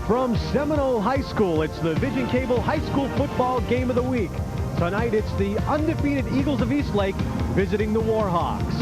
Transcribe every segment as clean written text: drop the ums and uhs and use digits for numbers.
From Seminole High School, it's the Vision Cable High School Football Game of the Week. Tonight, it's the undefeated Eagles of Eastlake visiting the Warhawks.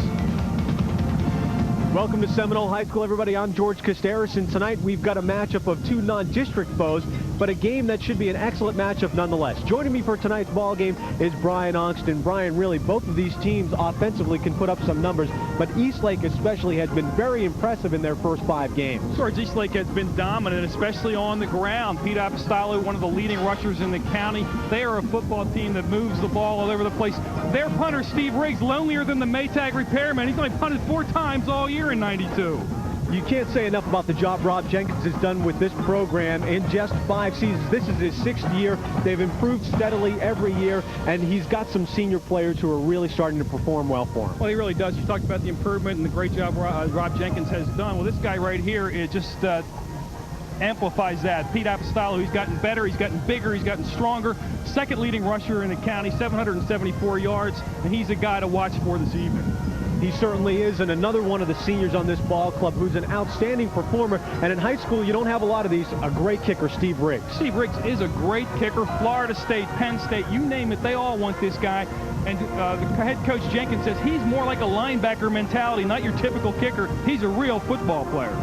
Welcome to Seminole High School, everybody. I'm George Casteris, and tonight we've got a matchup of two non-district foes, but a game that should be an excellent matchup nonetheless. Joining me for tonight's ball game is Brian Ongston. Brian, really, both of these teams offensively can put up some numbers, but Eastlake especially has been very impressive in their first 5 games. George, Eastlake has been dominant, especially on the ground. Pete Apostolo, one of the leading rushers in the county. They are a football team that moves the ball all over the place. Their punter, Steve Riggs, lonelier than the Maytag repairman. He's only punted 4 times all year in '92. You can't say enough about the job Rob Jenkins has done with this program in just 5 seasons. This is his 6th year. They've improved steadily every year, and he's got some senior players who are really starting to perform well for him. Well, he really does. You talked about the improvement and the great job Rob Jenkins has done. Well, this guy right here, it just amplifies that. Pete Apostolo, he's gotten better, he's gotten bigger, he's gotten stronger. Second leading rusher in the county, 774 yards, and he's a guy to watch for this evening. He certainly is, and another one of the seniors on this ball club who's an outstanding performer. And in high school, you don't have a lot of these. A great kicker, Steve Riggs. Steve Riggs is a great kicker. Florida State, Penn State, you name it, they all want this guy. And the head coach Jenkins says he's more like a linebacker mentality, not your typical kicker. He's a real football player.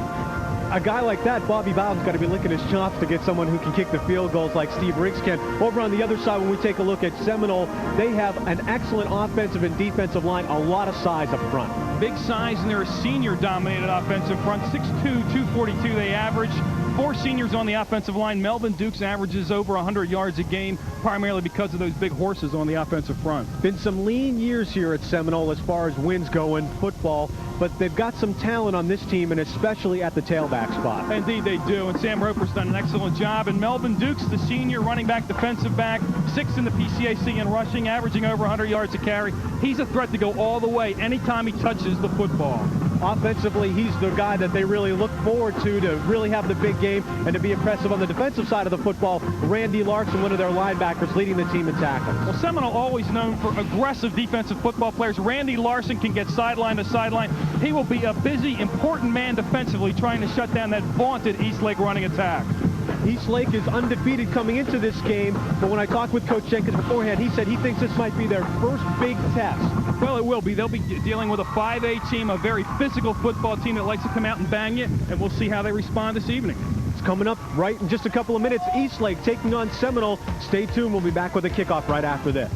A guy like that, Bobby Bowden's got to be licking his chops to get someone who can kick the field goals like Steve Riggs can. Over on the other side, when we take a look at Seminole, they have an excellent offensive and defensive line, a lot of size up front. Big size, and they're a senior-dominated offensive front. 6'2", 242 they average. 4 seniors on the offensive line. Melvin Dukes averages over 100 yards a game, primarily because of those big horses on the offensive front. Been some lean years here at Seminole as far as wins go in football, but they've got some talent on this team, and especially at the tailback spot. Indeed they do, and Sam Roper's done an excellent job. And Melvin Dukes, the senior running back, defensive back, 6th in the PCAC in rushing, averaging over 100 yards a carry. He's a threat to go all the way anytime he touches the football. Offensively, he's the guy that they really look forward to really have the big game and to be impressive on the defensive side of the football. Randy Larson, one of their linebackers, leading the team in tackles. Well, Seminole always known for aggressive defensive football players. Randy Larson can get sideline to sideline. He will be a busy, important man defensively trying to shut down that vaunted Eastlake running attack. Eastlake is undefeated coming into this game, but when I talked with Coach Jenkins beforehand, he said he thinks this might be their first big test. Well, it will be. They'll be dealing with a 5A team, a very physical football team that likes to come out and bang you, and we'll see how they respond this evening. It's coming up right in just a couple of minutes. Eastlake taking on Seminole. Stay tuned. We'll be back with a kickoff right after this.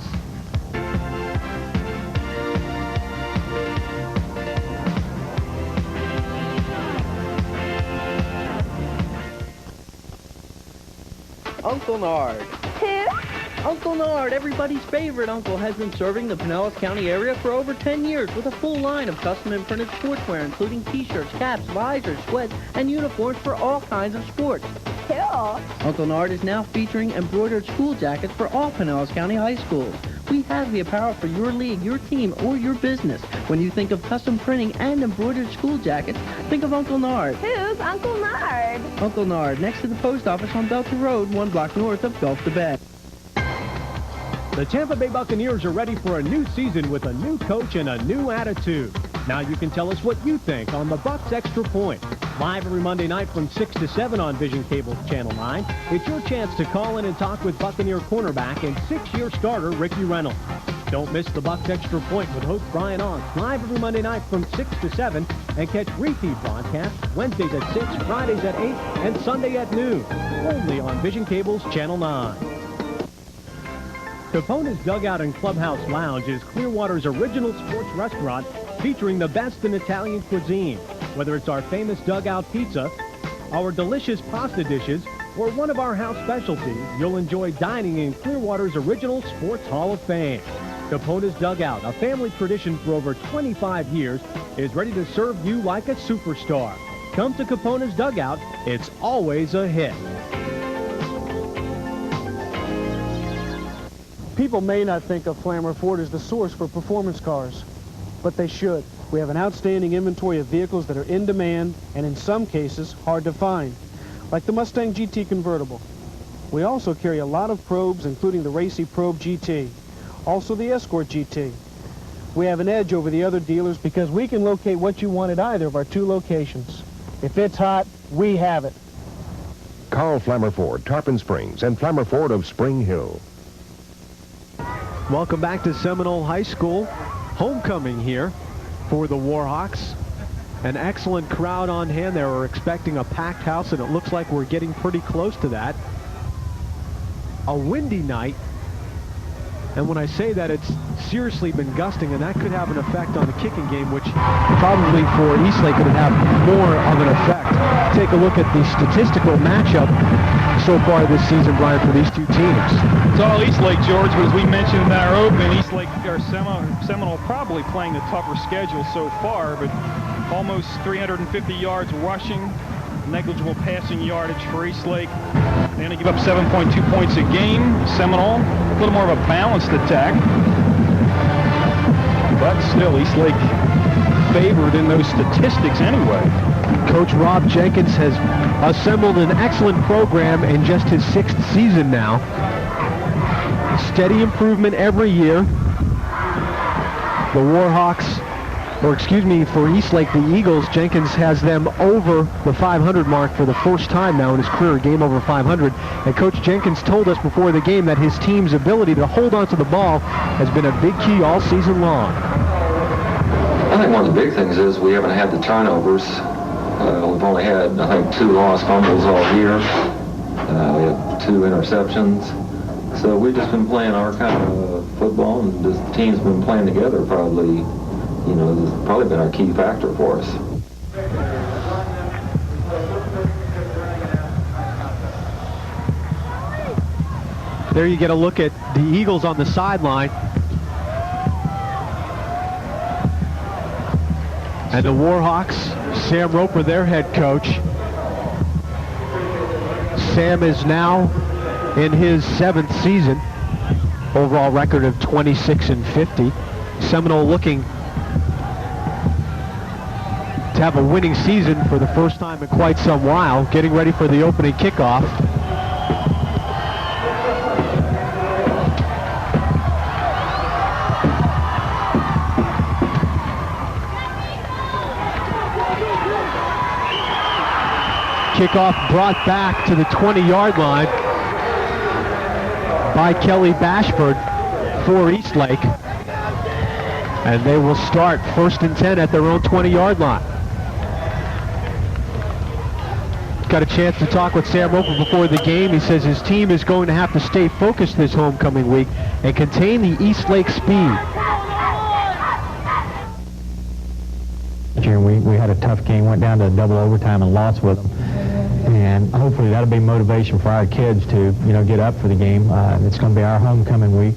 Uncle Nard. Who? Uncle Nard, everybody's favorite uncle, has been serving the Pinellas County area for over 10 years with a full line of custom and printed sportswear, including t-shirts, caps, visors, sweats, and uniforms for all kinds of sports. Cool. Uncle Nard is now featuring embroidered school jackets for all Pinellas County high schools. We have the apparel for your league, your team, or your business. When you think of custom printing and embroidered school jackets, think of Uncle Nard. Who's Uncle Nard? Uncle Nard, next to the post office on Belcher Road, 1 block north of Gulf to Bay. The Tampa Bay Buccaneers are ready for a new season with a new coach and a new attitude. Now you can tell us what you think on the Bucs Extra Point. Live every Monday night from 6 to 7 on Vision Cable's Channel 9. It's your chance to call in and talk with Buccaneer cornerback and 6-year starter Ricky Reynolds. Don't miss the Bucs Extra Point with host Brian Onk, live every Monday night from 6 to 7, and catch repeat broadcasts Wednesdays at 6, Fridays at 8, and Sunday at noon. Only on Vision Cable's Channel 9. Capona's Dugout and Clubhouse Lounge is Clearwater's original sports restaurant featuring the best in Italian cuisine. Whether it's our famous dugout pizza, our delicious pasta dishes, or one of our house specialties, you'll enjoy dining in Clearwater's original Sports Hall of Fame. Capona's Dugout, a family tradition for over 25 years, is ready to serve you like a superstar. Come to Capona's Dugout. It's always a hit. People may not think of Flammer Ford as the source for performance cars, but they should. We have an outstanding inventory of vehicles that are in demand and in some cases hard to find, like the Mustang GT convertible. We also carry a lot of probes, including the Racy Probe GT, also the Escort GT. We have an edge over the other dealers because we can locate what you want at either of our 2 locations. If it's hot, we have it. Carl Flammer Ford, Tarpon Springs, and Flammer Ford of Spring Hill. Welcome back to Seminole High School. Homecoming here for the Warhawks. An excellent crowd on hand. They were expecting a packed house, and it looks like we're getting pretty close to that. A windy night. And when I say that, it's seriously been gusting, and that could have an effect on the kicking game, which probably for Eastlake could have more of an effect. Take a look at the statistical matchup so far this season, Brian, for these two teams. It's all Eastlake, George, but as we mentioned in our open, Eastlake or Seminole probably playing the tougher schedule so far, but almost 350 yards rushing, negligible passing yardage for Eastlake. They're going to give up 7.2 points a game. Seminole, a little more of a balanced attack. But still, Eastlake favored in those statistics anyway. Coach Rob Jenkins has assembled an excellent program in just his 6th season now. Steady improvement every year. The Warhawks, or excuse me, for Eastlake, the Eagles, Jenkins has them over the 500 mark for the first time now in his career, game over 500. And Coach Jenkins told us before the game that his team's ability to hold on to the ball has been a big key all season long. I think one of the big things is we haven't had the turnovers. We've only had, I think, 2 lost fumbles all year. We have 2 interceptions. So we've just been playing our kind of football, and this team's been playing together probably. You know, this has probably been our key factor for us. There you get a look at the Eagles on the sideline. And the Warhawks, Sam Roper, their head coach. Sam is now in his 7th season. Overall record of 26-50. Seminole looking to have a winning season for the first time in quite some while, getting ready for the opening kickoff. Kickoff brought back to the 20-yard line by Kelly Bashford for Eastlake. And they will start 1st and 10 at their own 20-yard line. Got a chance to talk with Sam Roper before the game. He says his team is going to have to stay focused this homecoming week and contain the Eastlake speed. We had a tough game, went down to double overtime and lost with them. And hopefully that'll be motivation for our kids to, get up for the game. It's going to be our homecoming week.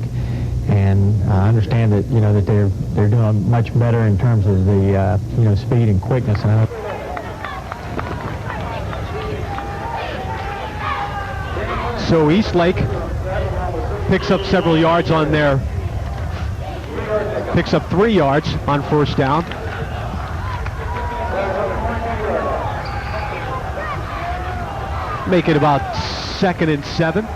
And I understand that, that they're doing much better in terms of the, speed and quickness. And So Eastlake picks up several yards on their, picks up 3 yards on 1st down. Make it about 2nd and 7.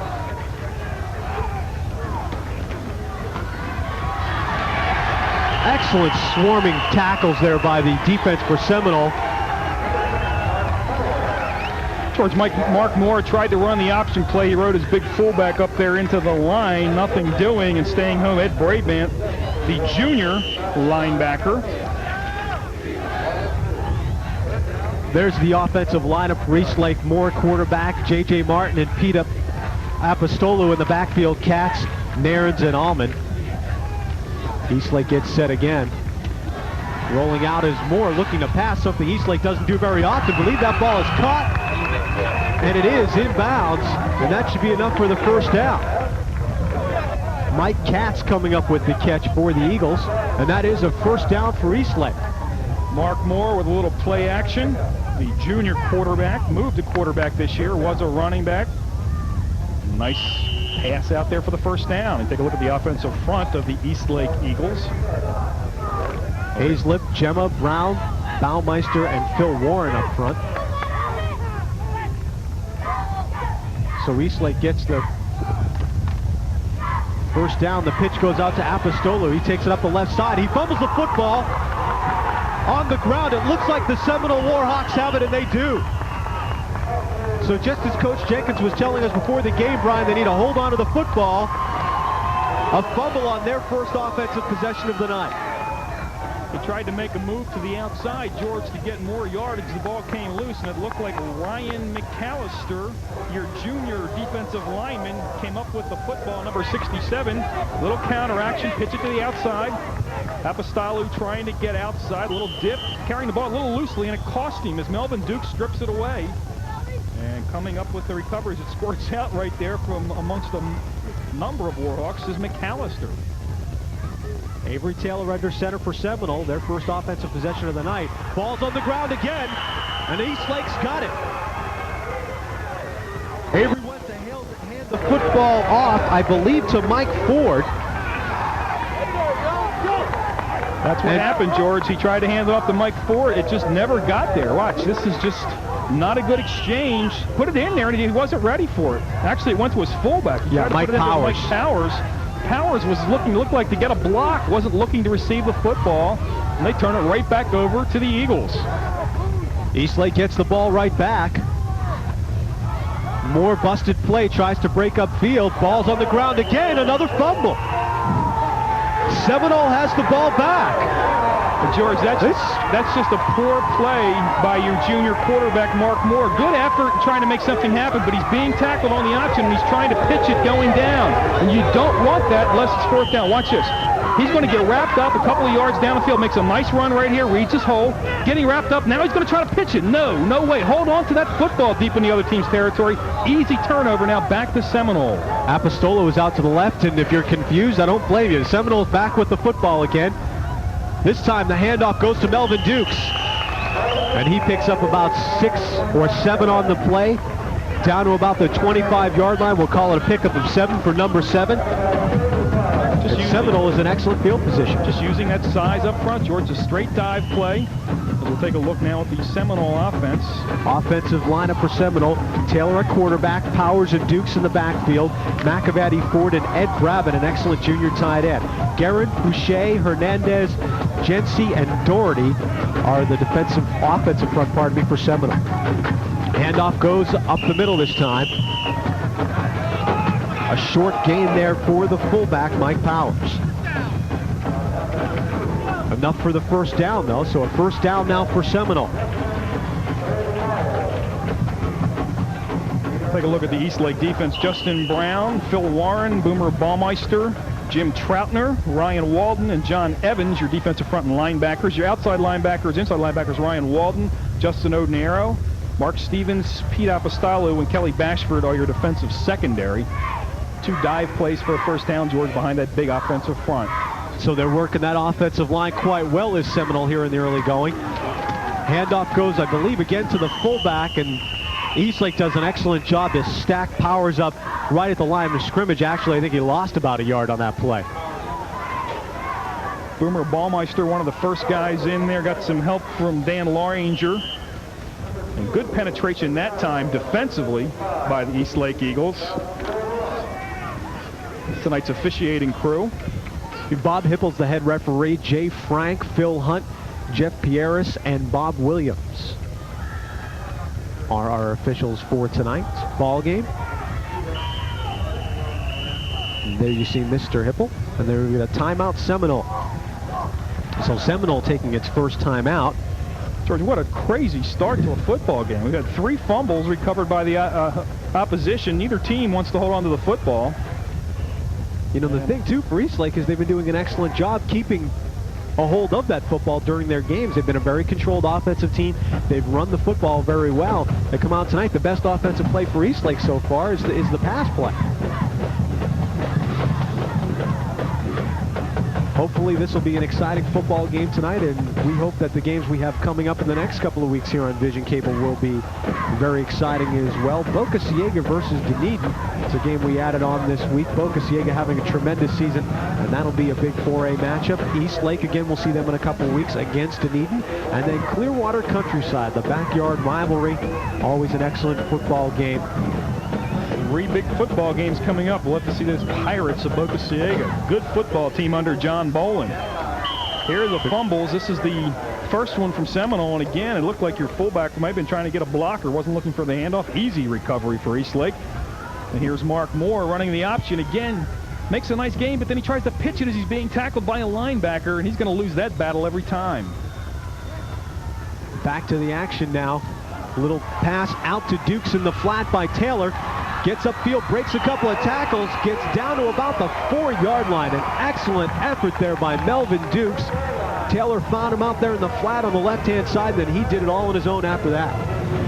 Excellent swarming tackles there by the defense for Seminole. George, Mark Moore tried to run the option play. He rode his big fullback up there into the line, nothing doing, and staying home. Ed Brabant, the junior linebacker. There's the offensive lineup for Eastlake. Moore quarterback, J.J. Martin and Pete Apostolo in the backfield. Katz, Nairns, and Allman. Eastlake gets set again. Rolling out is Moore, looking to pass, something Eastlake doesn't do very often. Believe that ball is caught, and it is inbounds, and that should be enough for the 1st down. Mike Katz coming up with the catch for the Eagles, and that is a 1st down for Eastlake. Mark Moore with a little play action. The junior quarterback, moved to quarterback this year, was a running back. Nice pass out there for the 1st down. And take a look at the offensive front of the Eastlake Eagles. Hazlip, Gemma, Brown, Baumeister, and Phil Warren up front. So Eastlake gets the 1st down. The pitch goes out to Apostolo. He takes it up the left side. He fumbles the football on the ground. It looks like the Seminole Warhawks have it, and they do. So just as Coach Jenkins was telling us before the game, Brian, they need to hold on to the football. A fumble on their first offensive possession of the night. He tried to make a move to the outside, George, to get more yardage. The ball came loose, and it looked like Ryan McAllister, your junior defensive lineman, came up with the football, number 67. Little counteraction, pitch it to the outside. Apostolou trying to get outside, a little dip, carrying the ball a little loosely, and it cost him as Melvin Duke strips it away. And coming up with the recoveries, it squirts out right there from amongst a number of Warhawks is McAllister. Avery Taylor under center for Seminole, their first offensive possession of the night. Ball's on the ground again, and Eastlake's got it. Avery went to hand the football off, I believe, to Mike Ford. That's what happened, George. He tried to hand it off to Mike Ford. It just never got there. Watch, this is just not a good exchange. Put it in there, and he wasn't ready for it. Actually, it went to his fullback. Mike Powers. Powers was looked like to get a block, wasn't looking to receive the football, and they turn it right back over to the Eagles. Eastlake gets the ball right back. More busted play, tries to break up field. Ball's on the ground again, another fumble. Seminole has the ball back. But George, that's just a poor play by your junior quarterback, Mark Moore. Good effort trying to make something happen, but he's being tackled on the option, and he's trying to pitch it going down. And you don't want that unless it's fourth down. Watch this. He's going to get wrapped up a couple of yards down the field, makes a nice run right here, reads his hole, getting wrapped up. Now he's going to try to pitch it. No way. Hold on to that football deep in the other team's territory. Easy turnover now back to Seminole. Apostolo is out to the left, and if you're confused, I don't blame you. Seminole's back with the football again. This time the handoff goes to Melvin Dukes, and he picks up about 6 or 7 on the play, down to about the 25-yard line. We'll call it a pickup of 7 for number 7. Seminole is in excellent field position. Just using that size up front, George, a straight dive play. We'll take a look now at the Seminole offense. Offensive lineup for Seminole. Taylor at quarterback, Powers and Dukes in the backfield, McAvady, Ford, and Ed Brabin, an excellent junior tight end. Guerin, Boucher, Hernandez, Jency, and Doherty are the offensive front, for Seminole. Handoff goes up the middle this time. A short gain there for the fullback, Mike Powers. Enough for the first down, though, so a first down now for Seminole. Take a look at the Eastlake defense. Justin Brown, Phil Warren, Boomer Baumeister, Jim Troutner, Ryan Walden, and John Evans, your defensive front and linebackers. Your inside linebackers, Ryan Walden, Justin O'Neill, Mark Stevens, Pete Apostolou, and Kelly Bashford are your defensive secondary. 2 dive plays for a first down, George, behind that big offensive front. So they're working that offensive line quite well as Seminole here in the early going. Handoff goes, I believe, again to the fullback, and Eastlake does an excellent job to stack Powers up right at the line of scrimmage. Actually, I think he lost about a yard on that play. Boomer Baumeister, one of the first guys in there, got some help from Dan Laringer. And good penetration that time defensively by the Eastlake Eagles. Tonight's officiating crew. Bob Hippel's the head referee. Jay Frank, Phil Hunt, Jeff Pieris, and Bob Williams are our officials for tonight's ball game. And there you see Mr. Hippel, and there we get a timeout, Seminole. So Seminole taking its first timeout. George, what a crazy start to a football game. We've had 3 fumbles recovered by the opposition. Neither team wants to hold on to the football. You know, the thing, too, for Eastlake is they've been doing an excellent job keeping a hold of that football during their games. They've been a very controlled offensive team. They've run the football very well. They come out tonight. The best offensive play for Eastlake so far is the pass play. Hopefully this will be an exciting football game tonight, and we hope that the games we have coming up in the next couple of weeks here on Vision Cable will be very exciting as well. Boca Ciega versus Dunedin. It's a game we added on this week. Boca Ciega having a tremendous season, and that'll be a big 4A matchup. Eastlake, again, we'll see them in a couple of weeks against Dunedin. And then Clearwater Countryside, the backyard rivalry. Always an excellent football game. 3 big football games coming up. We'll have to see those Pirates of Boca Ciega. Good football team under John Bolin. Here are the fumbles. This is the first one from Seminole, and again, it looked like your fullback might have been trying to get a blocker, wasn't looking for the handoff. Easy recovery for Eastlake. And here's Mark Moore running the option again. Makes a nice game, but then he tries to pitch it as he's being tackled by a linebacker, and he's going to lose that battle every time. Back to the action now. Little pass out to Dukes in the flat by Taylor. Gets upfield, breaks a couple of tackles, gets down to about the 4-yard line. An excellent effort there by Melvin Dukes. Taylor found him out there in the flat on the left-hand side, then he did it all on his own after that.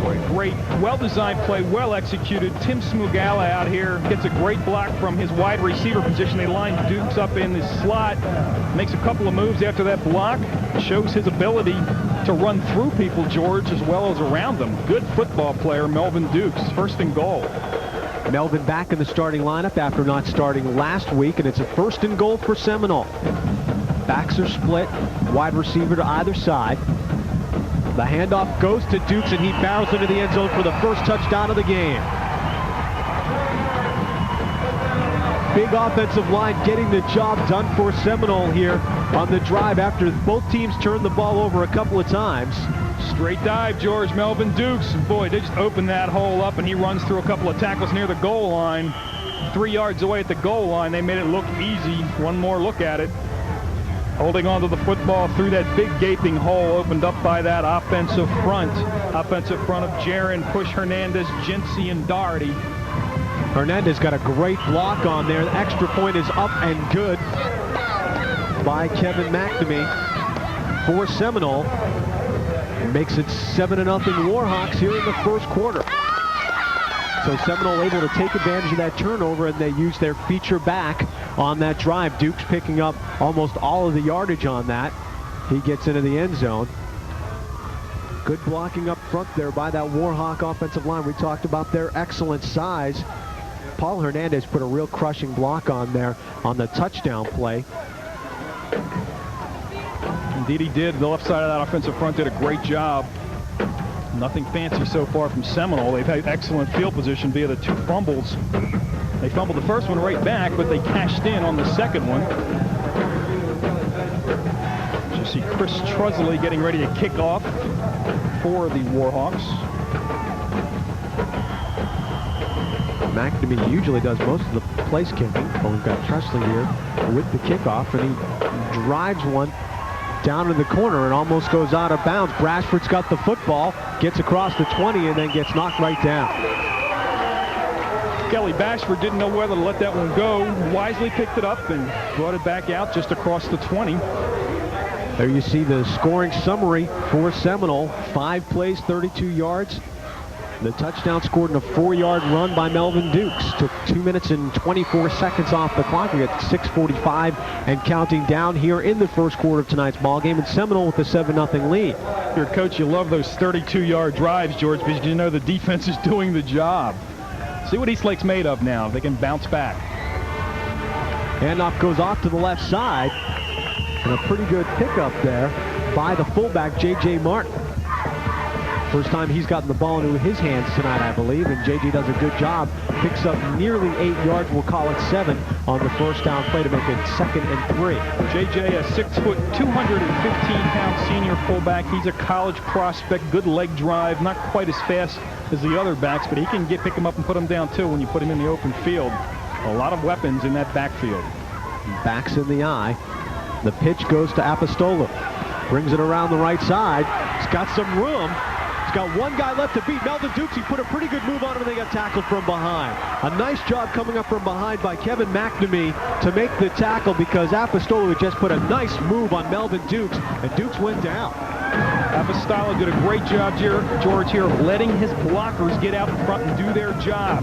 Boy, great, well-designed play, well executed. Tim Smugala out here gets a great block from his wide receiver position. They line Dukes up in the slot, makes a couple of moves after that block, shows his ability to run through people, George, as well as around them. Good football player, Melvin Dukes, 1st and goal. Melvin back in the starting lineup after not starting last week, and it's a 1st and goal for Seminole. Backs are split, wide receiver to either side. The handoff goes to Dukes, and he barrels into the end zone for the first touchdown of the game. Big offensive line getting the job done for Seminole here on the drive after both teams turned the ball over a couple of times. Straight dive, George. Melvin Dukes. Boy, they just opened that hole up, and he runs through a couple of tackles near the goal line. 3 yards away at the goal line. They made it look easy. One more look at it. Holding on to the football through that big gaping hole opened up by that offensive front. Offensive front of Jaron, Push, Hernandez, Jinsey, and Doherty. Hernandez got a great block on there. The extra point is up and good by Kevin McNamee for Seminole. Makes it 7-0 Warhawks here in the first quarter. So Seminole able to take advantage of that turnover, and they use their feature back on that drive. Dukes picking up almost all of the yardage on that. He gets into the end zone. Good blocking up front there by that Warhawk offensive line. We talked about their excellent size. Paul Hernandez put a real crushing block on there on the touchdown play. Indeed he did. The left side of that offensive front did a great job. Nothing fancy so far from Seminole. They've had excellent field position via the 2 fumbles. They fumbled the first one right back, but they cashed in on the second one. You see Chris Trusley getting ready to kick off for the Warhawks. McNamee usually does most of the place kicking, but we've got Trusley here with the kickoff, and he drives one down in the corner and almost goes out of bounds. Brashford's got the football, gets across the 20, and then gets knocked right down. Kelly Bashford didn't know whether to let that one go. Wisely picked it up and brought it back out just across the 20. There you see the scoring summary for Seminole. 5 plays, 32 yards. The touchdown scored in a 4-yard run by Melvin Dukes. Took 2 minutes and 24 seconds off the clock. We got 6:45 and counting down here in the first quarter of tonight's ball game. And Seminole with a 7-0 lead. Your coach, you love those 32-yard drives, George, because you know the defense is doing the job. See what Eastlake's made of now. They can bounce back. Handoff goes off to the left side. And a pretty good pickup there by the fullback, J.J. Martin. First time he's gotten the ball into his hands tonight, I believe, and J.J. does a good job. Picks up nearly 8 yards, we'll call it 7, on the first down play to make it 2nd and 3. J.J., a 6-foot, 215-pound senior fullback. He's a college prospect, good leg drive, not quite as fast as the other backs, but he can pick him up and put him down, too, when you put him in the open field. A lot of weapons in that backfield. Backs in the eye. The pitch goes to Apostolo. Brings it around the right side. He's got some room. He's got one guy left to beat. Melvin Dukes, he put a pretty good move on him, and they got tackled from behind. A nice job coming up from behind by Kevin McNamee to make the tackle, because Apostolo just put a nice move on Melvin Dukes, and Dukes went down. Apostolo did a great job, George, here of letting his blockers get out in front and do their job.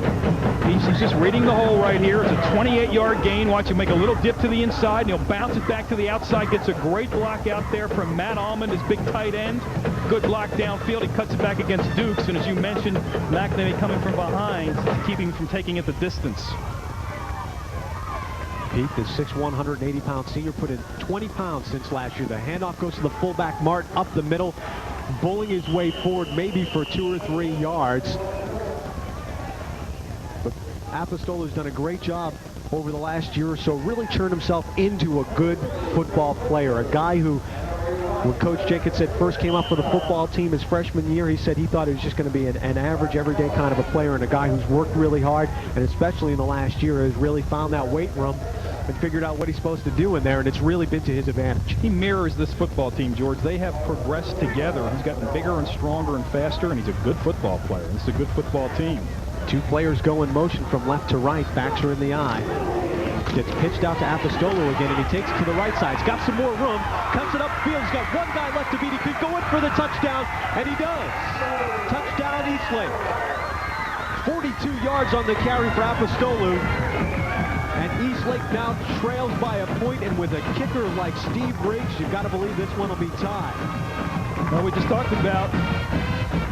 He's just reading the hole right here. It's a 28-yard gain. Watch him make a little dip to the inside, and he'll bounce it back to the outside. Gets a great block out there from Matt Almond, his big tight end. Good block downfield. He cuts it back against Dukes, and as you mentioned, McNamee coming from behind to keep him from taking it the distance. Pete, the 6'1", 180-pound senior, put in 20 pounds since last year. The handoff goes to the fullback, Martin, up the middle, bowling his way forward maybe for 2 or 3 yards. But Apostolo's done a great job over the last year or so, really turned himself into a good football player, a guy who When Coach Jenkinson first came up with the football team his freshman year, he said he thought he was just going to be an average, everyday kind of a player and a guy who's worked really hard, and especially in the last year has really found that weight room and figured out what he's supposed to do in there, and it's really been to his advantage. He mirrors this football team, George. They have progressed together. He's gotten bigger and stronger and faster, and he's a good football player. It's a good football team. Two players go in motion from left to right. Backs are in the eye. Gets pitched out to Apostolo again, and he takes it to the right side. He's got some more room. Cuts it upfield. He's got one guy left to beat. He could go in for the touchdown, and he does. Touchdown, Eastlake. 42 yards on the carry for Apostolo. And Eastlake now trails by a point, and with a kicker like Steve Riggs, you've got to believe this one will be tied. Well, we just talked about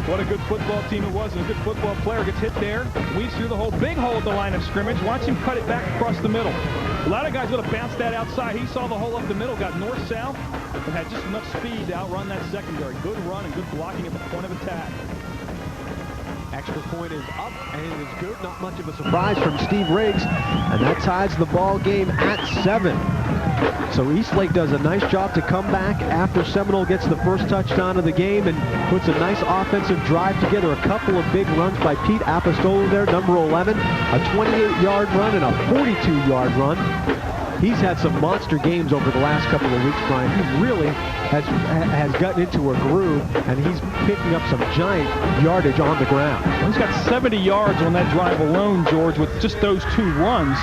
what a good football team it was, and a good football player gets hit there, weaves through the hole, big hole at the line of scrimmage. Watch him cut it back across the middle. A lot of guys would have bounced that outside. He saw the hole up the middle, got north-south, and had just enough speed to outrun that secondary. Good run and good blocking at the point of attack. Extra point is up, and it is good. Not much of a surprise from Steve Riggs, and that ties the ball game at 7. So Eastlake does a nice job to come back after Seminole gets the first touchdown of the game and puts a nice offensive drive together. A couple of big runs by Pete Apostolo there, number 11, a 28-yard run and a 42-yard run. He's had some monster games over the last couple of weeks, Brian. He really has gotten into a groove, and he's picking up some giant yardage on the ground. Well, he's got 70 yards on that drive alone, George, with just those 2 runs.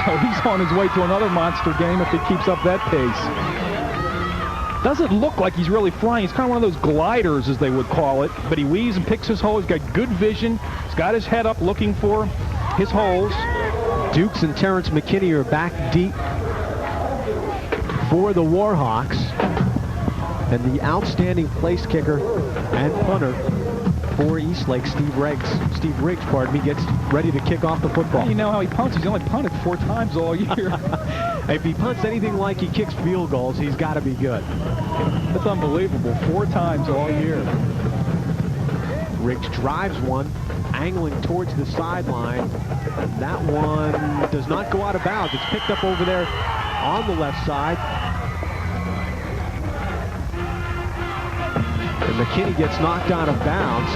So he's on his way to another monster game if he keeps up that pace. Doesn't look like he's really flying. He's kind of one of those gliders, as they would call it, but he weaves and picks his hole. He's got good vision. He's got his head up looking for his holes. Dukes and Terrence McKinney are back deep for the Warhawks. And the outstanding place kicker and punter for Eastlake, Steve Riggs, gets ready to kick off the football. You know how he punts. He's only punted 4 times all year. If he punts anything like he kicks field goals, he's got to be good. That's unbelievable. 4 times all year. Riggs drives one, angling towards the sideline. That one does not go out of bounds. It's picked up over there on the left side. And McKinney gets knocked out of bounds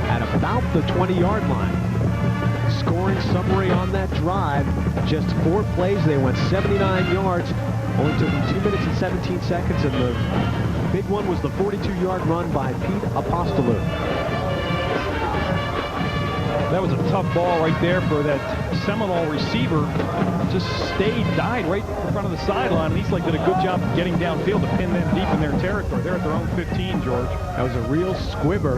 at about the 20-yard line. Scoring summary on that drive, just 4 plays. They went 79 yards. Only took them 2 minutes and 17 seconds, and the big one was the 42-yard run by Pete Apostolo. That was a tough ball right there for that Seminole receiver. Just died right in front of the sideline, and Eastlake did a good job of getting downfield to pin them deep in their territory. They're at their own 15, George. That was a real squibber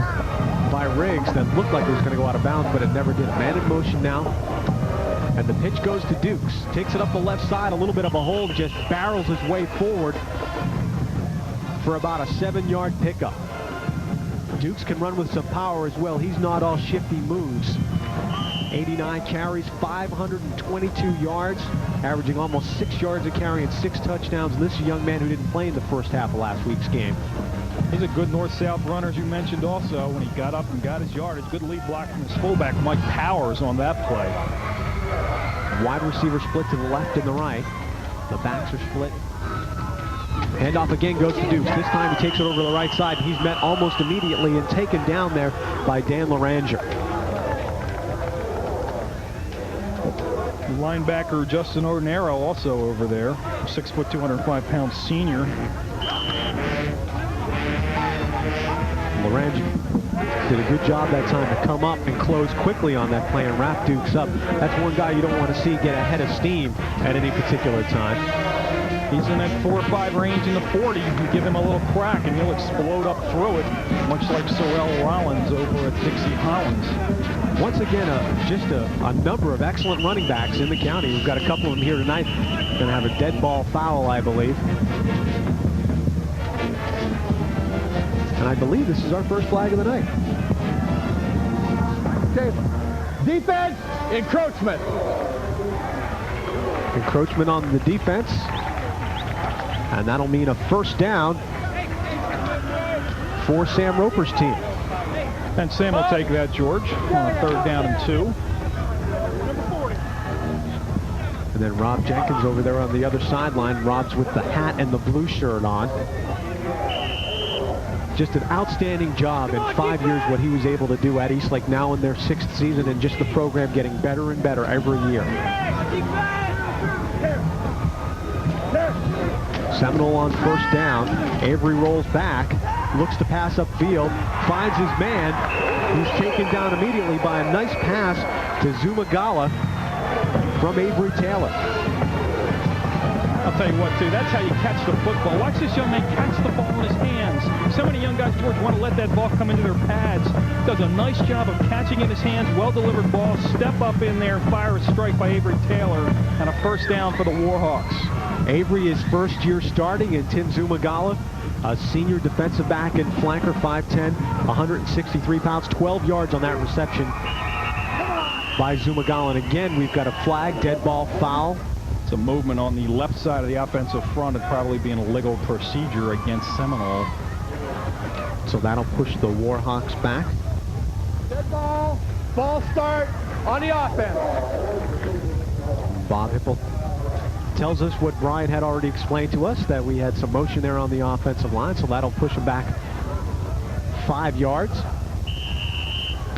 by Riggs that looked like it was going to go out of bounds, but it never did. Man in motion now. And the pitch goes to Dukes. Takes it up the left side, a little bit of a hold, just barrels his way forward for about a 7-yard pickup. Dukes can run with some power as well. He's not all shifty moves. 89 carries, 522 yards, averaging almost 6 yards a carry and 6 touchdowns. And this is a young man who didn't play in the first half of last week's game. He's a good north-south runner, as you mentioned also, when he got up and got his yardage. Good lead block from his fullback, Mike Powers, on that play. Wide receiver split to the left and the right. The backs are split. Handoff again goes to Dukes. This time he takes it over the right side. He's met almost immediately and taken down there by Dan Laranger. Linebacker Justin Ordinero also over there. 6 foot, 205-pound senior. Laranger did a good job that time to come up and close quickly on that play and wrap Dukes up. That's one guy you don't want to see get ahead of steam at any particular time. He's in that 4 or 5 range in the 40. You give him a little crack and he'll explode up through it, much like Sorrell Rollins over at Dixie Hollins. Once again, just a number of excellent running backs in the county. We've got a couple of them here tonight. Going to have a dead ball foul, I believe. And I believe this is our first flag of the night. Okay. Defense, encroachment. Encroachment on the defense. And that'll mean a first down for Sam Roper's team. And Sam will take that, George, on a 3rd down and 2. And then Rob Jenkins over there on the other sideline. Rob's with the hat and the blue shirt on. Just an outstanding job in 5 years what he was able to do at Eastlake, now in their 6th season, and just the program getting better and better every year. Seminole on first down. Avery rolls back, looks to pass upfield, finds his man, who's taken down immediately by a nice pass to Zumagala from Avery Taylor. I'll tell you what, too, that's how you catch the football. Watch this young man catch the ball in his hands. So many young guys, George, want to let that ball come into their pads. Does a nice job of catching in his hands, well-delivered ball, step up in there, fire a strike by Avery Taylor, and a first down for the Warhawks. Avery is first year starting, and Tim Zumagala, a senior defensive back and flanker, 5'10", 163 pounds, 12 yards on that reception by Zumagala. And again, we've got a flag, dead ball, foul. It's a movement on the left side of the offensive front. It'd probably be an illegal procedure against Seminole. So that'll push the Warhawks back. Dead ball. Ball start on the offense. Bob Hipple tells us what Brian had already explained to us, that we had some motion there on the offensive line, so that'll push him back 5 yards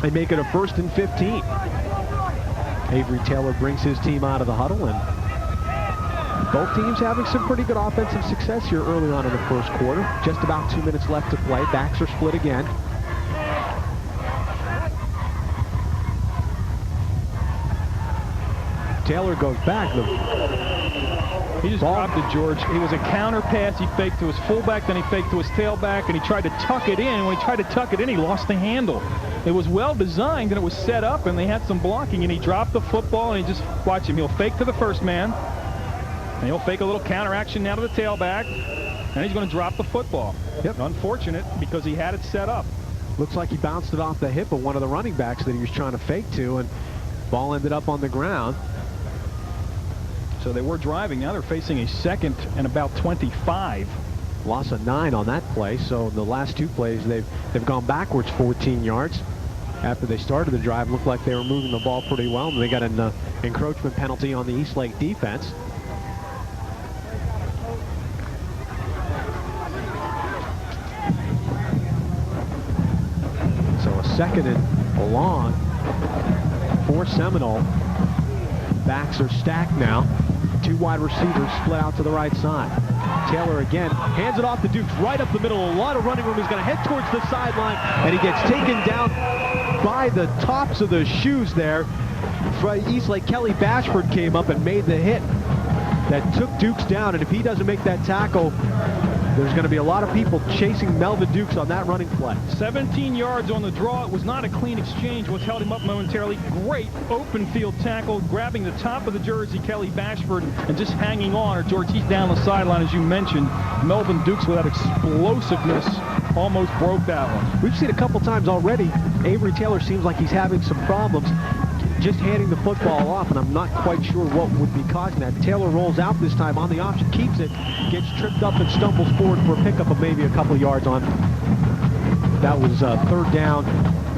and make it a 1st and 15. Avery Taylor brings his team out of the huddle, and both teams having some pretty good offensive success here early on in the first quarter. Just about 2 minutes left to play. Backs are split again. Taylor goes back. He just dropped it, George. It was a counter pass. He faked to his fullback, then he faked to his tailback, and he tried to tuck it in. When he tried to tuck it in, he lost the handle. It was well designed, and it was set up, and they had some blocking, and he dropped the football, and he just, watch him. He'll fake to the first man, and he'll fake a little counter action now to the tailback, and he's going to drop the football. Yep. Unfortunate, because he had it set up. Looks like he bounced it off the hip of one of the running backs that he was trying to fake to, and ball ended up on the ground. So they were driving. Now they're facing a 2nd and about 25. Loss of 9 on that play. So the last 2 plays, they've gone backwards 14 yards. After they started the drive, looked like they were moving the ball pretty well, and they got an encroachment penalty on the Eastlake defense. So a 2nd and long for Seminole. Backs are stacked now. 2 wide receivers split out to the right side. Taylor again hands it off to Dukes right up the middle. A lot of running room. He's going to head towards the sideline, and he gets taken down by the tops of the shoes there. Eastlake, Kelly Bashford came up and made the hit that took Dukes down, and if he doesn't make that tackle, there's going to be a lot of people chasing Melvin Dukes on that running play. 17 yards on the draw. It was not a clean exchange. What's held him up momentarily. Great open field tackle, grabbing the top of the jersey, Kelly Bashford, and just hanging on. Or George, he's down the sideline, as you mentioned. Melvin Dukes, with that explosiveness, almost broke that one. We've seen a couple times already. Avery Taylor seems like he's having some problems just handing the football off, and I'm not quite sure what would be causing that. Taylor rolls out this time on the option, keeps it, gets tripped up and stumbles forward for a pickup of maybe a couple yards on. That was 3rd down,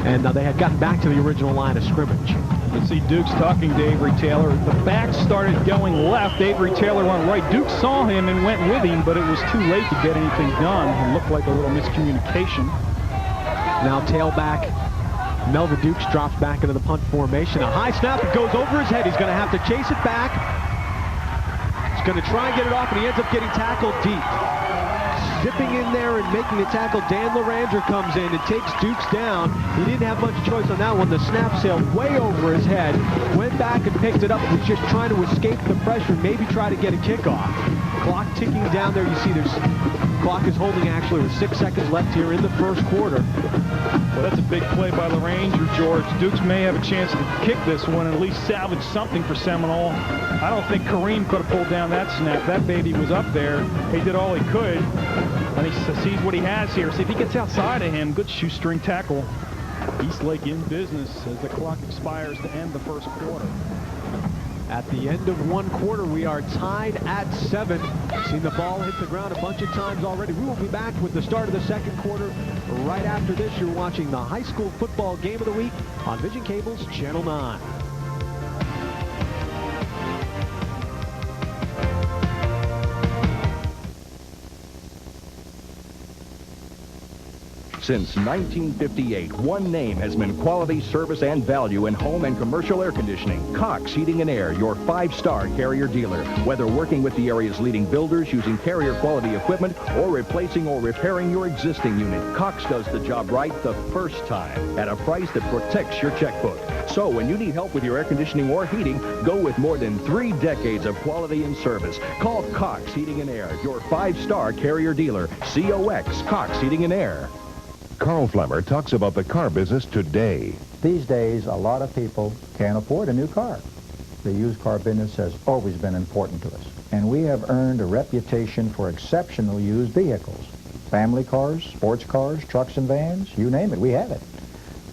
and they had gotten back to the original line of scrimmage. You see Dukes talking to Avery Taylor. The back started going left. Avery Taylor went right. Dukes saw him and went with him, but it was too late to get anything done. It looked like a little miscommunication. Now tailback Melvin Dukes drops back into the punt formation. A high snap, it goes over his head. He's going to have to chase it back. He's going to try and get it off, and he ends up getting tackled deep. Zipping in there and making the tackle, Dan Laranger comes in and takes Dukes down. He didn't have much choice on that one. The snap sailed way over his head, went back and picked it up. He was just trying to escape the pressure, maybe try to get a kickoff. Clock ticking down there. You see there's clock is holding actually with 6 seconds left here in the first quarter. Well, that's a big play by Laranger, George. Dukes may have a chance to kick this one and at least salvage something for Seminole. I don't think Kareem could have pulled down that snap. That baby was up there. He did all he could. And he sees what he has here. See if he gets outside of him. Good shoestring tackle. Eastlake in business as the clock expires to end the first quarter. At the end of 1 quarter, we are tied at 7. Seen the ball hit the ground a bunch of times already. We will be back with the start of the second quarter. Right after this, you're watching the high school football game of the week on Vision Cable's Channel 9. Since 1958, one name has been quality, service, and value in home and commercial air conditioning. Cox Heating and Air, your 5-star Carrier dealer. Whether working with the area's leading builders using Carrier quality equipment or replacing or repairing your existing unit, Cox does the job right the first time at a price that protects your checkbook. So when you need help with your air conditioning or heating, go with more than 3 decades of quality and service. Call Cox Heating and Air, your 5-star Carrier dealer. COX, Cox Heating and Air. Carl Flemmer talks about the car business today. These days, a lot of people can't afford a new car. The used car business has always been important to us, and we have earned a reputation for exceptional used vehicles. Family cars, sports cars, trucks and vans, you name it, we have it.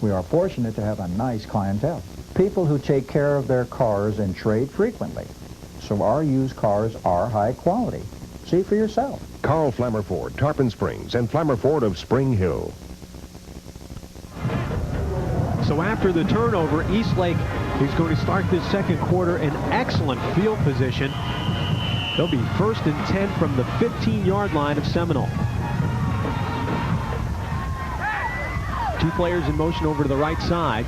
We are fortunate to have a nice clientele. People who take care of their cars and trade frequently. So our used cars are high quality. See for yourself. Carl Flemmer Ford, Tarpon Springs, and Flemmer Ford of Spring Hill. So after the turnover, Eastlake is going to start this second quarter in excellent field position. They'll be 1st and 10 from the 15-yard line of Seminole. 2 players in motion over to the right side.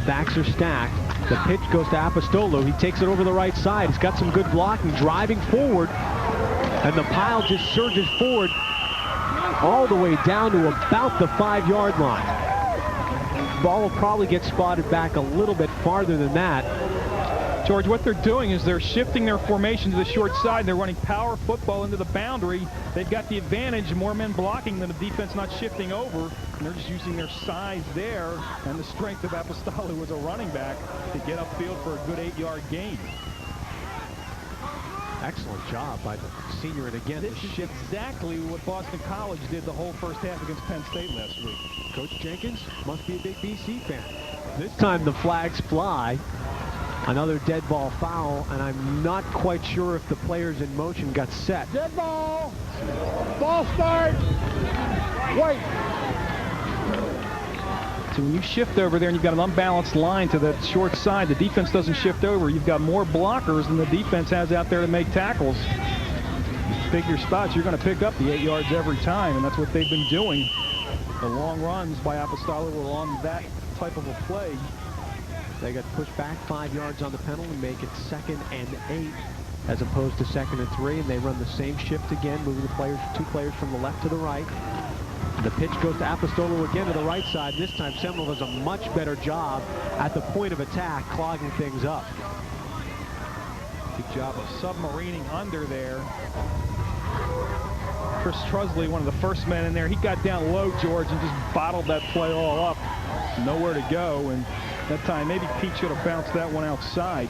Backs are stacked. The pitch goes to Apostolo. He takes it over the right side. He's got some good blocking, driving forward. And the pile just surges forward all the way down to about the 5-yard line. Ball will probably get spotted back a little bit farther than that. George, what they're doing is they're shifting their formation to the short side. They're running power football into the boundary. They've got the advantage, more men blocking than the defense not shifting over. And they're just using their size there and the strength of Apostolo as a running back to get upfield for a good 8-yard gain. Excellent job by the senior, and again, this is exactly what Boston College did the whole first half against Penn State last week. Coach Jenkins must be a big BC fan. This time the flags fly. Another dead ball foul, and I'm not quite sure if the players in motion got set. Dead ball. Ball start. Wait. So when you shift over there and you've got an unbalanced line to the short side, the defense doesn't shift over. You've got more blockers than the defense has out there to make tackles. Pick your spots, you're going to pick up the 8 yards every time, and that's what they've been doing. The long runs by Apostolo were on that type of a play. They got pushed back 5 yards on the penalty, make it 2nd and 8 as opposed to 2nd and 3, and they run the same shift again, moving the players, 2 players from the left to the right. The pitch goes to Apostolo again to the right side. This time Seminole does a much better job at the point of attack, clogging things up. Good job of submarining under there. Chris Trusley, one of the first men in there, he got down low, George, and just bottled that play all up. Nowhere to go, and that time maybe Pete should have bounced that one outside.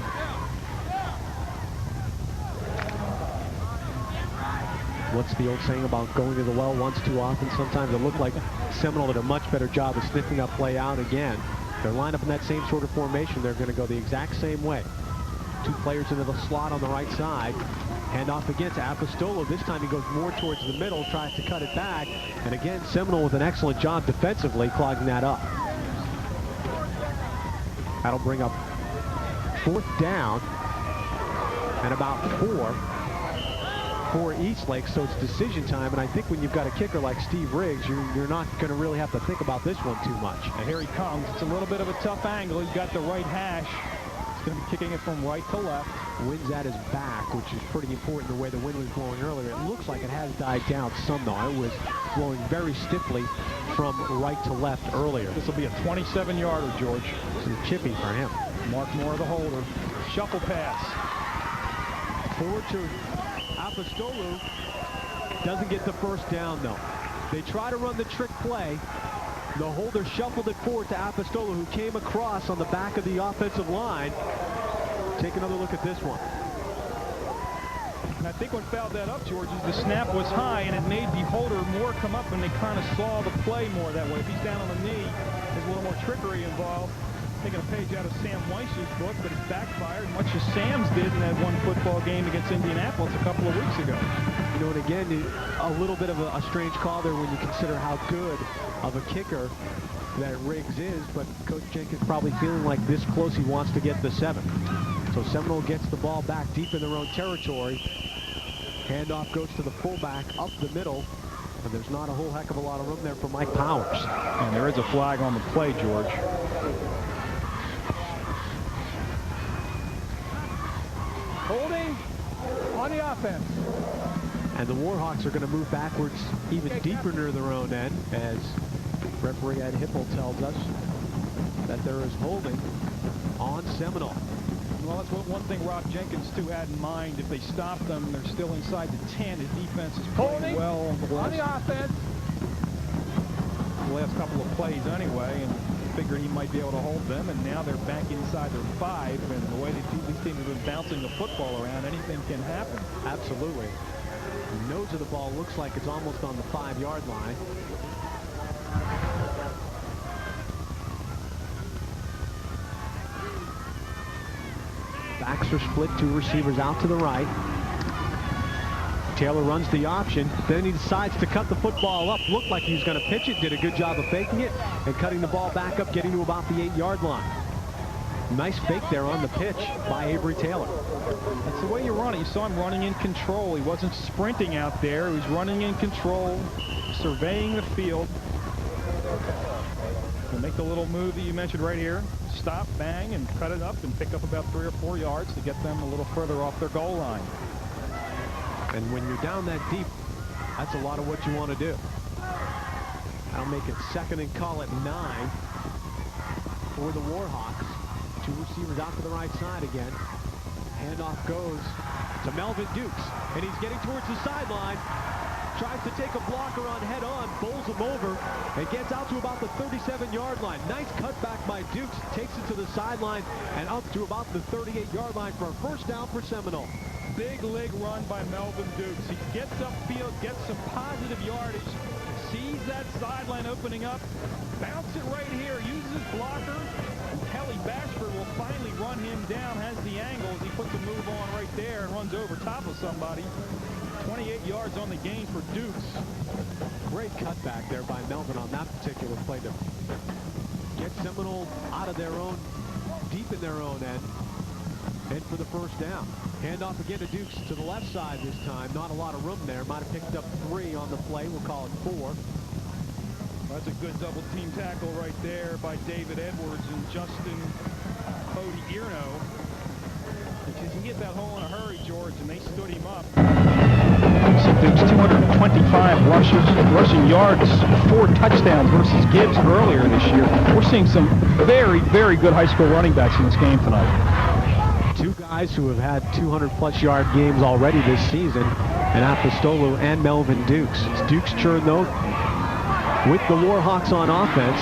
What's the old saying about going to the well once too often? Sometimes it looked like Seminole did a much better job of sniffing up play out again. They're lined up in that same sort of formation. They're going to go the exact same way. 2 players into the slot on the right side. Hand off again to Apostolo. This time he goes more towards the middle, tries to cut it back. And again, Seminole with an excellent job defensively clogging that up. That'll bring up 4th down and about 4 for Eastlake, so it's decision time, and I think when you've got a kicker like Steve Riggs, you're not going to really have to think about this one too much. And here he comes. It's a little bit of a tough angle. He's got the right hash. He's going to be kicking it from right to left. Wind's at his back, which is pretty important the way the wind was blowing earlier. It looks like it has died down some, though. It was blowing very stiffly from right to left earlier. This will be a 27-yarder, George. Some chippy for him. Mark Moore, the holder. Shuffle pass. Forward to Apostolo. Doesn't get the first down, though. They try to run the trick play. The holder shuffled it forward to Apostolo, who came across on the back of the offensive line. Take another look at this one. And I think what fouled that up, George, is the snap was high, and it made the holder more come up, and they kind of saw the play more that way. If he's down on the knee, there's a little more trickery involved. Taking a page out of Sam Weiss's book, but it's backfired, much as Sam's did in that one football game against Indianapolis a couple of weeks ago. You know, and again, a little bit of a strange call there when you consider how good of a kicker that Riggs is, but Coach Jenkins probably feeling like this close he wants to get the 7. So Seminole gets the ball back deep in their own territory. Handoff goes to the fullback up the middle. And there's not a whole heck of a lot of room there for Mike Powers. And there is a flag on the play, George. Holding on the offense. And the Warhawks are going to move backwards even deeper near their own end, as referee Ed Hipple tells us that there is holding on Seminole. Well, that's one thing Rob Jenkins, too, had in mind. If they stop them, they're still inside the 10. His defense is playing well on the offense. The last couple of plays anyway, and figured he might be able to hold them, and now they're back inside their 5, and the way these teams have been bouncing the football around, anything can happen. Absolutely. The nose of the ball looks like it's almost on the 5-yard line. Backs are split, 2 receivers out to the right. Taylor runs the option, then he decides to cut the football up. Looked like he was going to pitch it, did a good job of faking it, and cutting the ball back up, getting to about the 8-yard line. Nice fake there on the pitch by Avery Taylor. That's the way you run it. You saw him running in control. He wasn't sprinting out there. He was running in control, surveying the field. He'll make the little move that you mentioned right here. Stop, bang, and cut it up and pick up about 3 or 4 yards to get them a little further off their goal line. And when you're down that deep, that's a lot of what you want to do. I'll make it 2nd and call it 9 for the Warhawks. 2 receivers out to the right side again. Handoff goes to Melvin Dukes, and he's getting towards the sideline. Tries to take a blocker on head-on, bowls him over, and gets out to about the 37-yard line. Nice cutback by Dukes, takes it to the sideline and up to about the 38-yard line for a first down for Seminole. Big leg run by Melvin Dukes. He gets upfield, gets some positive yardage, sees that sideline opening up, bounce it right here, uses his blocker, and Kelly Bashford will finally run him down, has the angle as he puts a move on right there and runs over top of somebody. 28 yards on the gain for Dukes. Great cutback there by Melvin on that particular play to get Seminole out of their own, deep in their own end, and for the first down. Handoff again to Dukes to the left side this time. Not a lot of room there. Might have picked up 3 on the play. We'll call it 4. That's a good double team tackle right there by David Edwards and Justin Odierno. Because you get that hole in a hurry, George, and they stood him up. So Dukes 225 rushing yards, 4 touchdowns versus Gibbs earlier this year. We're seeing some very, very good high school running backs in this game tonight. 2 guys who have had 200-plus yard games already this season, and Apostolo and Melvin Dukes. It's Dukes churn, though, with the Warhawks on offense.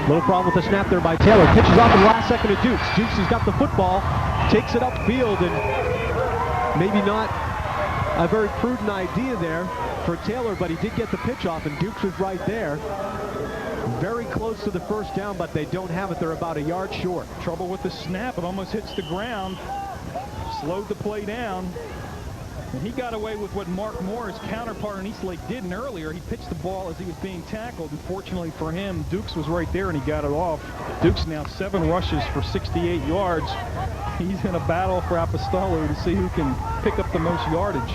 Little problem with the snap there by Taylor. Pitches off in the last second to Dukes. Dukes has got the football, takes it upfield, and maybe not a very prudent idea there for Taylor, but he did get the pitch off, and Dukes was right there. Very close to the first down, but they don't have it. They're about a yard short. Trouble with the snap. It almost hits the ground. Slowed the play down. And he got away with what Mark Moore, his counterpart in Eastlake, did earlier. He pitched the ball as he was being tackled. Unfortunately for him, Dukes was right there, and he got it off. Dukes now 7 rushes for 68 yards. He's in a battle for Apostolo to see who can pick up the most yardage.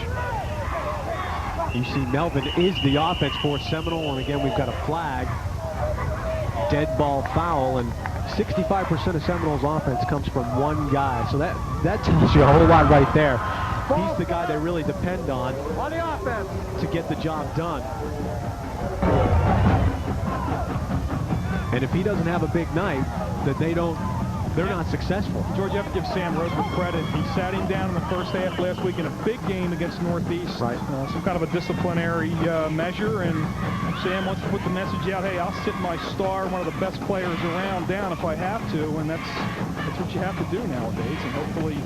You see Melvin is the offense for Seminole, and again we've got a flag. Dead ball foul, and 65% of Seminole's offense comes from one guy. So that tells you a whole lot right there. He's the guy they really depend on the offense to get the job done. And if he doesn't have a big night, then they're not successful. George, you have to give Sam Rosewood credit. He sat him down in the first half last week in a big game against Northeast. Right. Some kind of a disciplinary measure, and Sam wants to put the message out, hey, I'll sit my star, one of the best players around, down if I have to, and that's what you have to do nowadays, and hopefully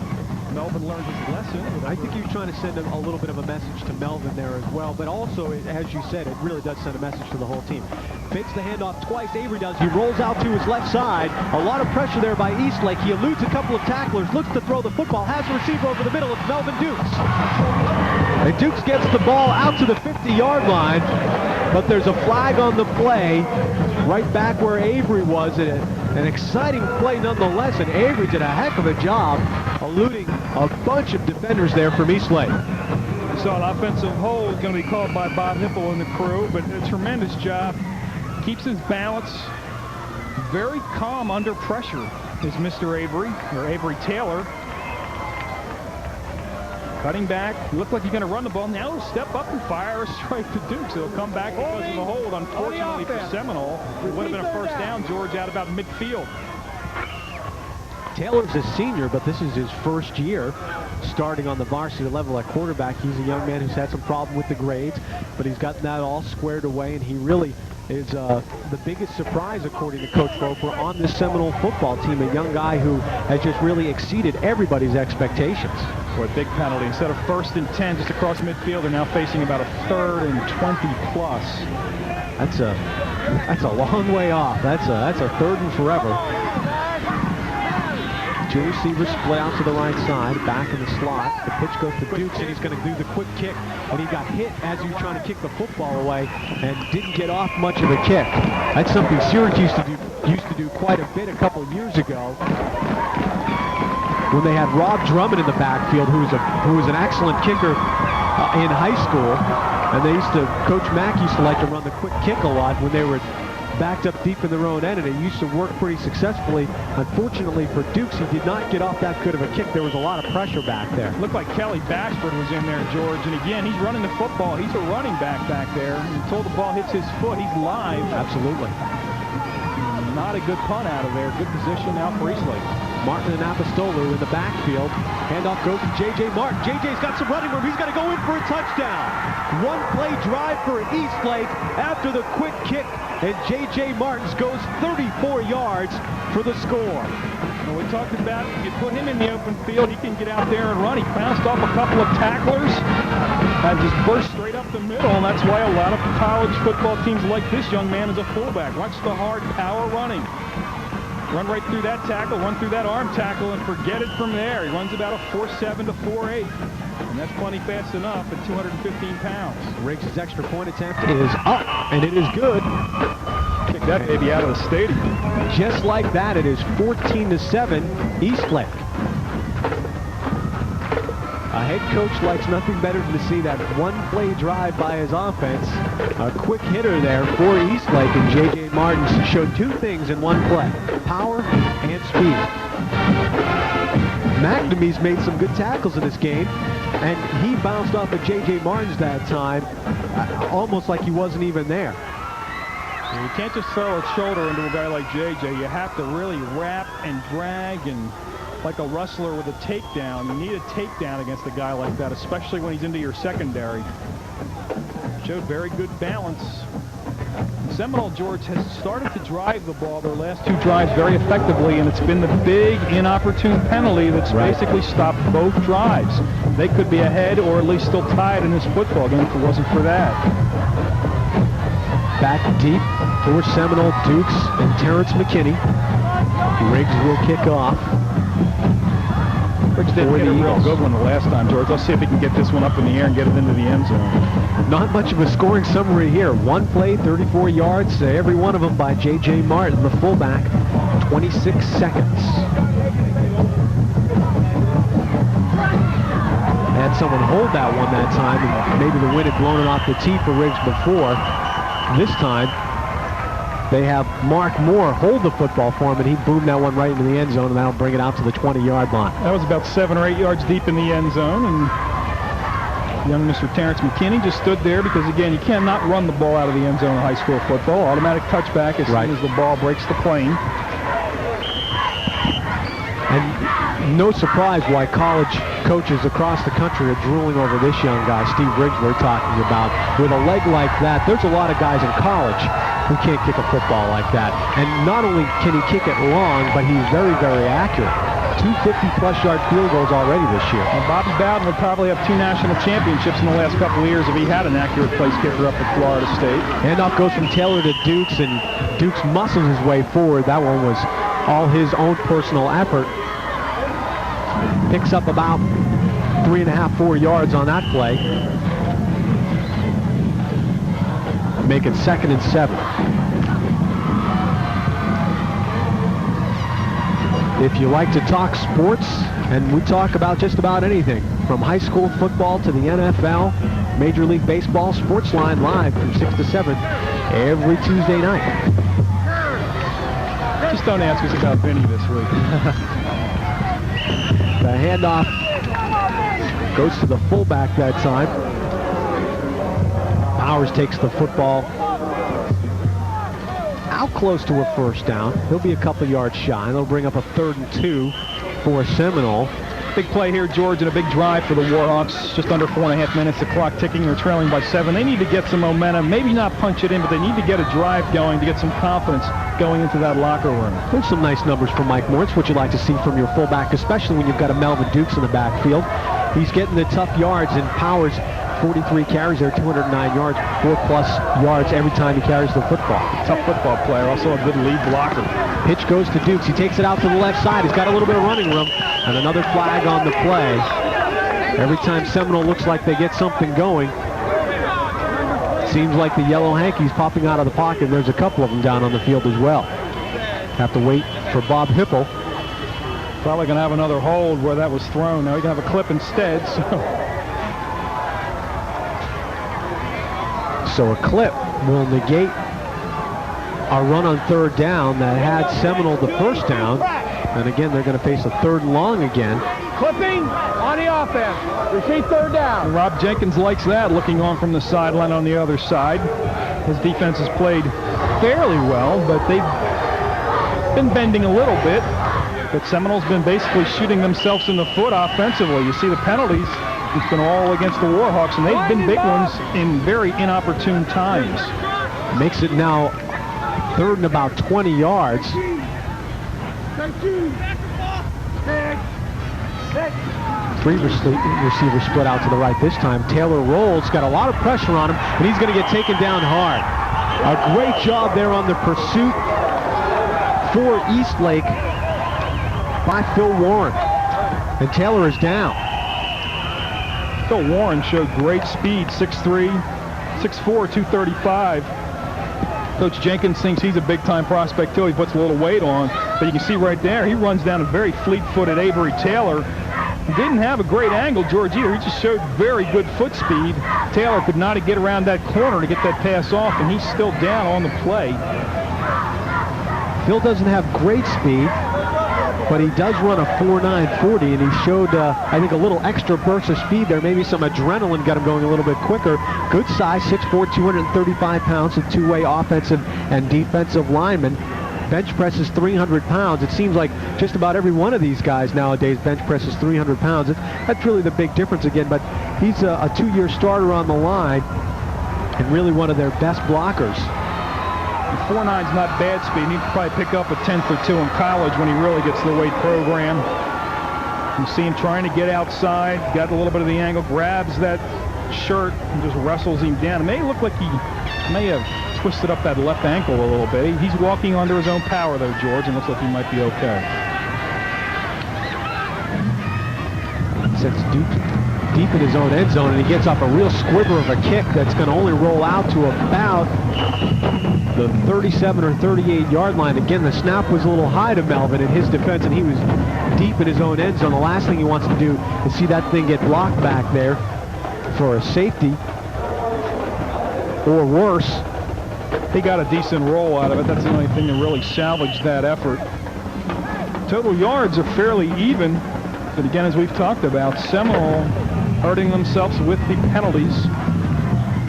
Melvin learned his lesson. I think he was trying to send a little bit of a message to Melvin there as well, but also, as you said, it really does send a message to the whole team. Fakes the handoff twice, Avery does. He rolls out to his left side. A lot of pressure there by Eastlake. He eludes a couple of tacklers, looks to throw the football, has a receiver over the middle. It's Melvin Dukes. And Dukes gets the ball out to the 50-yard line, but there's a flag on the play right back where Avery was. An exciting play nonetheless, and Avery did a heck of a job eluding a bunch of defenders there from Eastlake. We saw an offensive hold going to be called by Bob Hipple and the crew, but a tremendous job. Keeps his balance. Very calm under pressure is Mr. Avery, or Avery Taylor. Cutting back. Looked like he's going to run the ball. Now he'll step up and fire a strike to Dukes. He'll come back because of the hold. Unfortunately for Seminole, it would have been a first down. George out about midfield. Taylor's a senior, but this is his first year starting on the varsity level at quarterback. He's a young man who's had some problem with the grades, but he's gotten that all squared away, and he really is the biggest surprise, according to Coach Roper, on this Seminole football team, a young guy who has just really exceeded everybody's expectations. For a big penalty. Instead of 1st and 10 just across midfield, they're now facing about a 3rd and 20 plus. That's a long way off. That's a 3rd and forever. Two receivers split out to the right side, back in the slot. The pitch goes to Dukes, and he's going to do the quick kick. And he got hit as he was trying to kick the football away and didn't get off much of a kick. That's something Syracuse used to do quite a bit a couple of years ago, when they had Rob Drummond in the backfield, who was an excellent kicker in high school. And Coach Mack used to like to run the quick kick a lot when they were backed up deep in their own end, and it used to work pretty successfully. Unfortunately for Dukes, he did not get off that good of a kick. There was a lot of pressure back there. Looked like Kelly Bashford was in there, George, and again, he's running the football. He's a running back there. Until the ball hits his foot, he's live. Absolutely. Not a good punt out of there. Good position now for Eastlake. Martin and Apostolo in the backfield. Handoff goes to J.J. Martin. J.J.'s got some running room. He's got to go in for a touchdown. One-play drive for Eastlake after the quick kick, and J.J. Martins goes 34 yards for the score. And we talked about, if you put him in the open field, he can get out there and run. He bounced off a couple of tacklers and just burst straight up the middle, and that's why a lot of college football teams like this young man as a fullback. Watch the hard power running. Run right through that tackle, run through that arm tackle, and forget it from there. He runs about a 4.7 to 4.8. And that's plenty fast enough at 215 pounds. Riggs' extra point attempt is up, and it is good. Kick that baby out of the stadium. Just like that, it is 14-7 Eastlake. A head coach likes nothing better than to see that one-play drive by his offense. A quick hitter there for Eastlake, and J.J. Martins showed two things in one play: power and speed. McNamee's made some good tackles in this game, and he bounced off of J.J. Martins that time, almost like he wasn't even there. You can't just throw a shoulder into a guy like J.J. You have to really wrap and drag, and like a wrestler with a takedown. You need a takedown against a guy like that, especially when he's into your secondary. Showed very good balance. Seminole, George, has started to drive the ball their last two drives very effectively, and it's been the big inopportune penalty that's basically stopped both drives. They could be ahead or at least still tied in this football game if it wasn't for that. Back deep for Seminole, Dukes and Terrence McKinney. Riggs will kick off. Riggs didn't hit a real good one the last time, George. Let's see if he can get this one up in the air and get it into the end zone. Not much of a scoring summary here. One play, 34 yards, every one of them by J.J. Martin, the fullback, 26 seconds. Had someone hold that one that time, and maybe the wind had blown it off the tee for Riggs before. This time, they have Mark Moore hold the football for him, and he boomed that one right into the end zone, and that'll bring it out to the 20-yard line. That was about 7 or 8 yards deep in the end zone, and young Mr. Terrence McKinney just stood there because, again, you cannot run the ball out of the end zone in high school football. Automatic touchback as soon as the ball breaks the plane. And no surprise why college coaches across the country are drooling over this young guy, Steve Riggs, we're talking about. With a leg like that, there's a lot of guys in college who can't kick a football like that. And not only can he kick it long, but he's very, very accurate. 250-plus yard field goals already this year. Well, Bobby Bowden would probably have 2 national championships in the last couple of years if he had an accurate place kicker up at Florida State. Handoff goes from Taylor to Dukes, and Dukes muscles his way forward. That one was all his own personal effort. Picks up about 3.5, 4 yards on that play. Make it 2nd and 7. If you like to talk sports, and we talk about just about anything, From high school football to the NFL, Major League Baseball, Sportsline live from 6 to 7 every Tuesday night. Just don't ask us about Vinny this week. The handoff goes to the fullback that time. Powers takes the football out close to a first down. He'll be a couple yards shy. They'll bring up a 3rd and 2 for Seminole. Big play here, George, and a big drive for the Warhawks. Just under 4.5 minutes, the clock ticking. They're trailing by 7. They need to get some momentum, maybe not punch it in, but they need to get a drive going to get some confidence going into that locker room. There's some nice numbers from Mike Moritz, what you'd like to see from your fullback, especially when you've got a Melvin Dukes in the backfield. He's getting the tough yards, and Powers, 43 carries there, 209 yards, 4+ yards every time he carries the football. Tough football player, also a good lead blocker. Pitch goes to Dukes. He takes it out to the left side. He's got a little bit of running room, and another flag on the play. Every time Seminole looks like they get something going, seems like the yellow hankies popping out of the pocket. There's a couple of them down on the field as well. Have to wait for Bob Hipple. Probably going to have another hold where that was thrown. Now he can have a clip instead. So a clip will negate a run on 3rd down that had Seminole the first down. And again, they're going to face a 3rd and long again. Clipping on the offense. Repeat 3rd down. And Rob Jenkins likes that, looking on from the sideline on the other side. His defense has played fairly well, but they've been bending a little bit. But Seminole's been basically shooting themselves in the foot offensively. You see the penalties. It's been all against the Warhawks, and they've been big ones in very inopportune times. Makes it now 3rd and about 20 yards. 3 receivers split out to the right this time. Taylor rolls, got a lot of pressure on him, and he's going to get taken down hard. A great job there on the pursuit for Eastlake by Phil Warren. And Taylor is down. Phil Warren showed great speed, 6'3", 6'4", 235. Coach Jenkins thinks he's a big-time prospect, too. He puts a little weight on. But you can see right there, he runs down a very fleet-footed Avery Taylor. He didn't have a great angle, George, either. He just showed very good foot speed. Taylor could not get around that corner to get that pass off, and he's still down on the play. Phil doesn't have great speed, but he does run a 4.9 40, and he showed, I think, a little extra burst of speed there. Maybe some adrenaline got him going a little bit quicker. Good size, 6'4", 235 pounds, a two-way offensive and defensive lineman. Bench presses 300 pounds. It seems like just about every one of these guys nowadays bench presses 300 pounds. That's really the big difference again, but he's a 2-year starter on the line and really one of their best blockers. 4.9's not bad speed. He needs to probably pick up a 10th or 2 in college when he really gets the weight program. You see him trying to get outside, got a little bit of the angle, grabs that shirt and just wrestles him down. It may look like he may have twisted up that left ankle a little bit. He's walking under his own power though, George, and looks like he might be okay. Sets deep in his own end zone, and he gets off a real squibber of a kick that's going to only roll out to about the 37 or 38 yard line. Again, the snap was a little high to Melvin in his defense, and he was deep in his own end zone. The last thing he wants to do is see that thing get blocked back there for a safety or worse. He got a decent roll out of it. That's the only thing that really salvaged that effort. Total yards are fairly even, but again, as we've talked about, Seminole hurting themselves with the penalties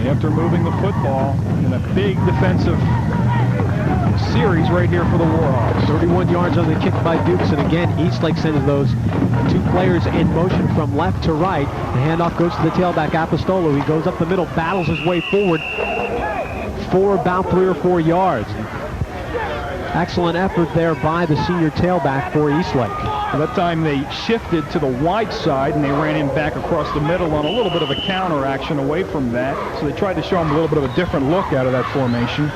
after moving the football in a big defensive series right here for the Warhawks. 31 yards on the kick by Dukes, and again, Eastlake sends those 2 players in motion from left to right. The handoff goes to the tailback, Apostolo. He goes up the middle, battles his way forward for about 3 or 4 yards. Excellent effort there by the senior tailback for Eastlake. At that time, they shifted to the wide side, and they ran him back across the middle on a little bit of a counter action away from that. So they tried to show him a little bit of a different look out of that formation.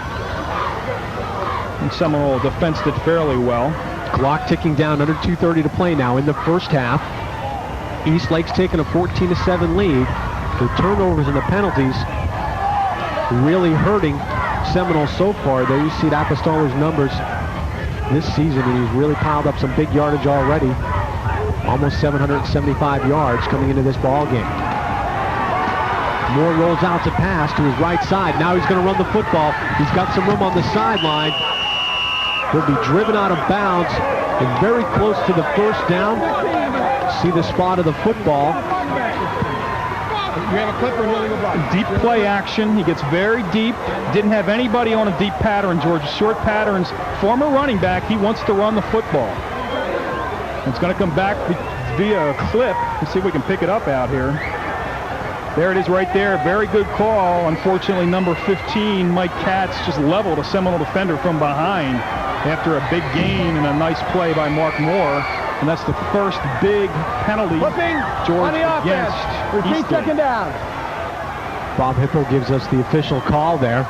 And Seminole defensed it fairly well. Clock ticking down, under 2:30 to play now in the first half. Eastlake's taking a 14-7 lead. The turnovers and the penalties really hurting Seminole so far. There you see Apostolo's numbers this season, and he's really piled up some big yardage already. almost 775 yards coming into this ball game. Moore rolls out to pass to his right side. Now he's going to run the football. He's got some room on the sideline. He'll be driven out of bounds and very close to the first down. See the spot of the football. You have a clipper and he'll block. Deep play action. He gets very deep. Didn't have anybody on a deep pattern, George. Short patterns. Former running back, he wants to run the football. It's going to come back via a clip. Let's see if we can pick it up out here. There it is right there. Very good call. Unfortunately, number 15, Mike Katz, just leveled a Seminole defender from behind after a big gain and a nice play by Mark Moore. And that's the first big penalty, George, against Repeat second down. Bob Hipple gives us the official call there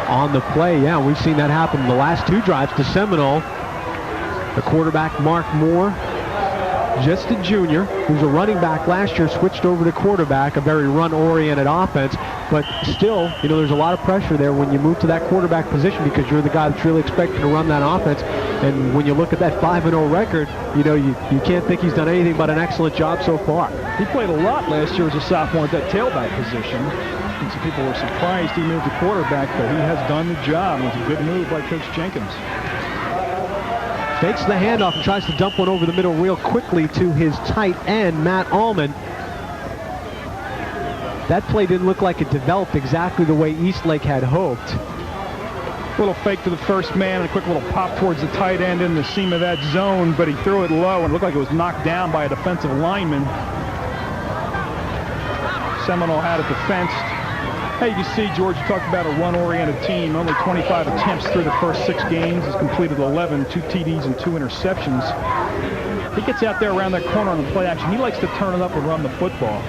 on the play. Yeah, we've seen that happen in the last 2 drives to Seminole. The quarterback, Mark Moore, just a junior, who's a running back last year, switched over to quarterback, a very run-oriented offense. But still, you know, there's a lot of pressure there when you move to that quarterback position because you're the guy that's really expected to run that offense. And when you look at that 5-0 record, you know, you can't think he's done anything but an excellent job so far. He played a lot last year as a sophomore at that tailback position. And some people were surprised he moved to quarterback, but he has done the job. It was a good move by Coach Jenkins. Fakes the handoff and tries to dump one over the middle real quickly to his tight end, Matt Allman. That play didn't look like it developed exactly the way Eastlake had hoped. Little fake to the first man and a quick little pop towards the tight end in the seam of that zone, but he threw it low and it looked like it was knocked down by a defensive lineman. Seminole had it defensed. Hey, you see, George, you talked about a run-oriented team. Only 25 attempts through the first 6 games. He's completed 11, 2 TDs and 2 interceptions. He gets out there around that corner on the play action. He likes to turn it up and run the football.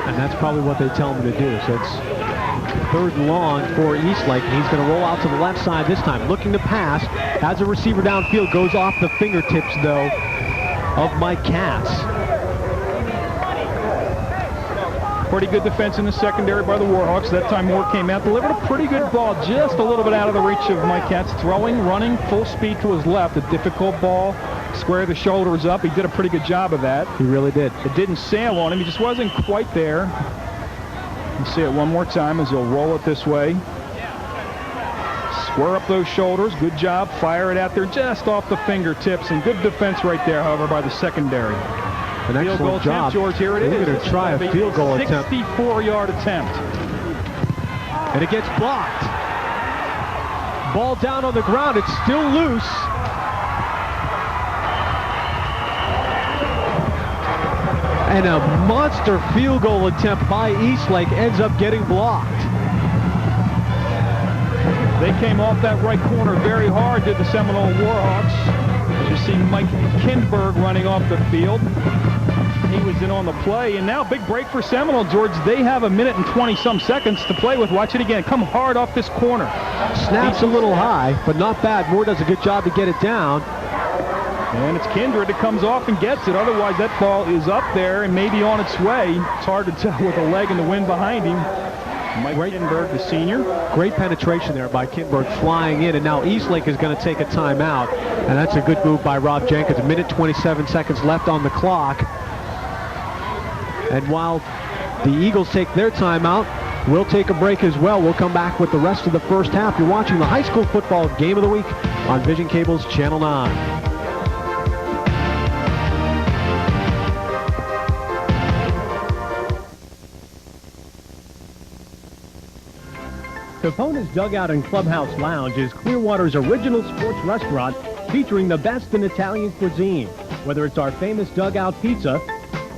And that's probably what they tell him to do. So it's 3rd and long for Eastlake. And he's going to roll out to the left side this time, looking to pass. Has a receiver downfield, goes off the fingertips, though, of Mike Katz. Pretty good defense in the secondary by the Warhawks. That time Moore came out, delivered a pretty good ball, just a little bit out of the reach of Mike Katz. Throwing, running, full speed to his left. A difficult ball. Square the shoulders up. He did a pretty good job of that. He really did. It didn't sail on him. He just wasn't quite there. You see it one more time as he'll roll it this way. Square up those shoulders. Good job. Fire it out there just off the fingertips. And good defense right there, however, by the secondary. An excellent field goal job. attempt, George. Here it is. We're going to try a field goal attempt. 64-yard attempt. And it gets blocked. Ball down on the ground. It's still loose. And a monster field goal attempt by Eastlake ends up getting blocked. They came off that right corner very hard, did the Seminole Warhawks. As you see Mike Kindberg running off the field. He was in on the play, and now big break for Seminole, George. They have 1 minute and 20-some seconds to play with. Watch it again. Come hard off this corner. Snaps a little high, but not bad. Moore does a good job to get it down. And it's Kindred that comes off and gets it. Otherwise, that ball is up there and maybe on its way. It's hard to tell with a leg in the wind behind him. Mike Kindberg, the senior. Great penetration there by Kindberg flying in, and now Eastlake is going to take a timeout. And that's a good move by Rob Jenkins. 1 minute 27 seconds left on the clock. And while the Eagles take their timeout, we'll take a break as well. We'll come back with the rest of the first half. You're watching the high school football game of the week on Vision Cable's Channel 9. Capona's Dugout and Clubhouse Lounge is Clearwater's original sports restaurant featuring the best in Italian cuisine. Whether it's our famous dugout pizza,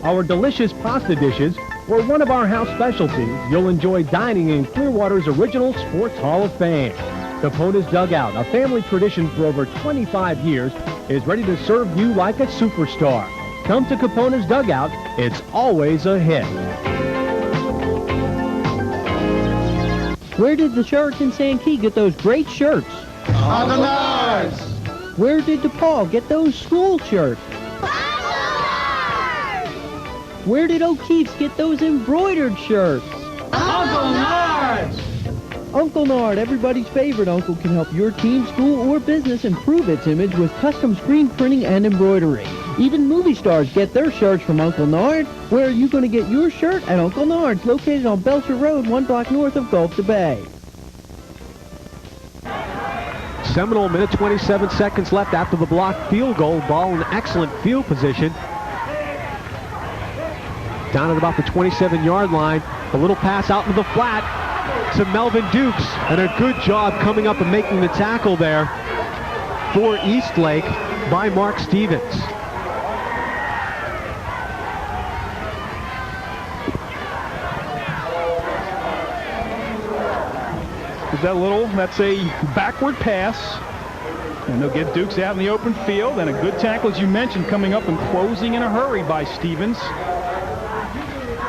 our delicious pasta dishes, or one of our house specialties, you'll enjoy dining in Clearwater's original Sports Hall of Fame. Capona's Dugout, a family tradition for over 25 years, is ready to serve you like a superstar. Come to Capona's Dugout. It's always a hit. Where did the Sharks in Sankey get those great shirts? On the Nards! Where did DePaul get those school shirts? Where did O'Keefe's get those embroidered shirts? Uncle Nards! Uncle Nard, everybody's favorite uncle, can help your team, school, or business improve its image with custom screen printing and embroidery. Even movie stars get their shirts from Uncle Nard. Where are you going to get your shirt? At Uncle Nard's, located on Belcher Road, 1 block north of Gulf to Bay. Seminole, minute 27 seconds left after the blocked field goal. Ball in excellent field position. Down at about the 27-yard line. A little pass out into the flat to Melvin Dukes. And a good job coming up and making the tackle there for Eastlake by Mark Stevens. Is that that's a backward pass. And they'll get Dukes out in the open field. And a good tackle, as you mentioned, coming up and closing in a hurry by Stevens.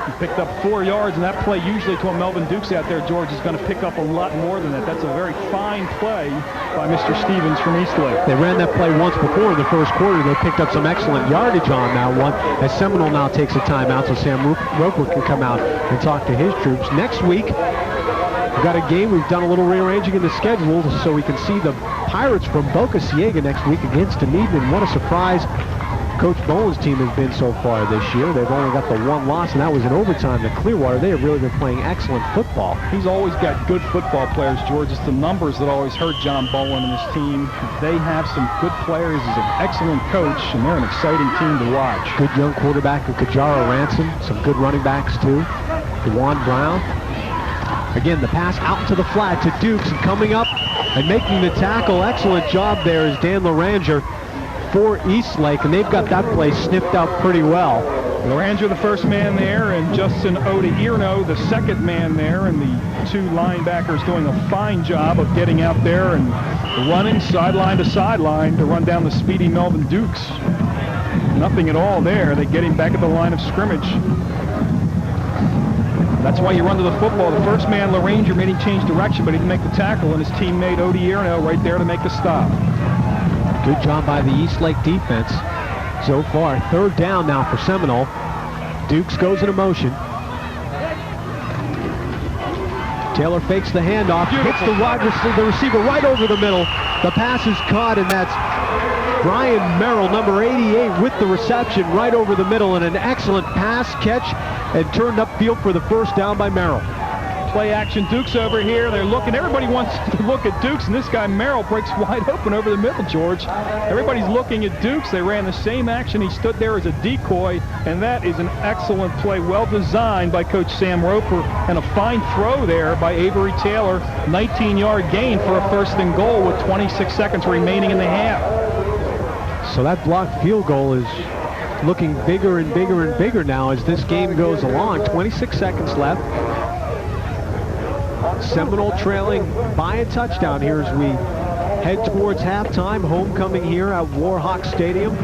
He picked up 4 yards, and that play usually to a Melvin Dukes out there, George, is going to pick up a lot more than that. That's a very fine play by Mr. Stevens from Eastlake. They ran that play once before in the first quarter. They picked up some excellent yardage on that one, as Seminole now takes a timeout so Sam Roper can come out and talk to his troops. Next week, we've got a game. We've done a little rearranging in the schedule so we can see the Pirates from Boca Ciega next week against Dunedin. And what a surprise Coach Bowen's team has been so far this year. They've only got the one loss, and that was in overtime to Clearwater. They have really been playing excellent football. He's always got good football players, George. It's the numbers that always hurt John Bowen and his team. They have some good players. He's an excellent coach, and they're an exciting team to watch. Good young quarterback in Kajara Ransom. Some good running backs, too. DeJuan Brown. Again, the pass out into the flat to Dukes, and coming up and making the tackle. Excellent job there is Dan Laranger for Eastlake, and they've got that play sniffed out pretty well. Laranger, the first man there, and Justin Odeirno, the second man there, and the two linebackers doing a fine job of getting out there and running sideline to sideline to run down the speedy Melvin Dukes. Nothing at all there. They get him back at the line of scrimmage. That's why you run to the football. The first man, Laranger, made him change direction, but he didn't make the tackle, and his teammate Odeirno right there to make the stop. Good job by the Eastlake defense so far. Third down now for Seminole. Dukes goes into motion. Taylor fakes the handoff, hits the receiver right over the middle. The pass is caught, and that's Brian Merrill, number 88, with the reception right over the middle, and an excellent pass catch and turned upfield for the first down by Merrill. Play action, Dukes over here. They're looking. Everybody wants to look at Dukes, and this guy Merrill breaks wide open over the middle, George. Everybody's looking at Dukes. They ran the same action. He stood there as a decoy, and that is an excellent play, well designed by Coach Sam Roper, and a fine throw there by Avery Taylor. 19-yard gain for a first and goal with 26 seconds remaining in the half. So that blocked field goal is looking bigger and bigger and bigger now as this game goes along. 26 seconds left. Seminole trailing by a touchdown here as we head towards halftime. Homecoming here at Warhawk Stadium.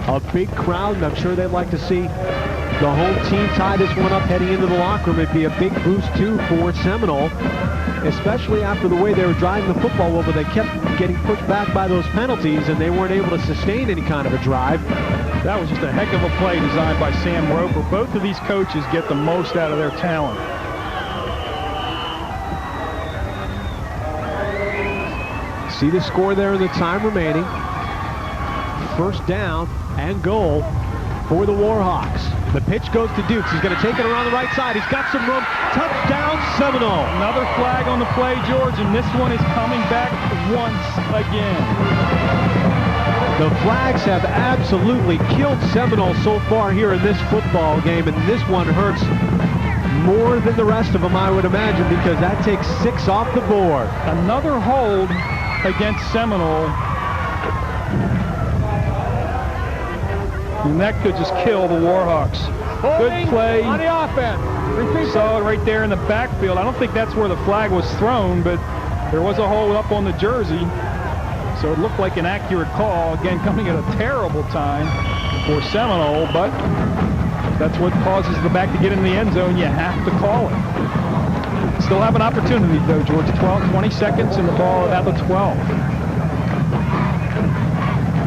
A big crowd, and I'm sure they'd like to see the home team tie this one up heading into the locker room. It'd be a big boost, too, for Seminole, especially after the way they were driving the football over. They kept getting pushed back by those penalties, and they weren't able to sustain any kind of a drive. That was just a heck of a play designed by Sam Roper. Both of these coaches get the most out of their talent. See the score there in the time remaining. First down and goal for the Warhawks. The pitch goes to Dukes. He's going to take it around the right side. He's got some room. Touchdown, Seminole. Another flag on the play, George, and this one is coming back once again. The flags have absolutely killed Seminole so far here in this football game, and this one hurts more than the rest of them, I would imagine, because that takes 6 off the board. Another hold against Seminole, and that could just kill the Warhawks. Good play on the offense. Saw it right there in the backfield. I don't think that's where the flag was thrown, but there was a hold up on the jersey, so it looked like an accurate call. Again, coming at a terrible time for Seminole, but that's what causes the back to get in the end zone. You have to call it. Still have an opportunity, though, George. 20 seconds and the ball at the 12.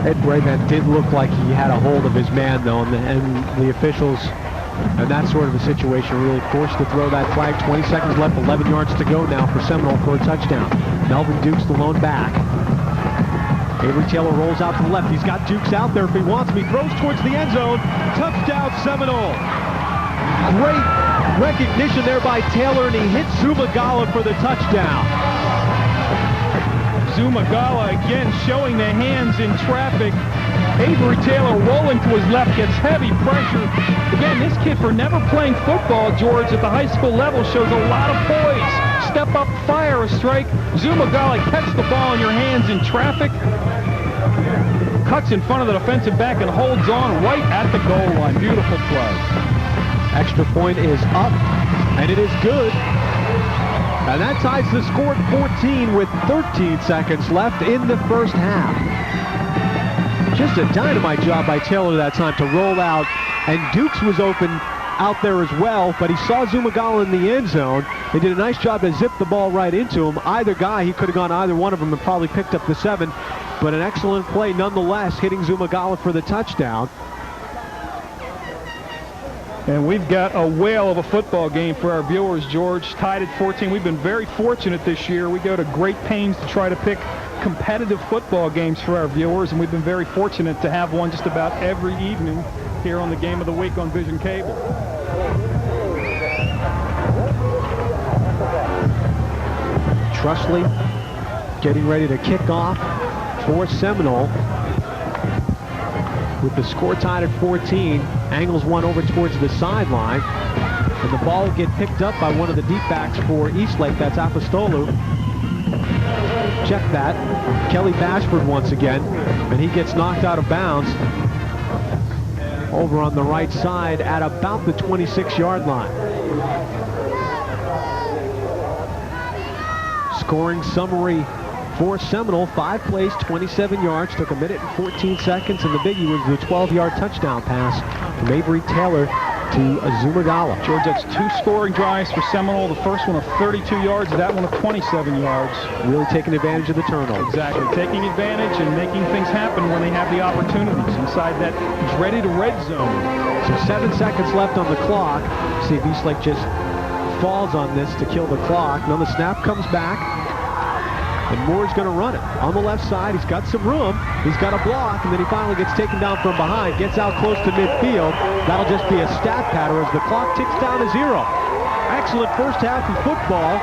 Ed Brayman did look like he had a hold of his man, though, and the officials And that's sort of the situation. Really forced to throw that flag. 20 seconds left, 11 yards to go now for Seminole for a touchdown. Melvin Dukes the lone back. Avery Taylor rolls out to the left. He's got Dukes out there if he wants him. He throws towards the end zone. Touchdown Seminole. Great recognition there by Taylor, and he hits Zumagala for the touchdown. Zumagala again showing the hands in traffic. Avery Taylor rolling to his left, gets heavy pressure. Again, this kid, for never playing football, George, at the high school level, shows a lot of poise. Step up, fire a strike. Zumagala catch the ball in your hands in traffic. Cuts in front of the defensive back and holds on right at the goal line. Beautiful play. Extra point is up, and it is good. And that ties the score at 14 with 13 seconds left in the first half. Just a dynamite job by Taylor that time to roll out, and Dukes was open out there as well, but he saw Zumagala in the end zone. They did a nice job to zip the ball right into him. Either guy, he could have gone either one of them and probably picked up the 7, but an excellent play nonetheless, hitting Zumagala for the touchdown. And we've got a whale of a football game for our viewers, George. Tied at 14. We've been very fortunate this year. We go to great pains to try to pick competitive football games for our viewers, and we've been very fortunate to have one just about every evening here on the Game of the Week on Vision Cable. Trusley getting ready to kick off for Seminole. With the score tied at 14, angles one over towards the sideline, and the ball will get picked up by one of the deep backs for Eastlake. That's Apostolu. Check that. Kelly Bashford once again, and he gets knocked out of bounds over on the right side at about the 26-yard line. Scoring summary for Seminole: 5 plays, 27 yards, took 1 minute and 14 seconds, and the biggie was the 12-yard touchdown pass from Avery Taylor to Zumagala. George, that's 2 scoring drives for Seminole. The first one of 32 yards, that one of 27 yards. Really taking advantage of the turnover. Exactly, taking advantage and making things happen when they have the opportunities inside that dreaded red zone. So 7 seconds left on the clock. See if Eastlake just falls on this to kill the clock. Now the snap comes back. And Moore's going to run it. On the left side, he's got some room. He's got a block, and then he finally gets taken down from behind, gets out close to midfield. That'll just be a stat pattern as the clock ticks down to 0. Excellent first half of football.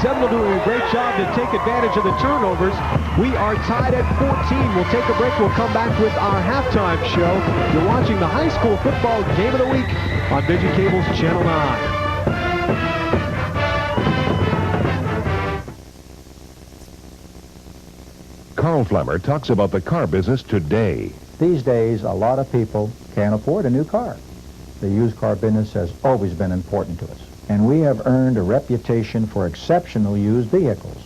Seminole doing a great job to take advantage of the turnovers. We are tied at 14. We'll take a break. We'll come back with our halftime show. You're watching the high school football Game of the Week on Vision Cable's Channel 9. Carl Flemmer talks about the car business today. These days, a lot of people can't afford a new car. The used car business has always been important to us, and we have earned a reputation for exceptional used vehicles.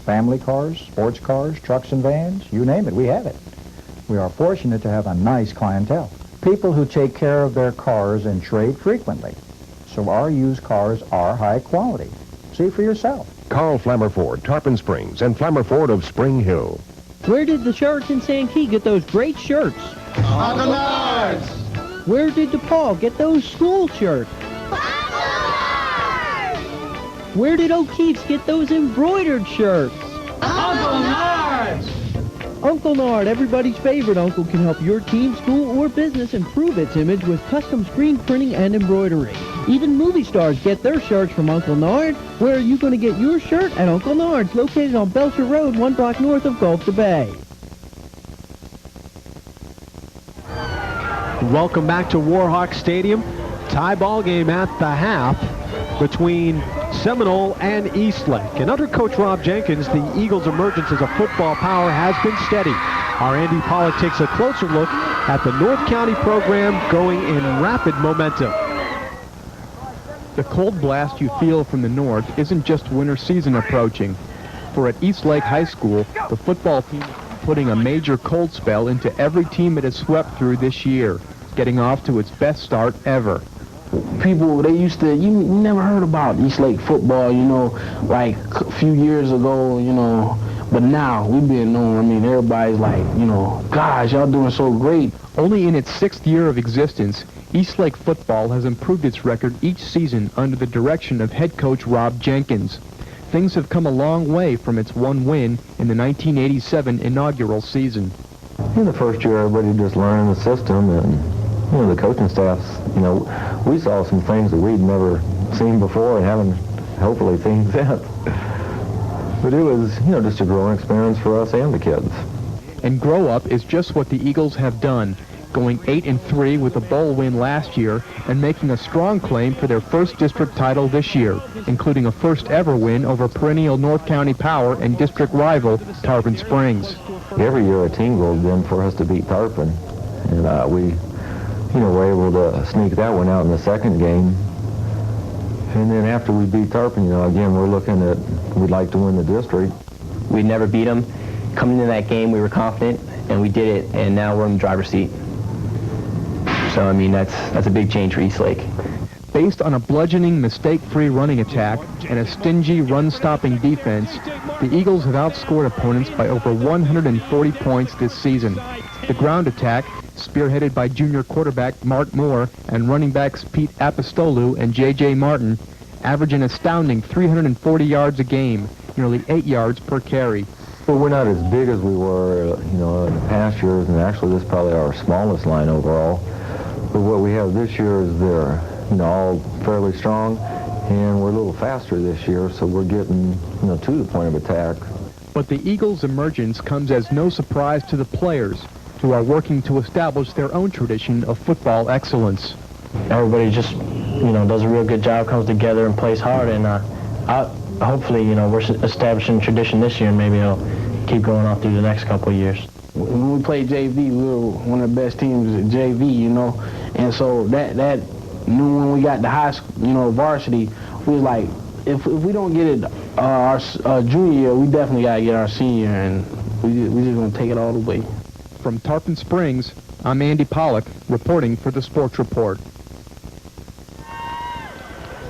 Family cars, sports cars, trucks and vans, you name it, we have it. We are fortunate to have a nice clientele. People who take care of their cars and trade frequently. So our used cars are high quality. See for yourself. Carl Flemmer Ford, Tarpon Springs, and Flemmer Ford of Spring Hill. Where did the shirts in Sankey get those great shirts? Uncle Nard's! Where did DePaul get those school shirts? Where did O'Keefe's get those embroidered shirts? Uncle Nard's! Uncle Nard, everybody's favorite uncle, can help your team, school, or business improve its image with custom screen printing and embroidery. Even movie stars get their shirts from Uncle Nard. Where are you going to get your shirt? At Uncle Nard's, located on Belcher Road, 1 block north of Gulf to Bay. Welcome back to Warhawk Stadium. Tie ball game at the half between Seminole and Eastlake. And under Coach Rob Jenkins, the Eagles' emergence as a football power has been steady. Our Andy Pollack takes a closer look at the North County program going in rapid momentum. The cold blast you feel from the north isn't just winter season approaching. For at Eastlake High School, the football team is putting a major cold spell into every team it has swept through this year, getting off to its best start ever. People, they used to, you never heard about Eastlake football, you know, like a few years ago, you know, but now we've been known. I mean, everybody's like, you know, gosh, y'all doing so great. Only in its 6th year of existence, Eastlake football has improved its record each season under the direction of head coach Rob Jenkins. Things have come a long way from its one win in the 1987 inaugural season. In the first year, everybody just learning the system, and the coaching staffs, we saw some things that we'd never seen before and haven't hopefully seen since. But it was, just a growing experience for us and the kids. And grow up is just what the Eagles have done, going 8-3 with a bowl win last year and making a strong claim for their first district title this year, including a first ever win over perennial North County power and district rival Tarpon Springs. Every year a team goes in for us to beat Tarpon, and we were able to sneak that one out in the second game. And then after we beat Tarpon, again, we're looking at, we'd like to win the district. We'd never beat them. Coming into that game, we were confident, and we did it, and now we're in the driver's seat. So, that's a big change for Eastlake. Based on a bludgeoning, mistake-free running attack and a stingy, run-stopping defense, the Eagles have outscored opponents by over 140 points this season. The ground attack, spearheaded by junior quarterback Mark Moore and running backs Pete Apostolou and J.J. Martin, average an astounding 340 yards a game, nearly 8 yards per carry. Well, we're not as big as we were, in the past years, and actually this is probably our smallest line overall. But what we have this year is they're, all fairly strong, and we're a little faster this year, so we're getting, to the point of attack. But the Eagles' emergence comes as no surprise to the players, who are working to establish their own tradition of football excellence. Everybody just, does a real good job, comes together and plays hard, and hopefully, we're establishing tradition this year, and maybe it'll keep going on through the next couple of years. When we played JV, we were one of the best teams at JV, and so that when we got to high school, varsity, we was like, if we don't get it our junior year, we definitely got to get our senior, and we just going to take it all the way. From Tarpon Springs, I'm Andy Pollock, reporting for the Sports Report.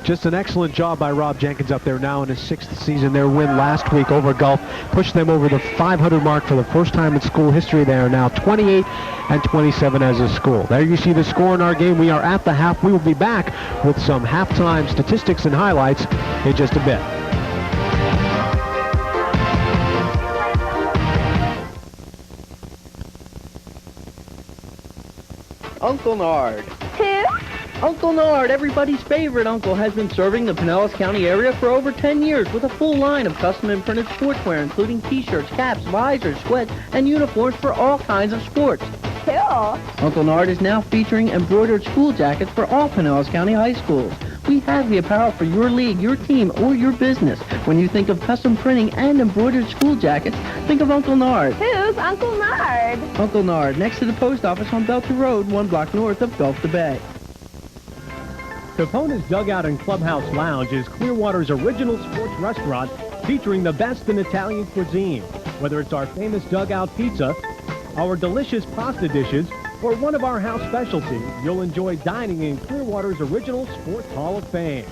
Just an excellent job by Rob Jenkins up there now in his 6th season. Their win last week over Gulf pushed them over the 500 mark for the first time in school history. They are now 28-27 as a school. There you see the score in our game. We are at the half. We will be back with some halftime statistics and highlights in just a bit. Uncle Nard. Who? Uncle Nard, everybody's favorite uncle, has been serving the Pinellas County area for over 10 years with a full line of custom and printed sportswear, including t-shirts, caps, visors, sweats, and uniforms for all kinds of sports. Cool. Uncle Nard is now featuring embroidered school jackets for all Pinellas County high schools. We have the apparel for your league, your team, or your business. When you think of custom printing and embroidered school jackets, think of Uncle Nard. Who's Uncle Nard? Uncle Nard, next to the post office on Belcher Road, 1 block north of Gulf to Bay. Capona's Dugout and Clubhouse Lounge is Clearwater's original sports restaurant featuring the best in Italian cuisine. Whether it's our famous dugout pizza, our delicious pasta dishes, or one of our house specialties, you'll enjoy dining in Clearwater's original Sports Hall of Fame.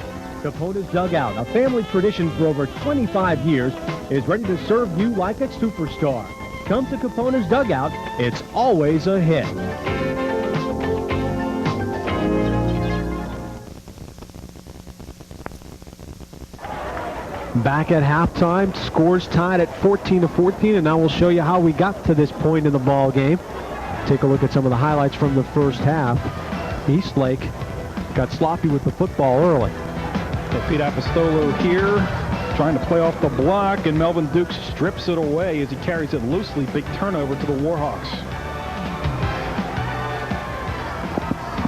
Capona's Dugout, a family tradition for over 25 years, is ready to serve you like a superstar. Come to Capona's Dugout. It's always a hit. Back at halftime, scores tied at 14-14, and now we'll show you how we got to this point in the ball game. Take a look at some of the highlights from the first half. Eastlake got sloppy with the football early. So Pete Apostolou here, trying to play off the block, and Melvin Dukes strips it away as he carries it loosely. Big turnover to the Warhawks.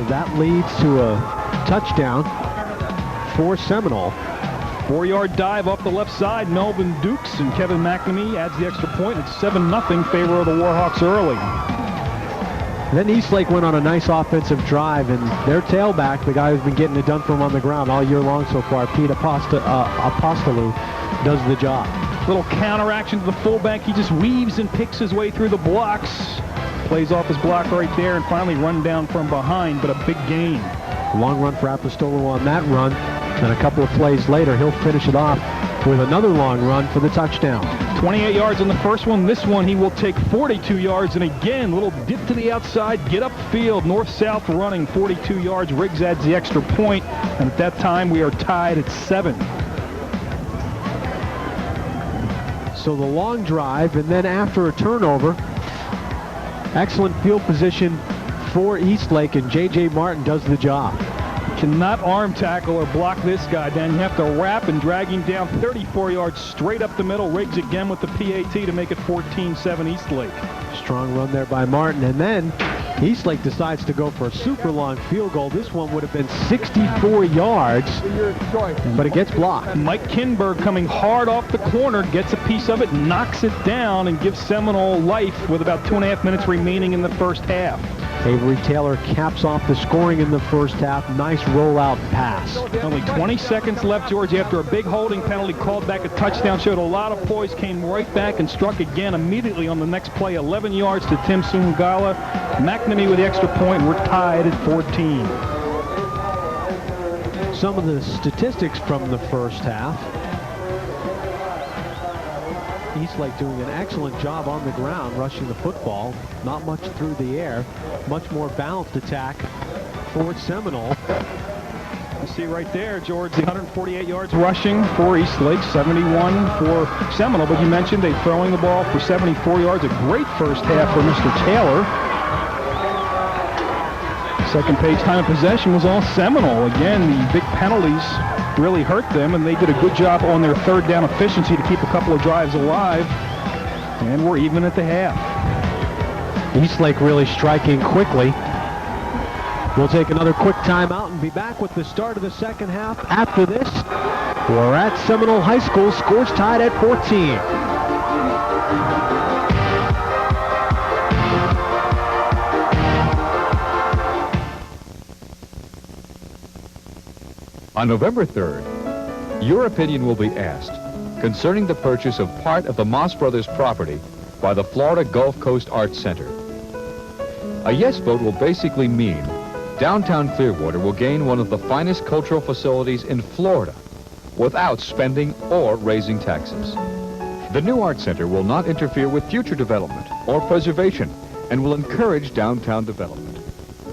That leads to a touchdown for Seminole. 4-yard dive up the left side. Melvin Dukes and Kevin McNamee adds the extra point. It's 7-0 favor of the Warhawks early. Then Eastlake went on a nice offensive drive, and their tailback, the guy who's been getting it done for him on the ground all year long so far, Pete Apostolou, does the job. Little counteraction to the fullback. He just weaves and picks his way through the blocks. Plays off his block right there and finally run down from behind, but a big gain. Long run for Apostolou on that run. And a couple of plays later, he'll finish it off with another long run for the touchdown. 28 yards on the first one. This one he will take 42 yards, and again, little dip to the outside, get upfield, north-south running, 42 yards. Riggs adds the extra point, and at that time we are tied at 7. So the long drive, and then after a turnover, excellent field position for Eastlake, and J.J. Martin does the job. Cannot arm tackle or block this guy down. You have to wrap and drag him down 34 yards straight up the middle. Riggs again with the PAT to make it 14-7 Eastlake. Strong run there by Martin, and then Eastlake decides to go for a super long field goal. This one would have been 64 yards, but it gets blocked. Mike Kinberg coming hard off the corner, gets a piece of it, knocks it down, and gives Seminole life with about 2.5 minutes remaining in the first half. Avery Taylor caps off the scoring in the first half. Nice rollout pass. Only 20 seconds left, George, after a big holding penalty called back a touchdown. Showed a lot of poise, came right back and struck again immediately on the next play. 11 yards to Tim Sungala. McNamee with the extra point. We're tied at 14. Some of the statistics from the first half. Eastlake doing an excellent job on the ground, rushing the football. Not much through the air. Much more balanced attack for Seminole. You see right there, George, the 148 yards rushing for Eastlake, 71 for Seminole. But you mentioned they throwing the ball for 74 yards. A great first half for Mr. Taylor. Second page time of possession was all Seminole. Again, the big penalties really hurt them, and they did a good job on their third down efficiency to keep a couple of drives alive. And we're even at the half. Eastlake really striking quickly. We'll take another quick timeout and be back with the start of the second half. After this, we're at Seminole High School. Scores tied at 14. On November 3rd, your opinion will be asked concerning the purchase of part of the Moss Brothers property by the Florida Gulf Coast Arts Center. A yes vote will basically mean downtown Clearwater will gain one of the finest cultural facilities in Florida without spending or raising taxes. The new Arts Center will not interfere with future development or preservation and will encourage downtown development.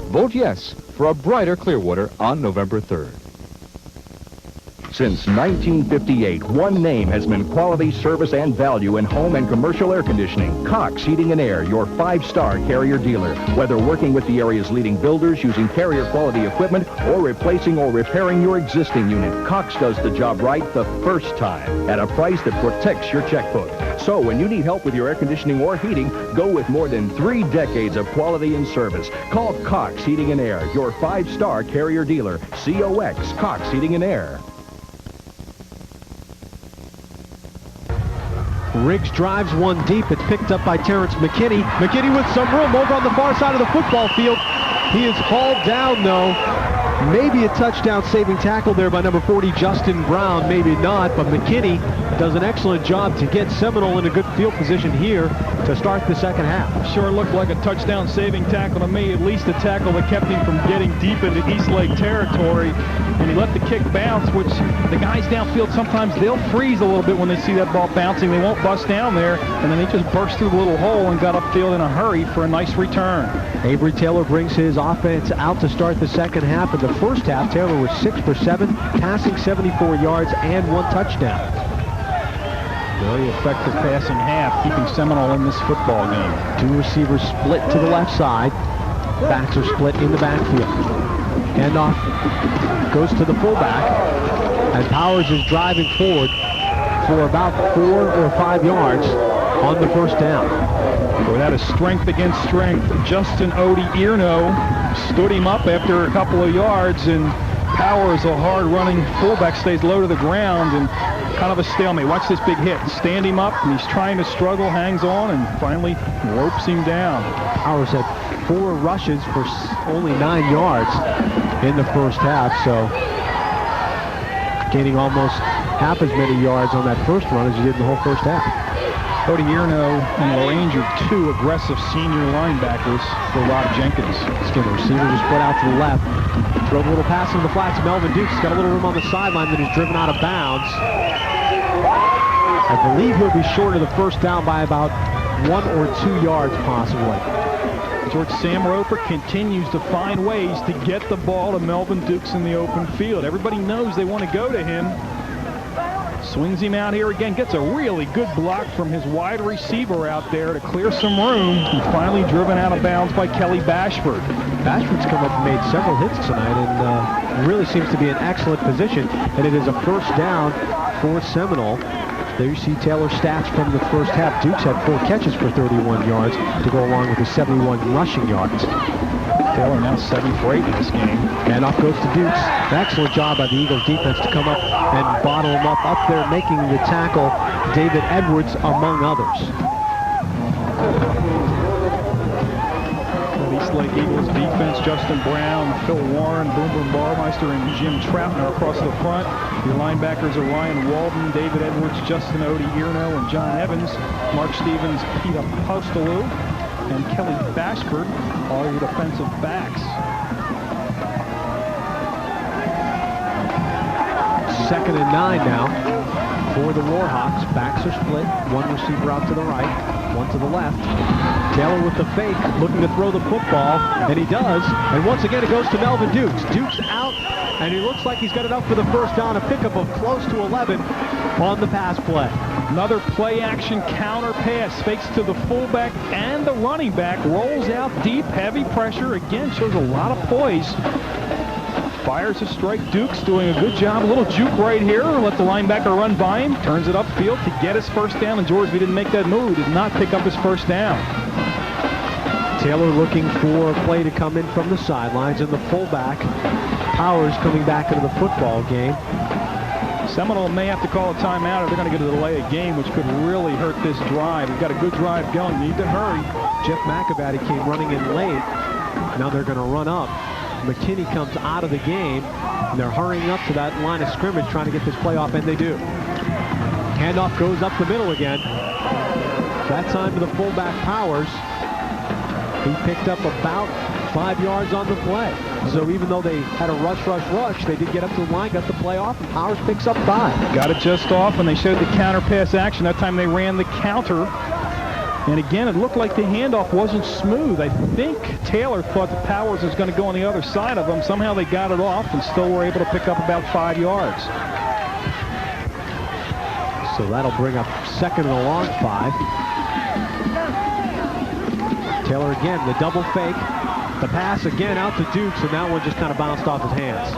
Vote yes for a brighter Clearwater on November 3rd. Since 1958, one name has been quality, service, and value in home and commercial air conditioning. Cox Heating and Air, your 5-star Carrier dealer. Whether working with the area's leading builders using Carrier quality equipment or replacing or repairing your existing unit, Cox does the job right the first time at a price that protects your checkbook. So when you need help with your air conditioning or heating, go with more than 3 decades of quality and service. Call Cox Heating and Air, your 5-star Carrier dealer. COX, Cox Heating and Air. Riggs drives one deep. It's picked up by Terrence McKinney. McKinney with some room over on the far side of the football field. He is hauled down, though. Maybe a touchdown-saving tackle there by number 40, Justin Brown. Maybe not, but McKinney does an excellent job to get Seminole in a good field position here to start the second half. Sure looked like a touchdown-saving tackle to me, at least a tackle that kept him from getting deep into Eastlake territory. And he let the kick bounce, which the guys downfield, sometimes they'll freeze a little bit when they see that ball bouncing. They won't bust down there, and then he just burst through the little hole and got upfield in a hurry for a nice return. Avery Taylor brings his offense out to start the second half. In the first half, Taylor was 6 for 7, passing 74 yards and 1 touchdown. Very effective passing half, keeping Seminole in this football game. 2 receivers split to the left side. Backs are split in the backfield. Handoff goes to the fullback, and Powers is driving forward for about 4 or 5 yards on the first down. Without a strength against strength, Justin Odierno stood him up after a couple of yards, and Powers, a hard-running fullback, stays low to the ground, and kind of a stalemate. Watch this big hit. Stand him up, and he's trying to struggle, hangs on, and finally ropes him down. Powers had 4 rushes for only 9 yards in the first half, so gaining almost half as many yards on that first run as he did in the whole first half. Odierno and LaRange are 2 aggressive senior linebackers for Rob Jenkins. The receiver just split out to the left. Throw a little pass in the flats. Melvin Dukes got a little room on the sideline, that he's driven out of bounds. I believe he'll be short of the first down by about 1 or 2 yards possibly. George, Sam Roper continues to find ways to get the ball to Melvin Dukes in the open field. Everybody knows they want to go to him. Swings him out here again, gets a really good block from his wide receiver out there to clear some room, and finally driven out of bounds by Kelly Bashford. Bashford's come up and made several hits tonight and really seems to be in excellent position, and it is a first down for Seminole. There you see Taylor's stats from the first half. Dukes had 4 catches for 31 yards to go along with the 71 rushing yards. Taylor now 7 for 8 in this game. And off goes to Dukes. Excellent job by the Eagles defense to come up and bottle him up there, making the tackle David Edwards among others. The East Lake Eagles defense, Justin Brown, Phil Warren, Boom Boom Barmeister, and Jim Troutner across the front. The linebackers are Ryan Walden, David Edwards, Justin Odierno, and John Evans. Mark Stevens, Peter Postalou, and Kelly Bashford are the defensive backs. Second and 9 now for the Warhawks. Backs are split. One receiver out to the right, one to the left. Taylor with the fake, looking to throw the football, and he does. And once again, it goes to Melvin Dukes. Dukes out, and he looks like he's got enough for the first down, a pickup of close to 11 on the pass play. Another play-action counter pass, fakes to the fullback and the running back, rolls out deep, heavy pressure. Again, shows a lot of poise. Fires a strike. Dukes doing a good job. A little juke right here. Let the linebacker run by him. Turns it upfield to get his first down. And George, if he didn't make that move, did not pick up his first down. Taylor looking for a play to come in from the sidelines, and the fullback, Powers, coming back into the football game. Seminole may have to call a timeout or they're going to get a delay of game, which could really hurt this drive. We've got a good drive going. Need to hurry. Jeff McAbaddy came running in late. Now they're going to run up. McKinney comes out of the game, and they're hurrying up to that line of scrimmage trying to get this play off, and they do. Handoff goes up the middle again. That time to the fullback, Powers. He picked up about 5 yards on the play. So even though they had a rush, they did get up to the line, got the play off, and Powers picks up 5. Got it just off, and they showed the counter pass action. That time they ran the counter. And again, it looked like the handoff wasn't smooth. I think Taylor thought that Powers was going to go on the other side of him. Somehow they got it off and still were able to pick up about 5 yards. So that'll bring up second and a long 5. Taylor again, the double fake. The pass again out to Dukes, and that one just kind of bounced off his hands.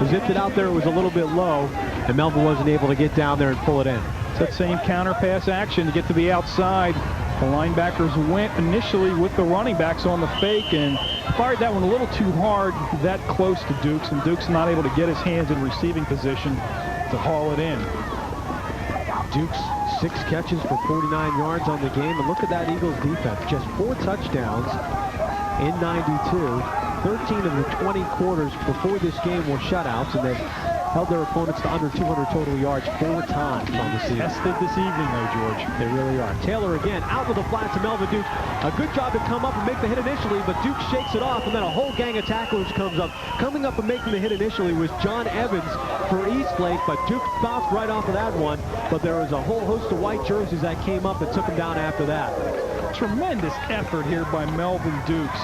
He zipped it out there, it was a little bit low, and Melvin wasn't able to get down there and pull it in. It's that same counter pass action to get to the outside. The linebackers went initially with the running backs on the fake and fired that one a little too hard, that close to Dukes, and Dukes not able to get his hands in receiving position to haul it in. Dukes, 6 catches for 49 yards on the game, and look at that Eagles defense. Just 4 touchdowns in 92. 13 of the 20 quarters before this game were shutouts, and they've held their opponents to under 200 total yards 4 times on the season. Tested this evening, though, George. They really are. Taylor again, out with the flat to Melvin Dukes. A good job to come up and make the hit initially, but Dukes shakes it off, and then a whole gang of tacklers comes up. Coming up and making the hit initially was John Evans for Eastlake, but Dukes bounced right off of that one. But there was a whole host of white jerseys that came up and took him down after that. Tremendous effort here by Melvin Dukes.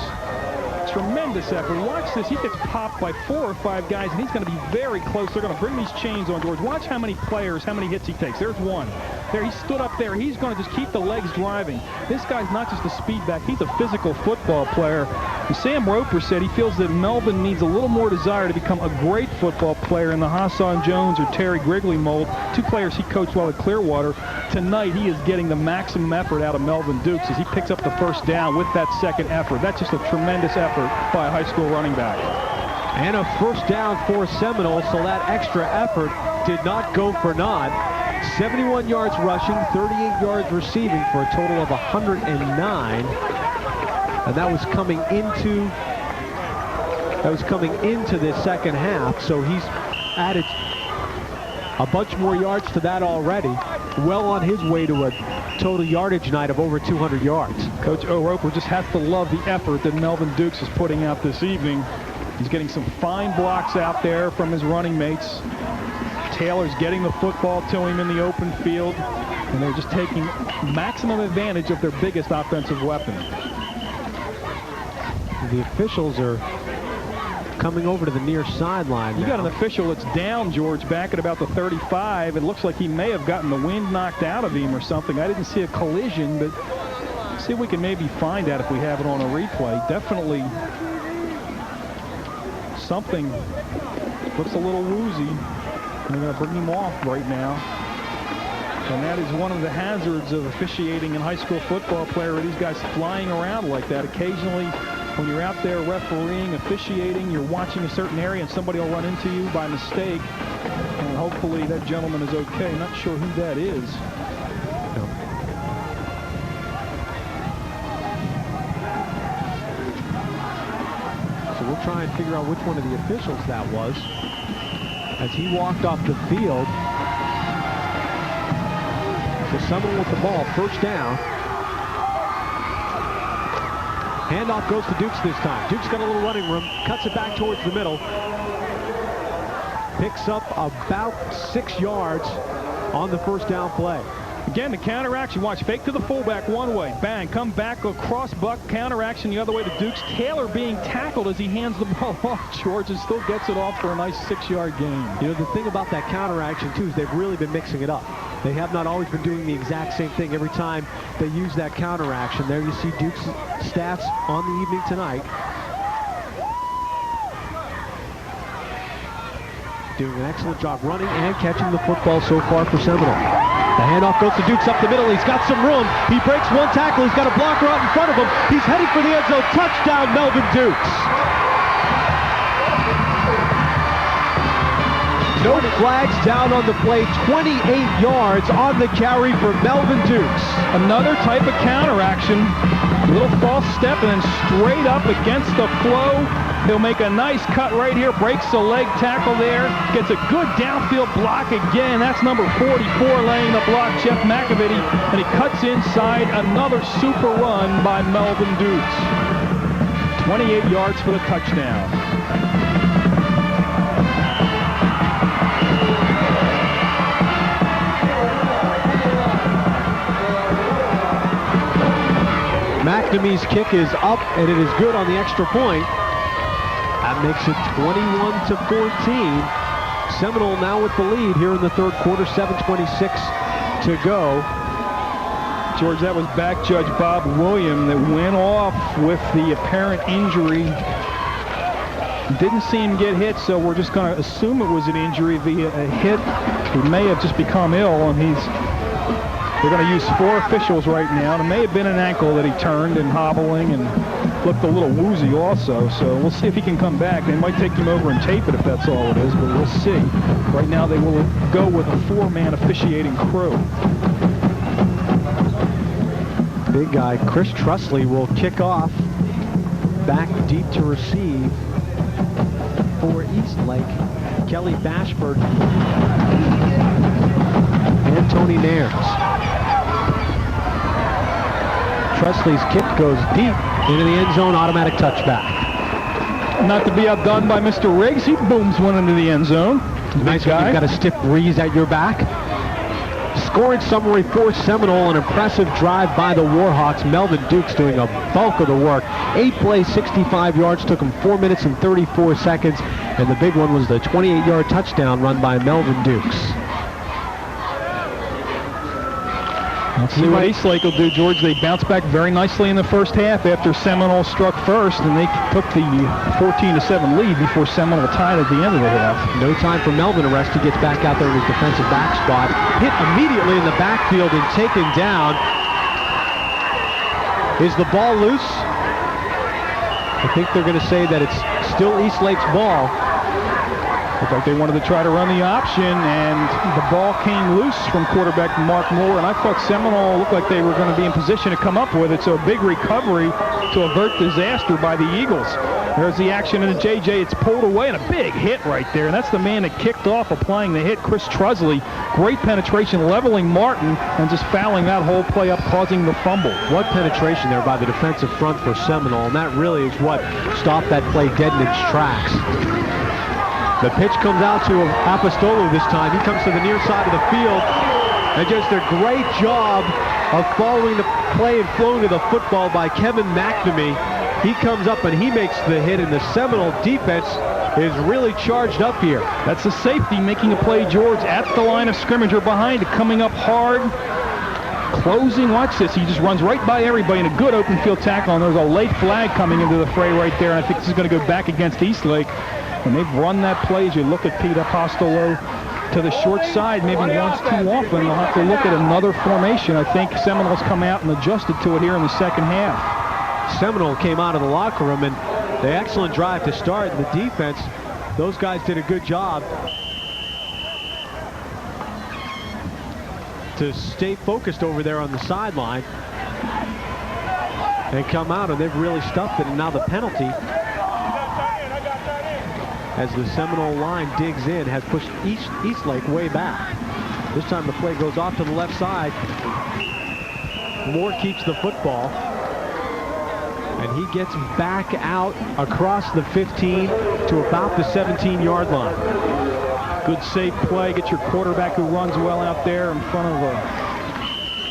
Tremendous effort. Watch this. He gets popped by 4 or 5 guys, and he's going to be very close. They're going to bring these chains on, George. Watch how many players, how many hits he takes. There's one. There, he stood up there. He's going to just keep the legs driving. This guy's not just a speed back. He's a physical football player. And Sam Roper said he feels that Melvin needs a little more desire to become a great football player in the Hassan Jones or Terry Grigley mold. 2 players he coached while at Clearwater. Tonight, he is getting the maximum effort out of Melvin Dukes as he picks up the first down with that second effort. That's just a tremendous effort by a high school running back. And a first down for Seminole, so that extra effort did not go for naught. 71 yards rushing, 38 yards receiving for a total of 109. And that was coming into this second half, so he's added a bunch more yards to that already. Well on his way to a total yardage night of over 200 yards. Coach Roper just has to love the effort that Melvin Dukes is putting out this evening. He's getting some fine blocks out there from his running mates. Taylor's getting the football to him in the open field. And they're just taking maximum advantage of their biggest offensive weapon. The officials are coming over to the near sideline. You got an official that's down, George, back at about the 35. It looks like he may have gotten the wind knocked out of him or something. I didn't see a collision, but see if we can maybe find that if we have it on a replay. Definitely something looks a little woozy. They're going to bring him off right now. And that is one of the hazards of officiating in high school football player. These guys flying around like that. Occasionally, when you're out there refereeing, officiating, you're watching a certain area and somebody will run into you by mistake. And hopefully that gentleman is okay. I'm not sure who that is. So we'll try and figure out which one of the officials that was. As he walked off the field, the Seminole with the ball, first down. Handoff goes to Dukes this time. Dukes got a little running room, cuts it back towards the middle. Picks up about 6 yards on the first down play. Again, the counteraction. Watch, fake to the fullback one way. Bang, come back across buck, counteraction the other way to Dukes. Taylor being tackled as he hands the ball off. George still gets it off for a nice 6-yard gain. You know, the thing about that counteraction, too, is they've really been mixing it up. They have not always been doing the exact same thing every time they use that counteraction. There you see Duke's stats on the evening tonight. Doing an excellent job running and catching the football so far for Seminole. The handoff goes to Dukes up the middle. He's got some room. He breaks one tackle. He's got a blocker out in front of him. He's heading for the end zone. Touchdown, Melvin Dukes. No flags down on the play. 28 yards on the carry for Melvin Dukes. Another type of counteraction. A little false step and then straight up against the flow. He'll make a nice cut right here. Breaks the leg tackle there. Gets a good downfield block again. That's number 44 laying the block, Jeff McAvity. And he cuts inside. Another super run by Melvin Dukes. 28 yards for the touchdown. McNamee's kick is up, and it is good on the extra point. That makes it 21-14. Seminole now with the lead here in the third quarter, 7:26 to go. George, that was back judge Bob William that went off with the apparent injury. Didn't see him get hit, so we're just going to assume it was an injury via a hit. He may have just become ill, and they're going to use 4 officials right now. And it may have been an ankle that he turned and hobbling and looked a little woozy also. So we'll see if he can come back. They might take him over and tape it if that's all it is, but we'll see. Right now they will go with a 4-man officiating crew. Big guy Chris Trusley will kick off. Back deep to receive for Eastlake. Kelly Bashford and Tony Nairns. Trusley's kick goes deep into the end zone, automatic touchback. Not to be outdone by Mr. Riggs, he booms one into the end zone. Nice guy. You've got a stiff breeze at your back. Scoring summary for Seminole, an impressive drive by the Warhawks. Melvin Dukes doing a bulk of the work. 8 plays, 65 yards, took him 4 minutes and 34 seconds. And the big one was the 28-yard touchdown run by Melvin Dukes. Let's see what Eastlake will do, George. They bounced back very nicely in the first half after Seminole struck first, and they took the 14-7 lead before Seminole tied at the end of the half. No time for Melvin to rest. He gets back out there in his defensive back spot. Hit immediately in the backfield and taken down. Is the ball loose? I think they're going to say that it's still Eastlake's ball. Looked like they wanted to try to run the option, and the ball came loose from quarterback Mark Moore, and I thought Seminole looked like they were going to be in position to come up with it, so a big recovery to avert disaster by the Eagles. There's the action in the JJ. It's pulled away, and a big hit right there, and that's the man that kicked off applying the hit, Chris Trusley. Great penetration, leveling Martin, and just fouling that whole play up, causing the fumble. What penetration there by the defensive front for Seminole, and that really is what stopped that play dead in its tracks. The pitch comes out to Apostolo this time. He comes to the near side of the field. And just a great job of following the play and flowing of the football by Kevin McNamee. He comes up and he makes the hit, and the Seminole defense is really charged up here. That's the safety making a play, George, at the line of scrimmage or behind it, coming up hard, closing. Watch this. He just runs right by everybody in a good open field tackle, and there's a late flag coming into the fray right there, and I think this is going to go back against Eastlake. And they've run that play. As you look at Pete Apostolo to the short side, maybe once too often. They'll have to look at another formation. I think Seminole's come out and adjusted to it here in the second half. Seminole came out of the locker room, and the excellent drive to start. The defense, those guys did a good job to stay focused over there on the sideline. They come out and they've really stuffed it, and now the penalty, as the Seminole line digs in, has pushed Eastlake way back. This time the play goes off to the left side. Moore keeps the football, and he gets back out across the 15 to about the 17-yard line. Good safe play. Get your quarterback who runs well out there in front of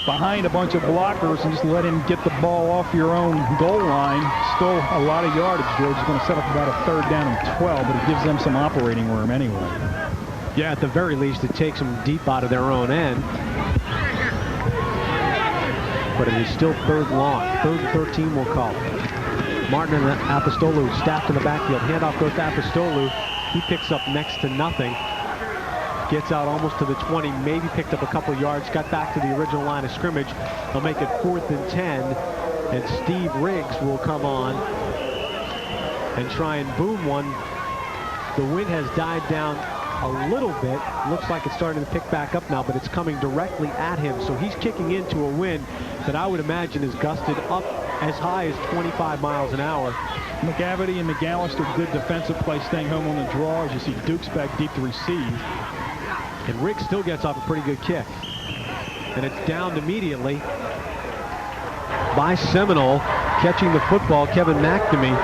behind a bunch of blockers, and just let him get the ball off your own goal line. Still a lot of yardage. George is going to set up about a 3rd down and 12, but it gives them some operating room anyway. Yeah, at the very least, it takes them deep out of their own end. But it is still 3rd long. 3rd and 13, we'll call it. Martin and Apostolu stacked in the backfield. Handoff goes to Apostolu. He picks up next to nothing. Gets out almost to the 20, maybe picked up a couple yards, got back to the original line of scrimmage. They'll make it 4th and 10, and Steve Riggs will come on and try and boom one. The wind has died down a little bit. Looks like it's starting to pick back up now, but it's coming directly at him. So he's kicking into a wind that I would imagine is gusted up as high as 25 miles an hour. McGavity and McAllister, good defensive play, staying home on the draw. As you see, Dukes back deep to receive. And Rick still gets off a pretty good kick. And it's downed immediately by Seminole. Catching the football, Kevin McNamee.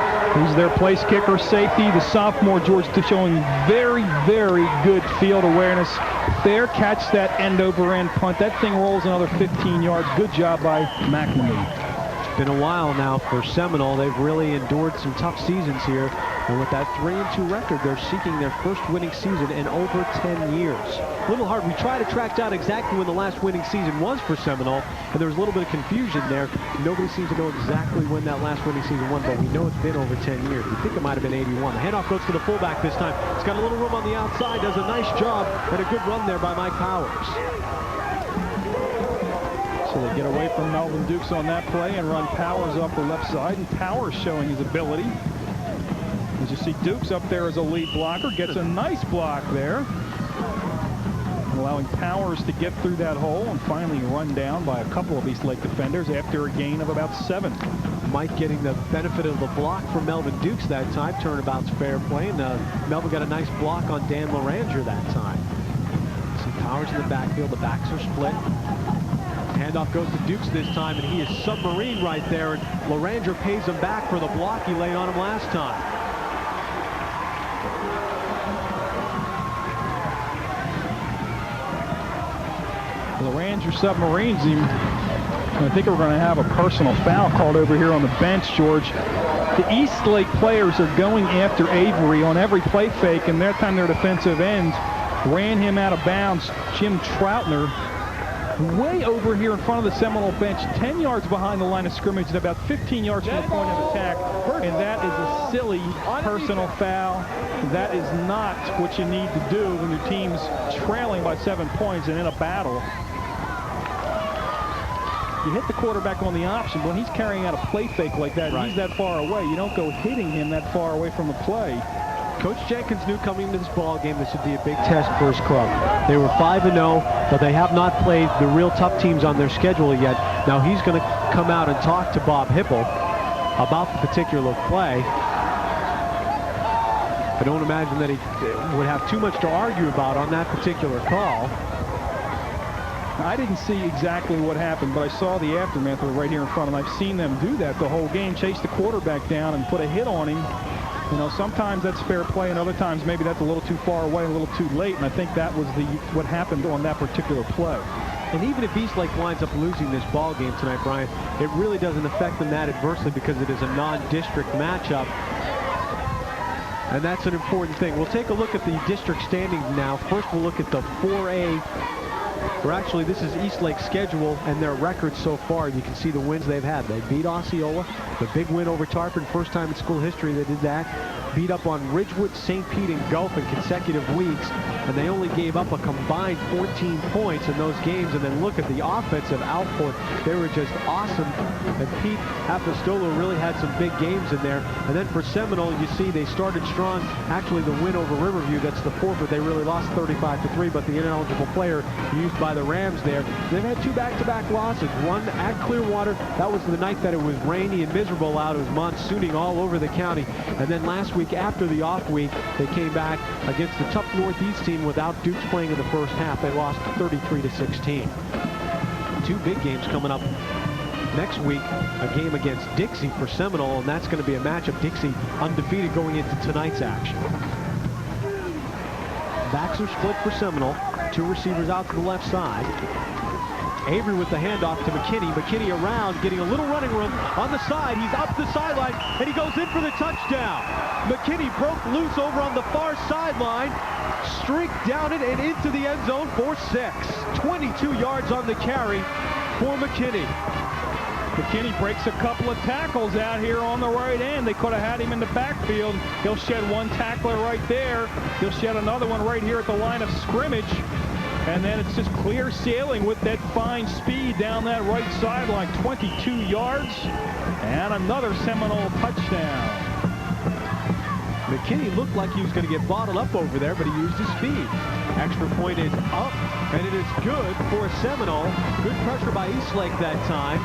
He's their place kicker, safety. The sophomore, George, showing very, very good field awareness. Fair catch that end-over-end punt. That thing rolls another 15 yards. Good job by McNamee. It's been a while now for Seminole. They've really endured some tough seasons here. And with that 3-2 record, they're seeking their first winning season in over 10 years. A little hard. We try to track down exactly when the last winning season was for Seminole, and there was a little bit of confusion there. Nobody seems to know exactly when that last winning season was, but we know it's been over 10 years. We think it might have been 81. The handoff goes to the fullback this time. It's got a little room on the outside, does a nice job, and a good run there by Mike Powers. So they get away from Melvin Dukes on that play and run Powers off the left side, and Powers showing his ability. As you see, Dukes up there as a lead blocker, gets a nice block there, allowing Powers to get through that hole and finally run down by a couple of Eastlake defenders after a gain of about 7. Mike getting the benefit of the block from Melvin Dukes that time. Turnabout's fair play, and Melvin got a nice block on Dan Loranger that time. See Powers in the backfield. The backs are split. Handoff goes to Dukes this time, and he is submarine right there, and Loranger pays him back for the block he laid on him last time. Loranger submarines him. I think we're going to have a personal foul called over here on the bench, George. The Eastlake players are going after Avery on every play fake, and that time their defensive end ran him out of bounds. Jim Troutner way over here in front of the Seminole bench, 10 yards behind the line of scrimmage and about 15 yards from the point of attack. And that is a silly personal foul. That is not what you need to do when your team's trailing by 7 points and in a battle. You hit the quarterback on the option. When he's carrying out a play fake like that, and he's that far away, you don't go hitting him that far away from the play. Coach Jenkins knew coming into this ball game this would be a big test for his club. They were 5-0, but they have not played the real tough teams on their schedule yet. Now he's going to come out and talk to Bob Hipple about the particular play. I don't imagine that he would have too much to argue about on that particular call. I didn't see exactly what happened, but I saw the aftermath of it right here in front of him. I've seen them do that the whole game, chase the quarterback down and put a hit on him. You know, sometimes that's fair play, and other times maybe that's a little too far away, a little too late, and I think that was what happened on that particular play. And even if Eastlake winds up losing this ball game tonight, Brian, it really doesn't affect them that adversely because it is a non-district matchup. And that's an important thing. We'll take a look at the district standings now. First, we'll look at the 4A. Or actually, this is Eastlake's schedule and their record so far. You can see the wins they've had. They beat Osceola, the big win over Tarpon, first time in school history they did that. Beat up on Ridgewood, St. Pete, and Gulf in consecutive weeks. And they only gave up a combined 14 points in those games. And then look at the offensive output. They were just awesome. And Pete Apostolo really had some big games in there. And then for Seminole, you see they started strong. Actually, the win over Riverview, that's the forfeit. They really lost 35-3, but the ineligible player used by the Rams there. They've had two back-to-back losses. One at Clearwater. That was the night that it was rainy and miserable out. It was monsooning all over the county. And then last week, after the off week, they came back against the tough Northeast team without Dukes playing in the first half. They lost 33-16. Two big games coming up next week. A game against Dixie for Seminole, and that's going to be a matchup. Dixie undefeated going into tonight's action. Backs are split for Seminole. Two receivers out to the left side. Avery with the handoff to McKinney. McKinney around, getting a little running room on the side. He's up the sideline, and he goes in for the touchdown. McKinney broke loose over on the far sideline, streaked down it and into the end zone for 6. 22 yards on the carry for McKinney. McKinney breaks a couple of tackles out here on the right end. They could have had him in the backfield. He'll shed one tackler right there. He'll shed another one right here at the line of scrimmage. And then it's just clear sailing with that fine speed down that right sideline. 22 yards and another Seminole touchdown. McKinney looked like he was going to get bottled up over there, but he used his speed. Extra point is up, and it is good for Seminole. Good pressure by Eastlake that time.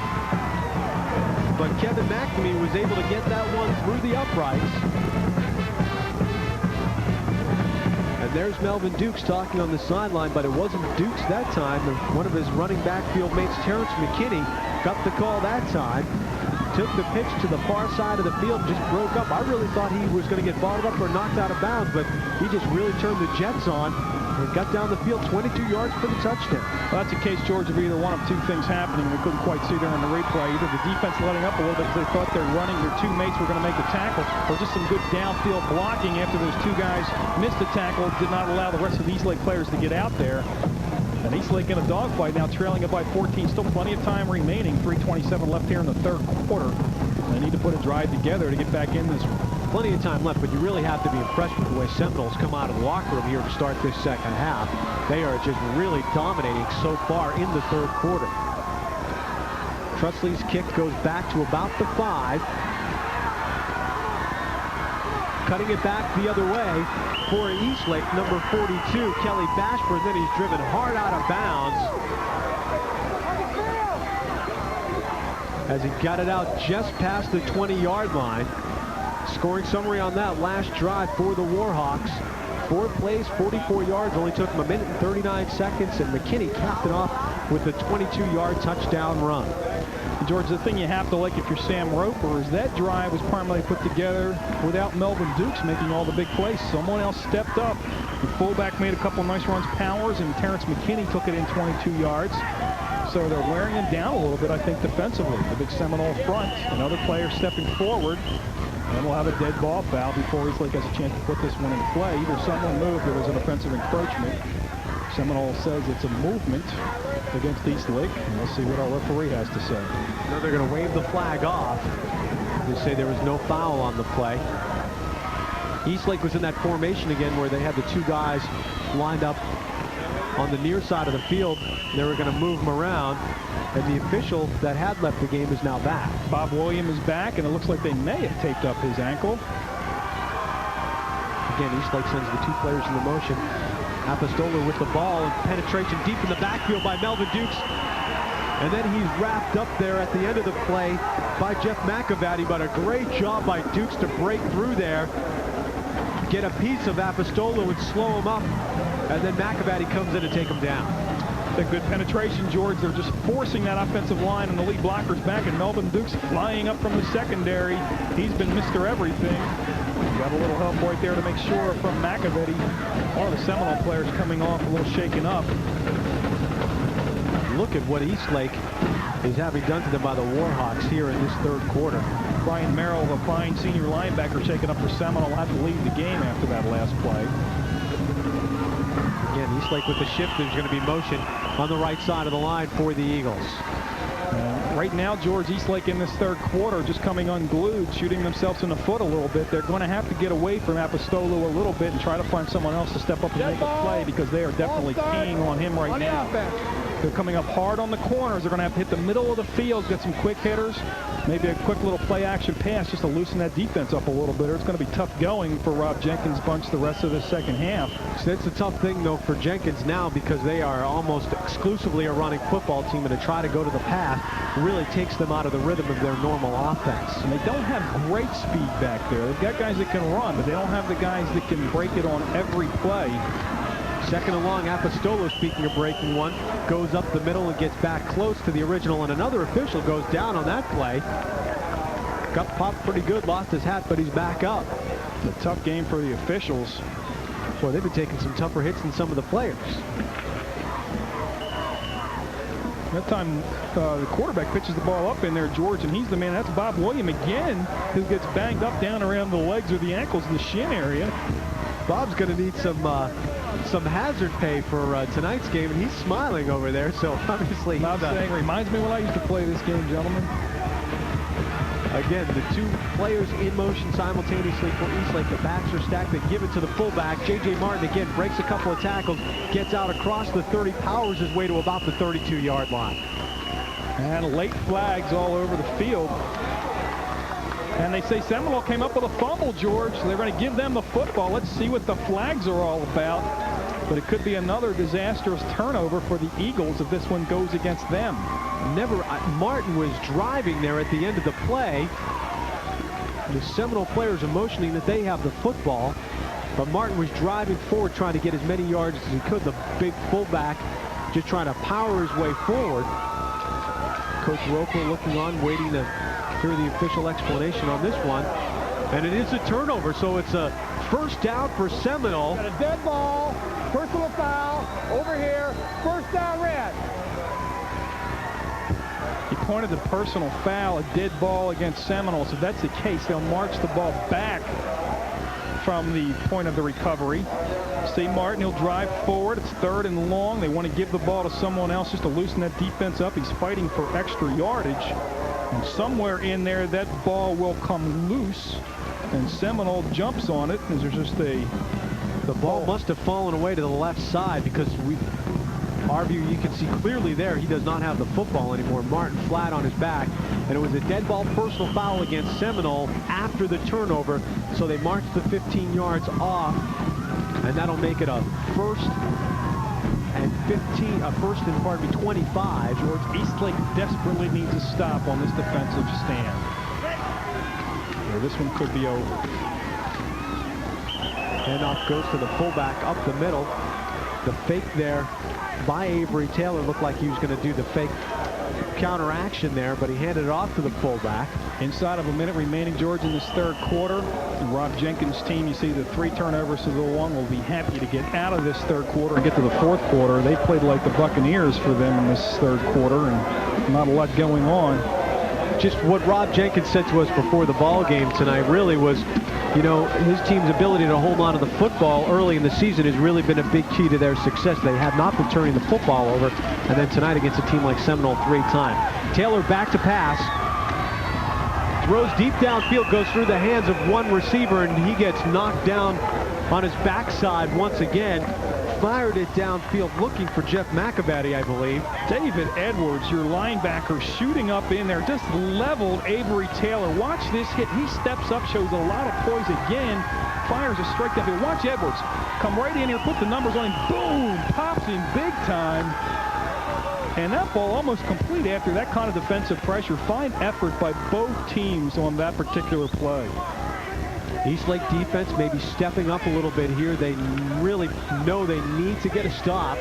But Kevin McNamee was able to get that one through the uprights. And there's Melvin Dukes talking on the sideline, but it wasn't Dukes that time. One of his running backfield mates, Terrence McKinney, got the call that time. Took the pitch to the far side of the field, just broke up. I really thought he was going to get balled up or knocked out of bounds, but he just really turned the jets on and got down the field 22 yards for the touchdown. Well, that's a case, George, of either one of two things happening. We couldn't quite see there in the replay. Either the defense letting up a little bit because they thought their two mates were going to make a tackle, or just some good downfield blocking after those two guys missed a tackle, did not allow the rest of the Eastlake players to get out there. And Eastlake in a dogfight now, trailing it by 14. Still plenty of time remaining. 3:27 left here in the third quarter. They need to put a drive together to get back in this one. Plenty of time left, but you really have to be impressed with the way Seminoles come out of the locker room here to start this second half. They are just really dominating so far in the third quarter. Trusley's kick goes back to about the 5. Cutting it back the other way for Eastlake, number 42, Kelly Bashford. Then he's driven hard out of bounds as he got it out just past the 20-yard line. Scoring summary on that last drive for the Warhawks. 4 plays, 44 yards, only took him 1 minute and 39 seconds, and McKinney capped it off with a 22-yard touchdown run. George, the thing you have to like if you're Sam Roper is that drive was primarily put together without Melvin Dukes making all the big plays. Someone else stepped up. The fullback made a couple of nice runs, Powers, and Terrence McKinney took it in 22 yards. So they're wearing him down a little bit, I think, defensively. The big Seminole front, another player stepping forward, and we'll have a dead ball foul before Eastlake has a chance to put this one in play. Either someone moved or there was an offensive encroachment. Seminole says it's a movement against Eastlake, and we'll see what our referee has to say. Now they're going to wave the flag off. They say there was no foul on the play. Eastlake was in that formation again where they had the two guys lined up on the near side of the field. They were going to move them around, and the official that had left the game is now back. Bob William is back, and it looks like they may have taped up his ankle. Again, Eastlake sends the two players in the motion. Apostolo with the ball, and penetration deep in the backfield by Melvin Dukes. And then he's wrapped up there at the end of the play by Jeff McAvady, but a great job by Dukes to break through there, get a piece of Apostolo and slow him up, and then McAvady comes in to take him down. A good penetration, George. They're just forcing that offensive line and the lead blockers back, and Melvin Duke's flying up from the secondary. He's been Mr. Everything. Got a little help right there to make sure from McAvetti. One of the Seminole players coming off a little shaken up. Look at what Eastlake is having done to them by the Warhawks here in this third quarter. Brian Merrill, a fine senior linebacker, shaken up for Seminole, had to leave the game after that last play. Again, Eastlake with the shift. There's going to be motion on the right side of the line for the Eagles. Right now, George, Eastlake in this third quarter just coming unglued, shooting themselves in the foot a little bit. They're going to have to get away from Apostolo a little bit and try to find someone else to step up and make a play, because they are definitely keying on him right now. They're coming up hard on the corners. They're going to have to hit the middle of the field, get some quick hitters, maybe a quick little play-action pass just to loosen that defense up a little bit. It's going to be tough going for Rob Jenkins' bunch the rest of the second half. So it's a tough thing, though, for Jenkins now, because they are almost exclusively a running football team, and to try to go to the pass really takes them out of the rhythm of their normal offense. And they don't have great speed back there. They've got guys that can run, but they don't have the guys that can break it on every play. Second and long, Apostolo, speaking of breaking one, goes up the middle and gets back close to the original, and another official goes down on that play. Got popped pretty good, lost his hat, but he's back up. It's a tough game for the officials. Boy, they've been taking some tougher hits than some of the players. That time, the quarterback pitches the ball up in there, George, and he's the man. That's Bob William again, who gets banged up down around the legs or the ankles in the shin area. Bob's going to need some hazard pay for tonight's game, and he's smiling over there, so obviously Bob's saying, reminds me when I used to play this game, gentlemen. Again, the two players in motion simultaneously for Eastlake. The backs are stacked. They give it to the fullback. J.J. Martin again breaks a couple of tackles, gets out across the 30, powers his way to about the 32-yard line. And late flags all over the field. And they say Seminole came up with a fumble, George. So they're going to give them the football. Let's see what the flags are all about. But it could be another disastrous turnover for the Eagles if this one goes against them. Martin was driving there at the end of the play. The Seminole players are motioning that they have the football, but Martin was driving forward trying to get as many yards as he could. The big fullback just trying to power his way forward. Coach Roper looking on, waiting to hear the official explanation on this one. And it is a turnover, so it's a first down for Seminole. Got a dead ball, personal foul, over here, first down, red. He pointed the personal foul, a dead ball against Seminole. So if that's the case, they'll march the ball back from the point of the recovery. See Martin, he'll drive forward. It's third and long. They want to give the ball to someone else just to loosen that defense up. He's fighting for extra yardage. And somewhere in there, that ball will come loose. And Seminole jumps on it. There's just the ball must have fallen away to the left side, because our view, you can see clearly there, he does not have the football anymore. Martin flat on his back, and it was a dead ball personal foul against Seminole after the turnover, so they marched the 15 yards off, and that'll make it a first and 25. George, Eastlake desperately needs a stop on this defensive stand. Or this one could be over. Handoff goes to the fullback up the middle. The fake there by Avery Taylor looked like he was going to do the fake counter action there, but he handed it off to the fullback. Inside of a minute remaining, George, in this third quarter. And Rob Jenkins' team, you see the 3 turnovers to the 1, will be happy to get out of this third quarter and get to the fourth quarter. They played like the Buccaneers for them in this third quarter, and not a lot going on. Just what Rob Jenkins said to us before the ball game tonight really was, you know, his team's ability to hold on to the football early in the season has really been a big key to their success. They have not been turning the football over, and then tonight against a team like Seminole 3 times. Taylor back to pass. Throws deep downfield, goes through the hands of one receiver, and he gets knocked down on his backside once again. Fired it downfield looking for Jeff McAvetti, I believe. David Edwards, your linebacker, shooting up in there, just leveled Avery Taylor. Watch this hit. He steps up, shows a lot of poise again, fires a strike downfield. Watch Edwards come right in here, put the numbers on him, boom, pops him big time. And that ball almost complete after that kind of defensive pressure. Fine effort by both teams on that particular play. Eastlake defense maybe stepping up a little bit here. They really know they need to get a stop.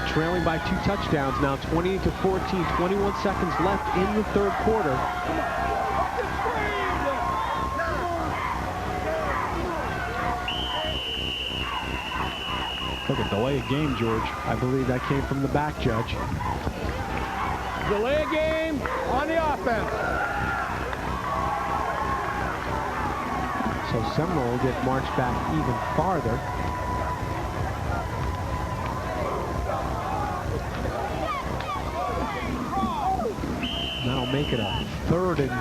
Trailing by 2 touchdowns now, 20-14, 21 seconds left in the third quarter. Look at delay of game, George. I believe that came from the back judge. Delay a game on the offense. So Seminole will get marched back even farther. That'll make it a third and,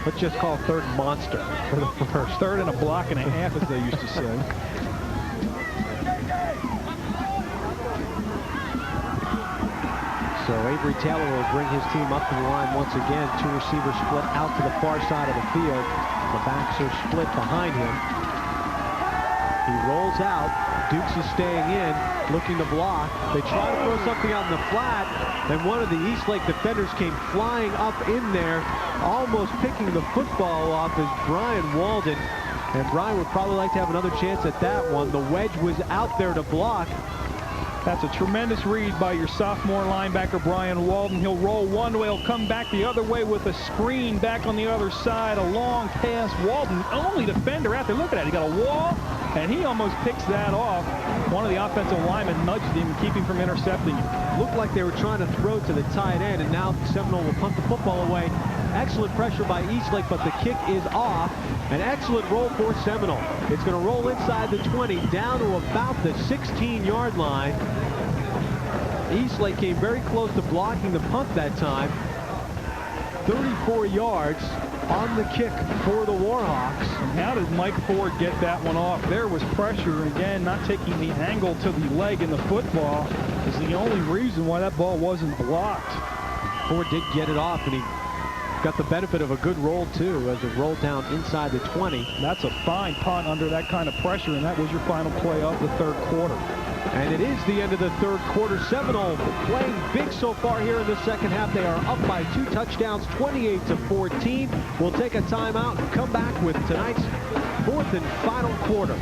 let's just call third monster for the first. Third and a block and a half, as they used to say. So Avery Taylor will bring his team up to the line once again. 2 receivers split out to the far side of the field. The backs are split behind him. He rolls out. Dukes is staying in, looking to block. They try to throw something out in the flat, and one of the Eastlake defenders came flying up in there, almost picking the football off as Brian Walden. And Brian would probably like to have another chance at that one. The wedge was out there to block. That's a tremendous read by your sophomore linebacker, Brian Walden. He'll roll one way, he'll come back the other way with a screen back on the other side. A long pass. Walden, only defender out there. Look at that. He got a wall, and he almost picks that off. One of the offensive linemen nudged him, keep him from intercepting him. Looked like they were trying to throw to the tight end, and now Seminole will punt the football away. Excellent pressure by Eastlake, but the kick is off. An excellent roll for Seminole. It's going to roll inside the 20, down to about the 16-yard line. Eastlake came very close to blocking the punt that time. 34 yards on the kick for the Warhawks. And how did Mike Ford get that one off? There was pressure. Again, not taking the angle to the leg in the football is the only reason why that ball wasn't blocked. Ford did get it off, and he got the benefit of a good roll, too, as it rolled down inside the 20. That's a fine punt under that kind of pressure, and that was your final play of the third quarter. And it is the end of the third quarter. Seminole playing big so far here in the second half. They are up by 2 touchdowns, 28-14. We'll take a timeout and come back with tonight's fourth and final quarter.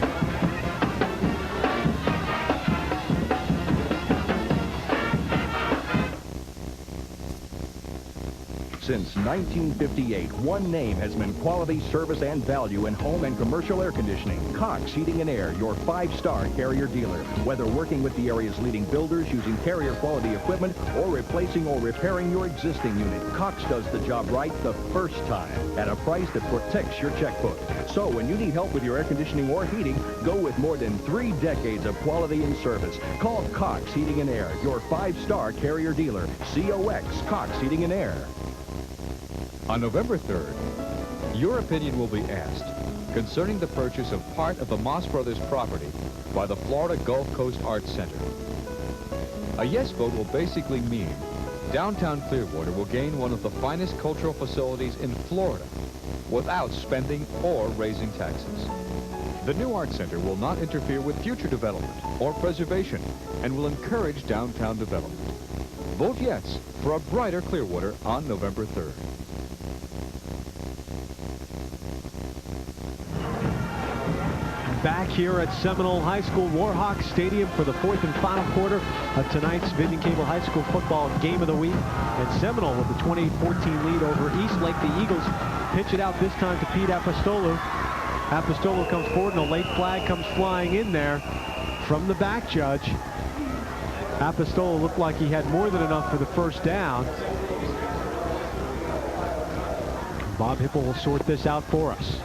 Since 1958, one name has been quality, service, and value in home and commercial air conditioning. Cox Heating and Air, your 5-star Carrier dealer. Whether working with the area's leading builders using Carrier quality equipment or replacing or repairing your existing unit, Cox does the job right the first time at a price that protects your checkbook. So when you need help with your air conditioning or heating, go with more than 3 decades of quality and service. Call Cox Heating and Air, your 5-star Carrier dealer. COX, Cox Heating and Air. On November 3rd, your opinion will be asked concerning the purchase of part of the Moss Brothers property by the Florida Gulf Coast Arts Center. A yes vote will basically mean downtown Clearwater will gain one of the finest cultural facilities in Florida without spending or raising taxes. The new Art Center will not interfere with future development or preservation and will encourage downtown development. Vote yes for a brighter Clearwater on November 3rd. Back here at Seminole High School Warhawks Stadium for the fourth and final quarter of tonight's Vivian Cable High School football game of the week. And Seminole with the 28-14 lead over Eastlake. The Eagles pitch it out this time to Pete Apostolo. Apostolo comes forward and a late flag comes flying in there from the back judge. Apostolo looked like he had more than enough for the first down. Bob Hipple will sort this out for us.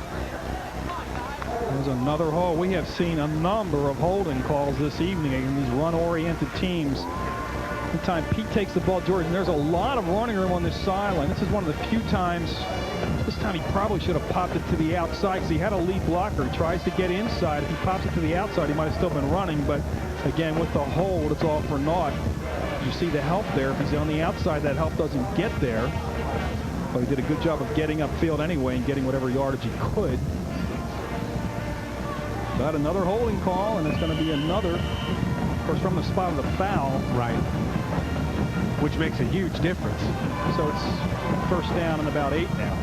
There's another hold. We have seen a number of holding calls this evening in these run-oriented teams. Anytime Pete takes the ball, George, and there's a lot of running room on this sideline. This is one of the few times. This time he probably should have popped it to the outside because he had a lead blocker. He tries to get inside. If he pops it to the outside, he might have still been running. But again, with the hold, it's all for naught. You see the help there. If he's on the outside, that help doesn't get there. But he did a good job of getting upfield anyway and getting whatever yardage he could. Got another holding call, and it's going to be another, of course, from the spot of the foul. Right. Which makes a huge difference. So it's first down and about 8 now.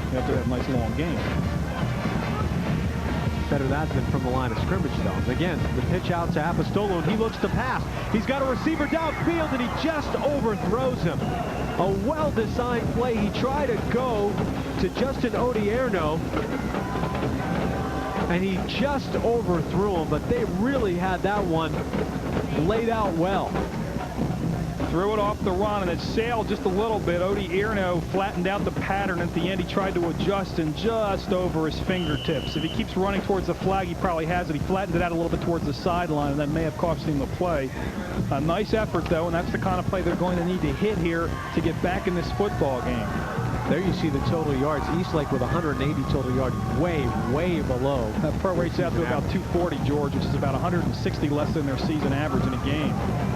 You have to have a nice long game. Better that than from the line of scrimmage, though. Again, the pitch out to Apostolo, and he looks to pass. He's got a receiver downfield, and he just overthrows him. A well-designed play. He tried to go to Justin Odierno, and he just overthrew him, but they really had that one laid out well. Threw it off the run, and it sailed just a little bit. Odierno flattened out the pattern at the end. He tried to adjust, and just over his fingertips. If he keeps running towards the flag, he probably has it. He flattened it out a little bit towards the sideline, and that may have cost him the play. A nice effort, though, and that's the kind of play they're going to need to hit here to get back in this football game. There you see the total yards. Eastlake with 180 total yards, way below. That prorates out to about 240, George, which is about 160 less than their season average in a game.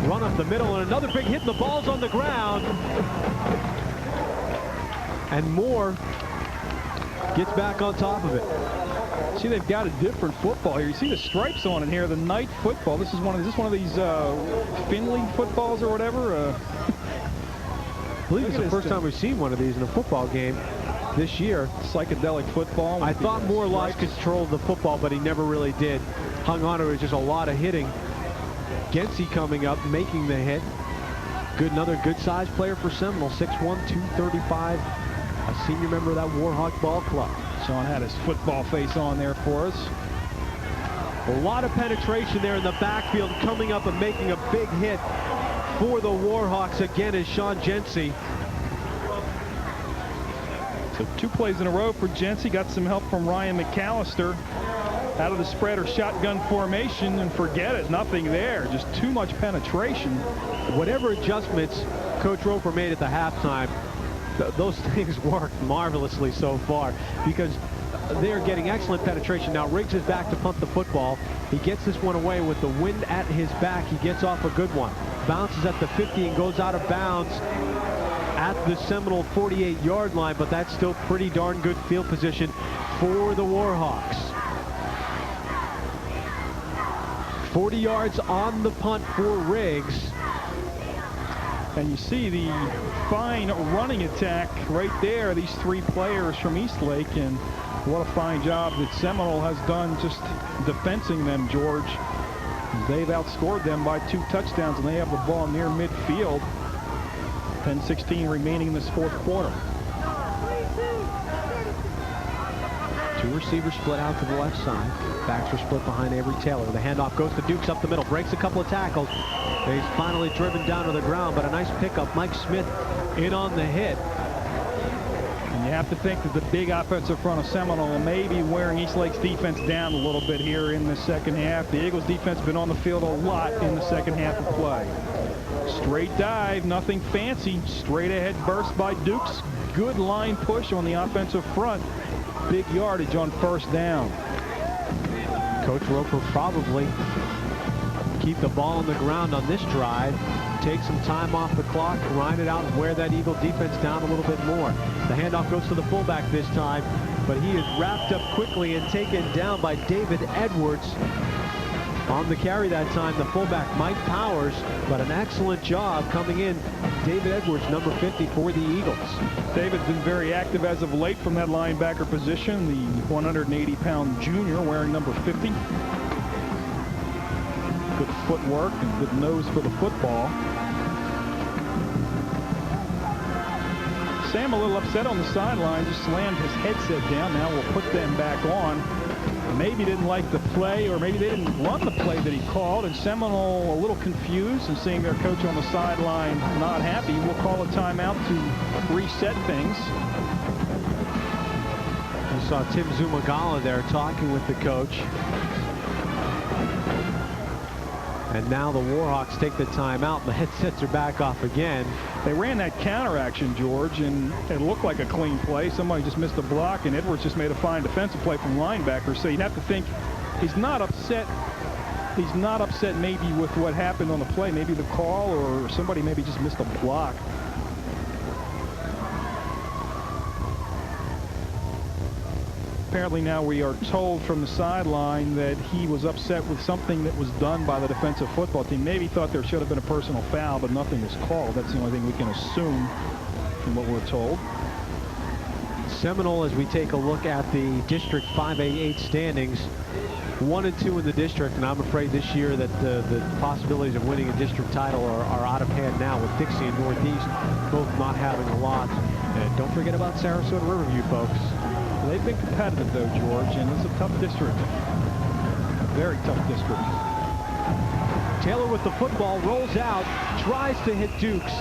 Run up the middle, and another big hit, and the ball's on the ground. And Moore gets back on top of it. See, they've got a different football here. You see the stripes on it here, the night football. This is one of these Finley footballs or whatever? I believe it's the first time we've seen one of these in a football game this year. Psychedelic football. I thought Moore lost control of the football, but he never really did. Hung on to it, just a lot of hitting. Gency coming up, making the hit. Another good-sized player for Seminole, 6'1", 235, a senior member of that Warhawk ball club. Sean had his football face on there for us. A lot of penetration there in the backfield, coming up and making a big hit for the Warhawks again is Sean Gency. So 2 plays in a row for Gency. Got some help from Ryan McAllister out of the spread or shotgun formation, and forget it, nothing there. Just too much penetration. Whatever adjustments Coach Roper made at the halftime, those things worked marvelously so far, because they're getting excellent penetration. Now Riggs is back to punt the football. He gets this one away with the wind at his back. He gets off a good one. Bounces at the 50 and goes out of bounds at the Seminole 48-yard line, but that's still pretty darn good field position for the Warhawks. 40 yards on the punt for Riggs. And you see the fine running attack right there, these 3 players from Eastlake, and what a fine job that Seminole has done just defensing them, George. They've outscored them by 2 touchdowns, and they have the ball near midfield. 10:16 remaining in this 4th quarter. 2 receivers split out to the left side. Backs are split behind Avery Taylor. The handoff goes to Dukes up the middle. Breaks a couple of tackles. He's finally driven down to the ground, but a nice pickup. Mike Smith in on the hit. And you have to think that the big offensive front of Seminole may be wearing Eastlake's defense down a little bit here in the second half. The Eagles defense has been on the field a lot in the second half of play. Straight dive, nothing fancy. Straight ahead burst by Dukes. Good line push on the offensive front. Big yardage on 1st down. Coach Roper probably keep the ball on the ground on this drive. Take some time off the clock, grind it out, and wear that Eagle defense down a little bit more. The handoff goes to the fullback this time, but he is wrapped up quickly and taken down by David Edwards. On the carry that time, the fullback, Mike Powers, but an excellent job coming in. David Edwards, number 50 for the Eagles. David's been very active as of late from that linebacker position, the 180-pound junior wearing number 50. Good footwork and good nose for the football. Sam a little upset on the sideline, just slammed his headset down. Now we'll put them back on. Maybe didn't like the play, or maybe they didn't run the play that he called, and Seminole a little confused and seeing their coach on the sideline not happy. We'll call a timeout to reset things. I saw Tim Zumagala there talking with the coach. And now the Warhawks take the timeout, and the headsets are back off again. They ran that counter action, George, and it looked like a clean play. Somebody just missed a block, and Edwards just made a fine defensive play from linebacker. So you'd have to think he's not upset. He's not upset maybe with what happened on the play. Maybe the call, or somebody maybe just missed a block. Apparently now we are told from the sideline that he was upset with something that was done by the defensive football team. Maybe thought there should have been a personal foul, but nothing was called. That's the only thing we can assume from what we're told. Seminole, as we take a look at the District 5A8 standings, 1 and 2 in the district, and I'm afraid this year that the possibilities of winning a district title are out of hand now, with Dixie and Northeast both not having a lot. And don't forget about Sarasota Riverview, folks. They've been competitive, though, George, and it's a tough district. Very tough district. Taylor with the football, rolls out, tries to hit Dukes.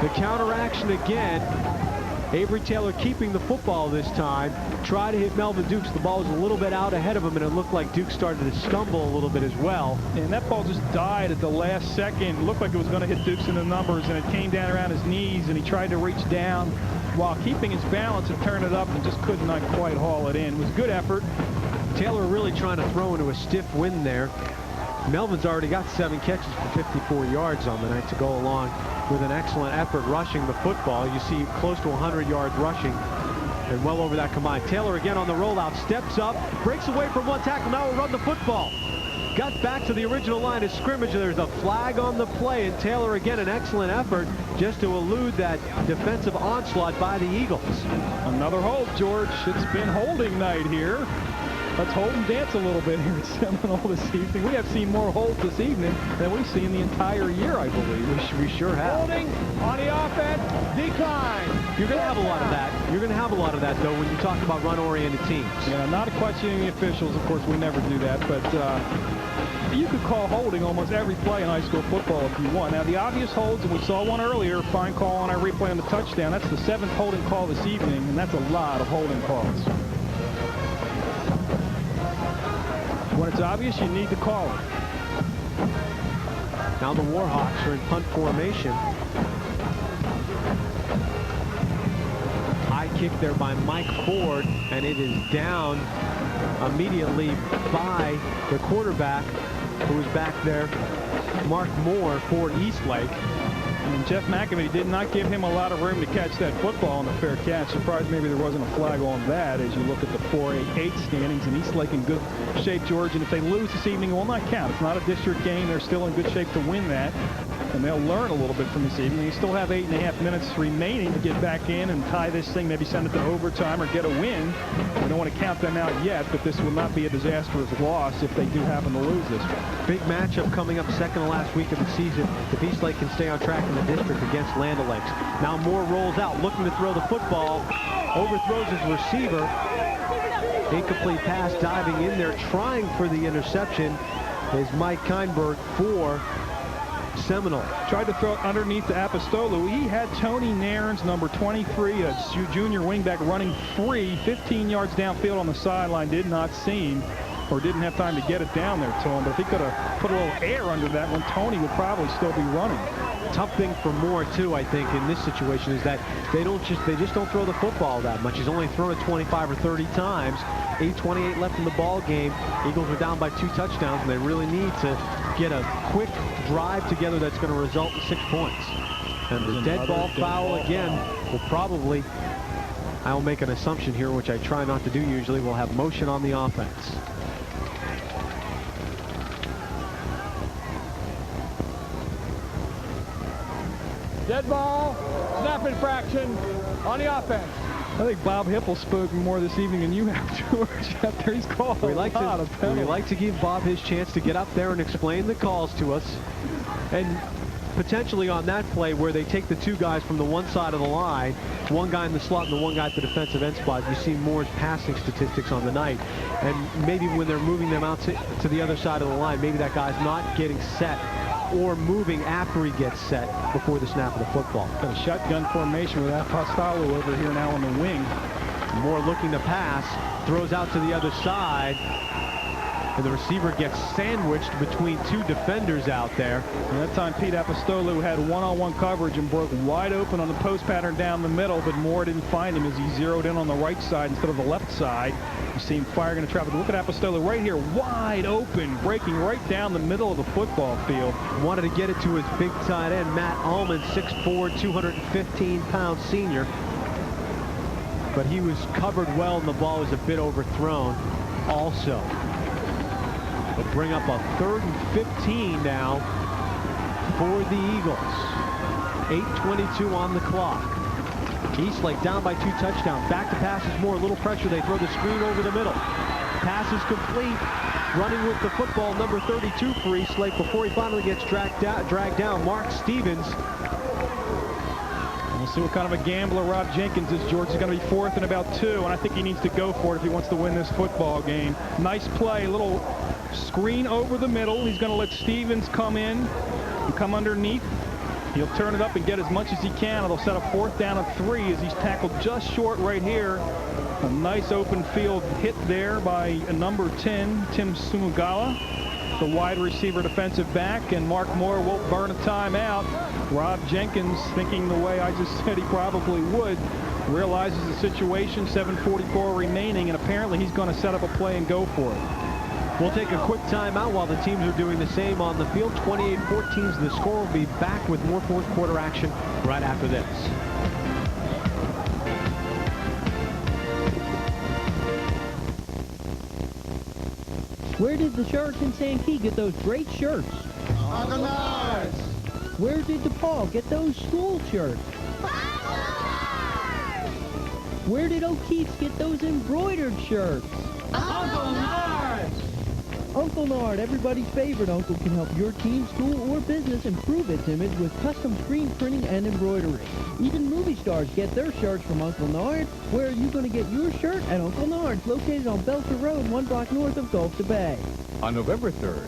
The counteraction again. Avery Taylor keeping the football this time. Try to hit Melvin Dukes. The ball was a little bit out ahead of him, and it looked like Dukes started to stumble a little bit as well. And that ball just died at the last second. It looked like it was going to hit Dukes in the numbers, and it came down around his knees, and he tried to reach down while keeping his balance and turn it up, and just could not quite haul it in. It was a good effort. Taylor really trying to throw into a stiff wind there. Melvin's already got 7 catches for 54 yards on the night to go along with an excellent effort rushing the football. You see close to 100 yards rushing and well over that combined. Taylor again on the rollout, steps up, breaks away from one tackle, now will run the football. Got back to the original line of scrimmage. There's a flag on the play, and Taylor again an excellent effort just to elude that defensive onslaught by the Eagles. Another hold, George. It's been holding night here. Let's hold and dance a little bit here at Seminole this evening. We have seen more holds this evening than we've seen the entire year, I believe. We sure have. Holding on the offense, decline. You're going to have a lot of that. You're going to have a lot of that, though, when you talk about run-oriented teams. Yeah, not a questioning the officials. Of course, we never do that, but you could call holding almost every play in high school football if you want. Now, the obvious holds, and we saw one earlier, fine call on our replay on the touchdown. That's the 7th holding call this evening, and that's a lot of holding calls. When it's obvious, you need to call it. Now the Warhawks are in punt formation. High kick there by Mike Ford, and it is down immediately by the quarterback, who is back there, Mark Moore, for Eastlake. And Jeff McAfee did not give him a lot of room to catch that football on the fair catch. Surprised maybe there wasn't a flag on that as you look at the 4A8 standings. And Eastlake in good shape, George. And if they lose this evening, it will not count. It's not a district game. They're still in good shape to win that. And they'll learn a little bit from this evening. They still have 8.5 minutes remaining to get back in and tie this thing, maybe send it to overtime or get a win. We don't want to count them out yet, but this will not be a disastrous loss if they do happen to lose this one. Big matchup coming up second to last week of the season. If Eastlake can stay on track in the district against Land O'Lakes. Now Moore rolls out, looking to throw the football. Overthrows his receiver. Incomplete pass, diving in there, trying for the interception is Mike Kindberg for Seminole. Tried to throw it underneath to Apostolo. He had Tony Nairns, number 23, a junior wingback, running free 15 yards downfield on the sideline. Did not seem, or didn't have time to get it down there to him. But if he could have put a little air under that one, Tony would probably still be running. Tough thing for Moore, too, I think, in this situation is that they just don't throw the football that much. He's only thrown it 25 or 30 times. 8:28 left in the ball game. Eagles are down by 2 touchdowns, and they really need to get a quick drive together that's going to result in 6 points. And the dead ball foul again will probably, I'll make an assumption here, which I try not to do usually, will have motion on the offense. Dead ball, snap infraction on the offense. I think Bob Hipple spoke more this evening than you have, George. After he's called we like to give Bob his chance to get up there and explain the calls to us. And potentially on that play where they take the 2 guys from the one side of the line, one guy in the slot and the one guy at the defensive end spot, you see Moore's passing statistics on the night. And maybe when they're moving them out to the other side of the line, maybe that guy's not getting set or moving after he gets set before the snap of the football. Got a shotgun formation with Apostolo over here now on the wing. Moore looking to pass, throws out to the other side, and the receiver gets sandwiched between 2 defenders out there. And that time Pete Apostolo had one-on-one coverage and broke wide open on the post pattern down the middle, but Moore didn't find him as he zeroed in on the right side instead of the left side. You see him firing into traffic. Look at Apostolo right here, wide open, breaking right down the middle of the football field. Wanted to get it to his big tight end, Matt Allman, 6'4", 215-pound senior. But he was covered well, and the ball was a bit overthrown also. Will bring up a 3rd and 15 now for the Eagles. 8:22 on the clock. Eastlake down by 2 touchdowns. Back to passes more. A little pressure. They throw the screen over the middle. Pass is complete. Running with the football, number 32 for Eastlake before he finally gets dragged down. Mark Stevens. We'll see what kind of a gambler Rob Jenkins is. George is going to be 4th and about 2, and I think he needs to go for it if he wants to win this football game. Nice play, little screen over the middle. He's going to let Stevens come in and come underneath. He'll turn it up and get as much as he can. It'll set a 4th down and 3 as he's tackled just short right here. A nice open field hit there by number 10, Tim Sumugala, the wide receiver defensive back, and Mark Moore will burn a timeout. Rob Jenkins, thinking the way I just said he probably would, realizes the situation, 7:44 remaining, and apparently he's going to set up a play and go for it. We'll take a quick timeout while the teams are doing the same on the field. 28-14 is the score. We'll be back with more fourth quarter action right after this. Where did the Sharks in Sankey get those great shirts? Uncle Nard's. Where did DePaul get those school shirts? Where did O'Keefe's get those embroidered shirts? Uncle Nard's. Uncle Nard, everybody's favorite uncle, can help your team, school, or business improve its image with custom screen printing and embroidery. Even movie stars get their shirts from Uncle Nard. Where are you going to get your shirt? At Uncle Nard's, located on Belcher Road, 1 block north of Gulf to Bay. On November 3rd,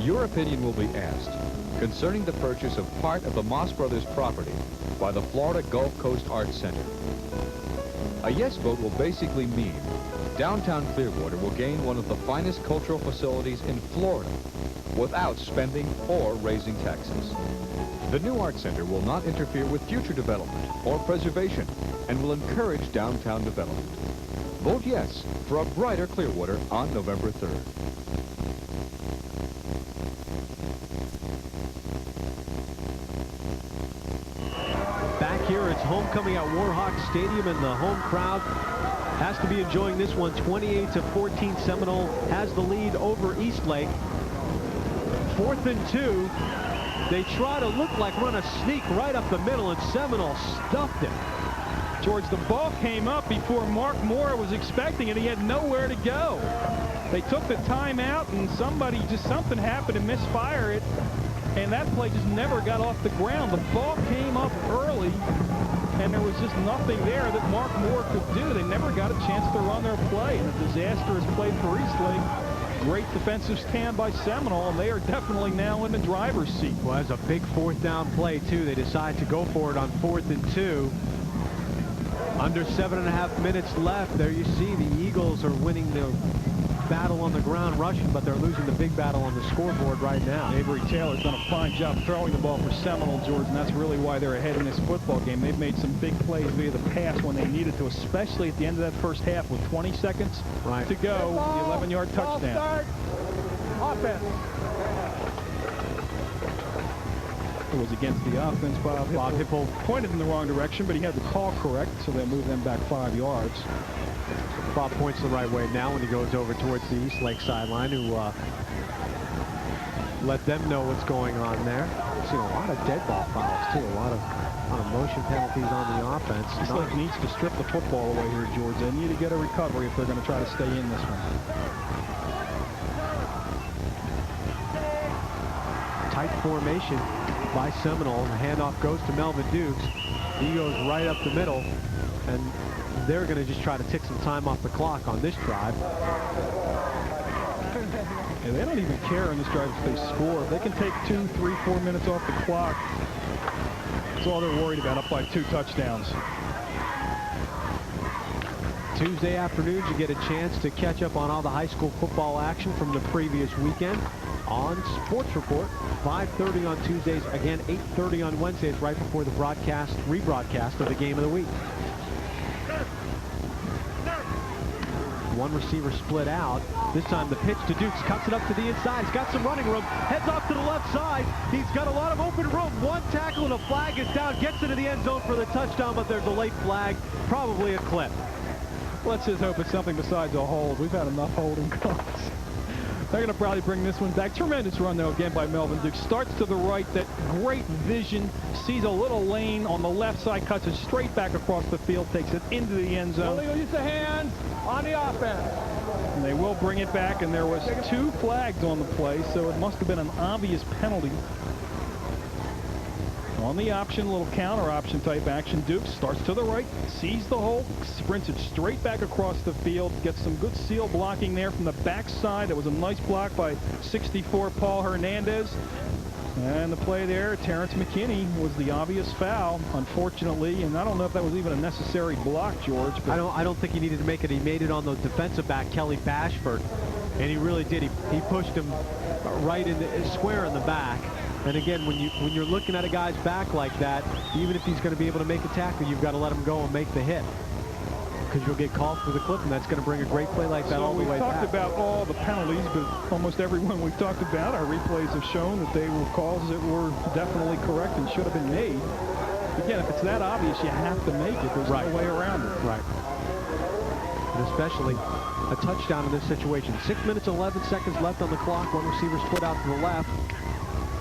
your opinion will be asked concerning the purchase of part of the Moss Brothers property by the Florida Gulf Coast Arts Center. A yes vote will basically mean downtown Clearwater will gain one of the finest cultural facilities in Florida without spending or raising taxes. The new Art Center will not interfere with future development or preservation and will encourage downtown development. Vote yes for a brighter Clearwater on November 3rd. Back here, it's homecoming at Warhawk Stadium, and the home crowd has to be enjoying this one. 28-14, Seminole has the lead over Eastlake. 4th and 2. They try to look like run a sneak right up the middle, and Seminole stuffed it. George, the ball came up before Mark Moore was expecting it. He had nowhere to go. They took the timeout, and something happened to misfire it, and that play just never got off the ground. The ball came up early, and there was just nothing there that Mark Moore could do. They never got a chance to run their play, and a disastrous play for Eastlake. Great defensive stand by Seminole, and they are definitely now in the driver's seat. Well, that's a big 4th down play, too. They decide to go for it on 4th and 2. Under 7.5 minutes left. There you see the Eagles are winning the battle on the ground rushing, but they're losing the big battle on the scoreboard right now. Avery Taylor's done a fine job throwing the ball for Seminole, George, and that's really why they're ahead in this football game. They've made some big plays via the pass when they needed to, especially at the end of that first half with 20 seconds to go, the 11-yard touchdown. Start. Offense. It was against the offense. Bob Hipple pointed in the wrong direction, but he had the call correct, so they'll move them back 5 yards. Bob points the right way now when he goes over towards the Eastlake sideline, who let them know what's going on there. We've seen a lot of dead ball fouls, too. A lot of motion penalties on the offense. Eastlake needs to strip the football away here, George. They need to get a recovery if they're going to try to stay in this one. Tight formation by Seminole. The handoff goes to Melvin Dukes. He goes right up the middle, and they're going to just try to tick some time off the clock on this drive. And they don't even care on this drive if they score. If they can take 2, 3, 4 minutes off the clock, that's all they're worried about, up by 2 touchdowns. Tuesday afternoons, you get a chance to catch up on all the high school football action from the previous weekend on Sports Report. 5:30 on Tuesdays, again 8:30 on Wednesdays, right before the rebroadcast of the game of the week. One receiver split out. This time the pitch to Dukes, cuts it up to the inside. He's got some running room, heads off to the left side. He's got a lot of open room. One tackle and a flag is down, gets into the end zone for the touchdown, but there's a late flag, probably a clip. Let's just hope it's something besides a hold. We've had enough holding calls. They're going to probably bring this one back. Tremendous run, though, again by Melvin Dukes. Starts to the right, that great vision, sees a little lane on the left side, cuts it straight back across the field, takes it into the end zone. Illegal use of hands on the offense. And they will bring it back, and there was 2 flags on the play, so it must have been an obvious penalty. On the option, little counter option type action. Dukes starts to the right, sees the hole, sprints it straight back across the field, gets some good seal blocking there from the backside. That was a nice block by 64 Paul Hernandez. And the play there, Terrence McKinney was the obvious foul, unfortunately, and I don't know if that was even a necessary block, George. But I don't think he needed to make it. He made it on the defensive back, Kelly Bashford, and he really did. He pushed him right in the square in the back. And again, when you're looking at a guy's back like that, even if he's going to be able to make a tackle, you've got to let him go and make the hit, because you'll get called for the clip, and that's going to bring a great play like that all the way back. We've talked about all the penalties, but almost everyone we've talked about, our replays have shown that they were calls that were definitely correct and should have been made. Again, if it's that obvious, you have to make it. There's no way around it. Right. And especially a touchdown in this situation. 6 minutes and 11 seconds left on the clock. One receiver split out to the left.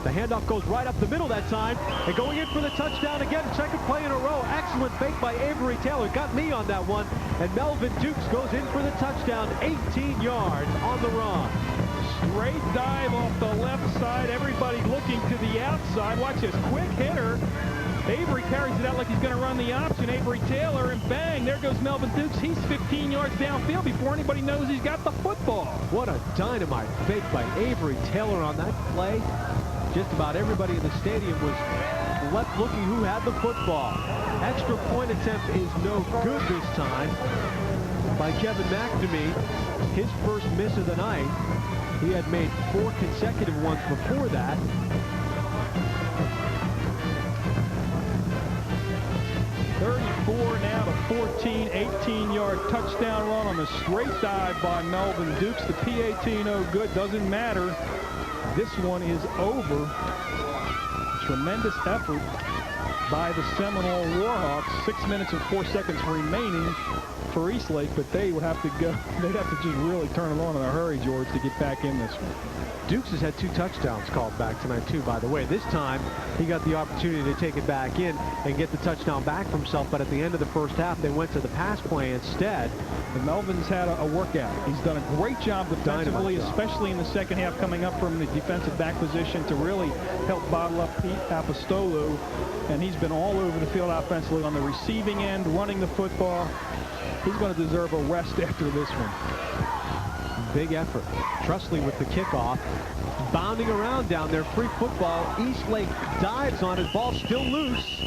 The handoff goes right up the middle that time, and going in for the touchdown again, second play in a row. Excellent fake by Avery Taylor. Got me on that one, and Melvin Dukes goes in for the touchdown, 18 yards on the run. Straight dive off the left side. Everybody looking to the outside. Watch this quick hitter. Avery carries it out like he's going to run the option. Avery Taylor, and bang, there goes Melvin Dukes. He's 15 yards downfield before anybody knows he's got the football. What a dynamite fake by Avery Taylor on that play. Just about everybody in the stadium was left looking who had the football. Extra point attempt is no good this time by Kevin McNamee. His first miss of the night. He had made 4 consecutive ones before that. Now to 14, 18-yard touchdown run on the straight dive by Melvin Dukes. The PAT no good, doesn't matter. This one is over. Tremendous effort by the Seminole Warhawks. 6 minutes and 4 seconds remaining for Eastlake, but they would have to go. They'd have to just really turn it on in a hurry, George, to get back in this one. Dukes has had 2 touchdowns called back tonight, too, by the way. This time, he got the opportunity to take it back in and get the touchdown back for himself, but at the end of the first half, they went to the pass play instead. And Melvin's had a workout. He's done a great job defensively, especially in the second half, coming up from the defensive back position to really help bottle up Pete Apostolou. And he's been all over the field offensively on the receiving end, running the football. He's going to deserve a rest after this one. Big effort. Trusley with the kickoff. Bounding around down there. Free football. Eastlake dives on it. Ball still loose.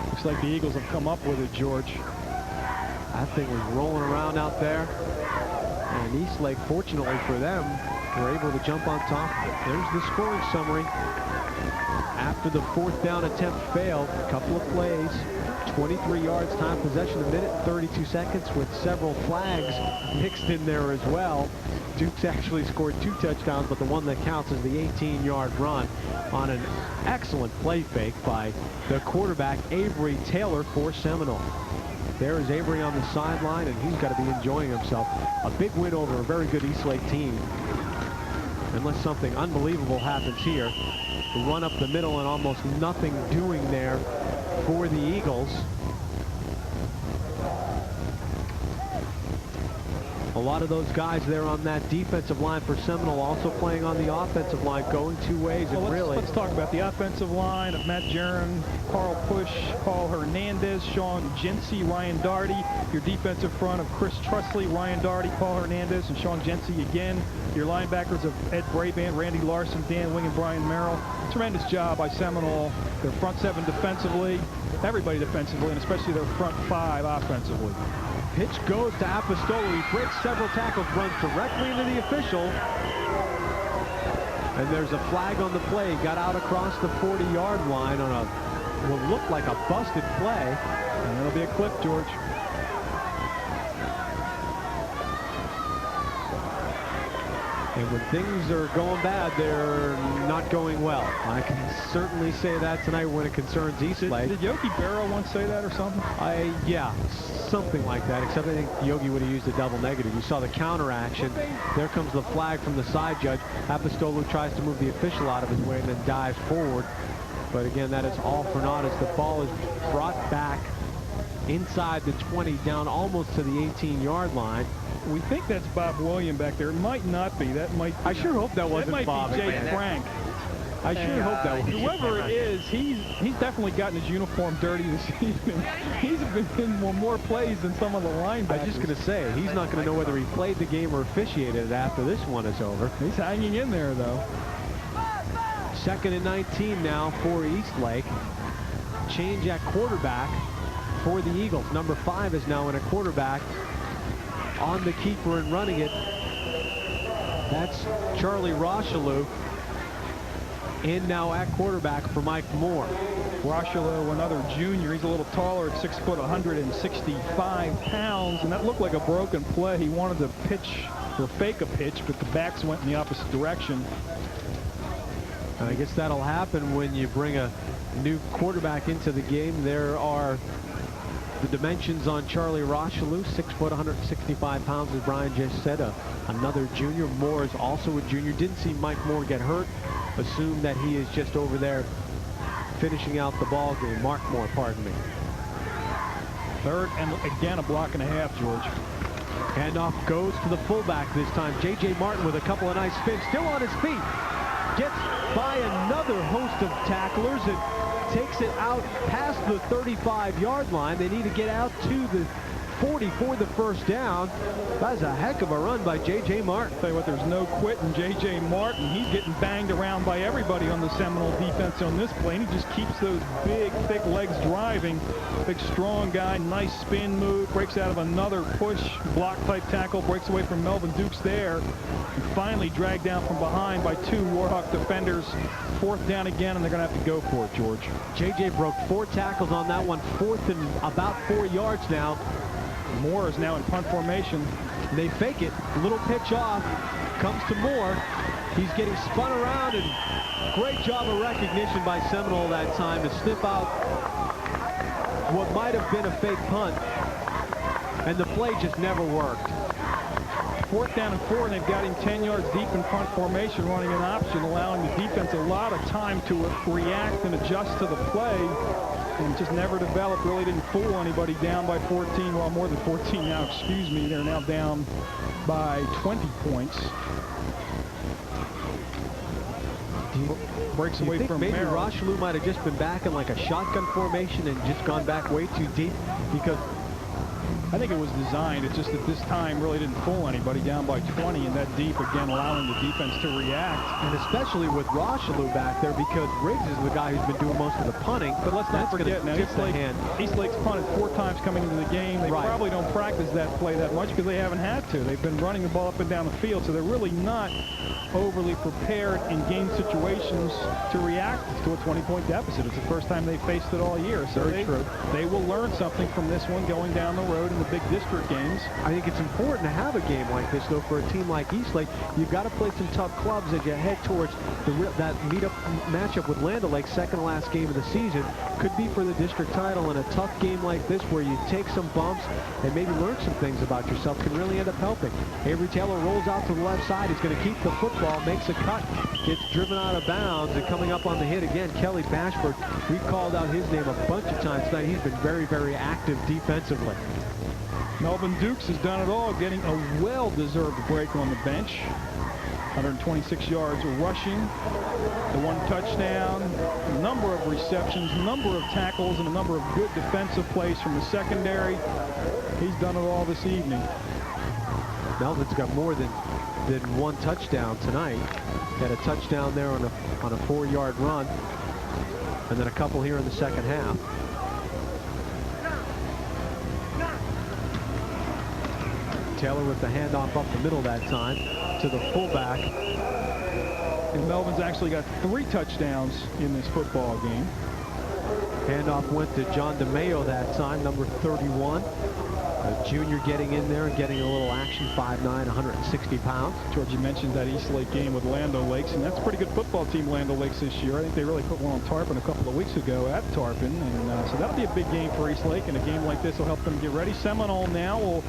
Looks like the Eagles have come up with it, George. That thing was rolling around out there. And Eastlake, fortunately for them, were able to jump on top of it. There's the scoring summary. After the 4th down attempt failed, a couple of plays. 23 yards time possession, a minute 32 seconds with several flags mixed in there as well. Dukes actually scored 2 touchdowns, but the one that counts is the 18-yard run on an excellent play fake by the quarterback Avery Taylor for Seminole. There is Avery on the sideline, and he's got to be enjoying himself. A big win over a very good Eastlake team. Unless something unbelievable happens here. Run up the middle and almost nothing doing there for the Eagles. A lot of those guys there on that defensive line for Seminole also playing on the offensive line, going 2 ways. Well, and let's talk about the offensive line of Matt Jaron, Carl Push, Paul Hernandez, Sean Gency, Ryan Darty. Your defensive front of Chris Trusley, Ryan Darty, Paul Hernandez, and Sean Gency again. Your linebackers of Ed Brabant, Randy Larson, Dan Wing, and Brian Merrill. Tremendous job by Seminole. Their front 7 defensively, everybody defensively, and especially their front 5 offensively. Pitch goes to Apostolou. He breaks several tackles, runs directly into the official. And there's a flag on the play. Got out across the 40-yard line on a what looked like a busted play. And that'll be a clip, George. And when things are going bad, they're not going well. I can certainly say that tonight when it concerns Eastlake. Did Yogi Berra once say that or something? Yeah, something like that, except I think Yogi would have used a double negative. You saw the counter action. There comes the flag from the side judge. Apostolou tries to move the official out of his way and then dives forward. But again, that is all for naught as the ball is brought back inside the 20, down almost to the 18-yard line. We think that's Bob William back there. It might not be. That might be, I sure hope that wasn't Bob. That might be Jay Frank. I sure hope that was. Whoever it is, he's definitely gotten his uniform dirty this evening. He's been in more plays than some of the linebackers. I was just going to say, he's not going to know whether he played the game or officiated it after this one is over. He's hanging in there, though. 2nd and 19 now for Eastlake. Change at quarterback for the Eagles. Number 5 is now in a quarterback on the keeper and running it. That's Charlie Rocheleau in now at quarterback for Mike Moore. Rocheleau, another junior. He's a little taller at 6 foot, 165 pounds, and that looked like a broken play. He wanted to pitch or fake a pitch, but the backs went in the opposite direction. And I guess that'll happen when you bring a new quarterback into the game. There are the dimensions on Charlie Rocheleau, 6 foot, 165 pounds, as Brian just said. Another junior. Moore is also a junior. Didn't see Mike Moore get hurt. Assume that he is just over there finishing out the ball game. Mark Moore, pardon me. 3rd and again a block and a half, George. Handoff goes to the fullback this time. J.J. Martin with a couple of nice spins. Still on his feet. Gets by another host of tacklers and takes it out past the 35-yard line. They need to get out to the 40 for the first down. That's a heck of a run by J.J. Martin. Tell you what, there's no quitting J.J. Martin. He's getting banged around by everybody on the Seminole defense on this play, and he just keeps those big, thick legs driving. Big, strong guy, nice spin move, breaks out of another push, block-type tackle, breaks away from Melvin Dukes there, and finally dragged down from behind by 2 Warhawk defenders. 4th down again, and they're going to have to go for it, George. J.J. broke 4 tackles on that one. 4th and about 4 yards now. Moore is now in punt formation. They fake it. Little pitch off. Comes to Moore. He's getting spun around, and great job of recognition by Seminole that time to sniff out what might have been a fake punt. And the play just never worked. 4th down and 4, and they've got him 10 yards deep in punt formation, running an option, allowing the defense a lot of time to react and adjust to the play. And just never developed, really didn't fool anybody. Down by 14, well, more than 14 now, excuse me. They're now down by 20 points. Breaks away from maybe Merrill. Rocheleau might have just been back in like a shotgun formation and just gone back way too deep? Because I think it was designed. It's just that this time really didn't fool anybody, down by 20 and that deep, again allowing the defense to react. And especially with Rocheleau back there, because Riggs is the guy who's been doing most of the punting. But let's not forget, now Eastlake's punted 4 times coming into the game. They probably don't practice that play that much because they haven't had to. They've been running the ball up and down the field, so they're really not overly prepared in game situations to react to a 20-point deficit. It's the first time they've faced it all year. So they will learn something from this one going down the road in the big district games. I think it's important to have a game like this, though, for a team like Eastlake. You've got to play some tough clubs as you head towards that matchup with Land O'Lakes, second to last game of the season. Could be for the district title, and a tough game like this where you take some bumps and maybe learn some things about yourself can really end up helping. Avery Taylor rolls out to the left side. He's going to keep the football, makes a cut, gets driven out of bounds, and coming up on the hit again, Kelly Bashford. We've called out his name a bunch of times tonight. He's been very, very active defensively. Melvin Dukes has done it all, getting a well-deserved break on the bench. 126 yards rushing, the 1 touchdown, a number of receptions, number of tackles, and a number of good defensive plays from the secondary. He's done it all this evening. Melvin's got more than 1 touchdown tonight. Had a touchdown there on a 4-yard run, and then a couple here in the second half. Taylor with the handoff up the middle that time to the fullback. And Melvin's actually got 3 touchdowns in this football game. Handoff went to John DeMeo that time, number 31. A junior getting in there and getting a little action, 5'9", 160 pounds. George, you mentioned that East Lake game with Land O'Lakes, and that's a pretty good football team, Land O'Lakes, this year. I think they really put one on Tarpon a couple of weeks ago at Tarpon, and so that'll be a big game for East Lake, and a game like this will help them get ready. Seminole now will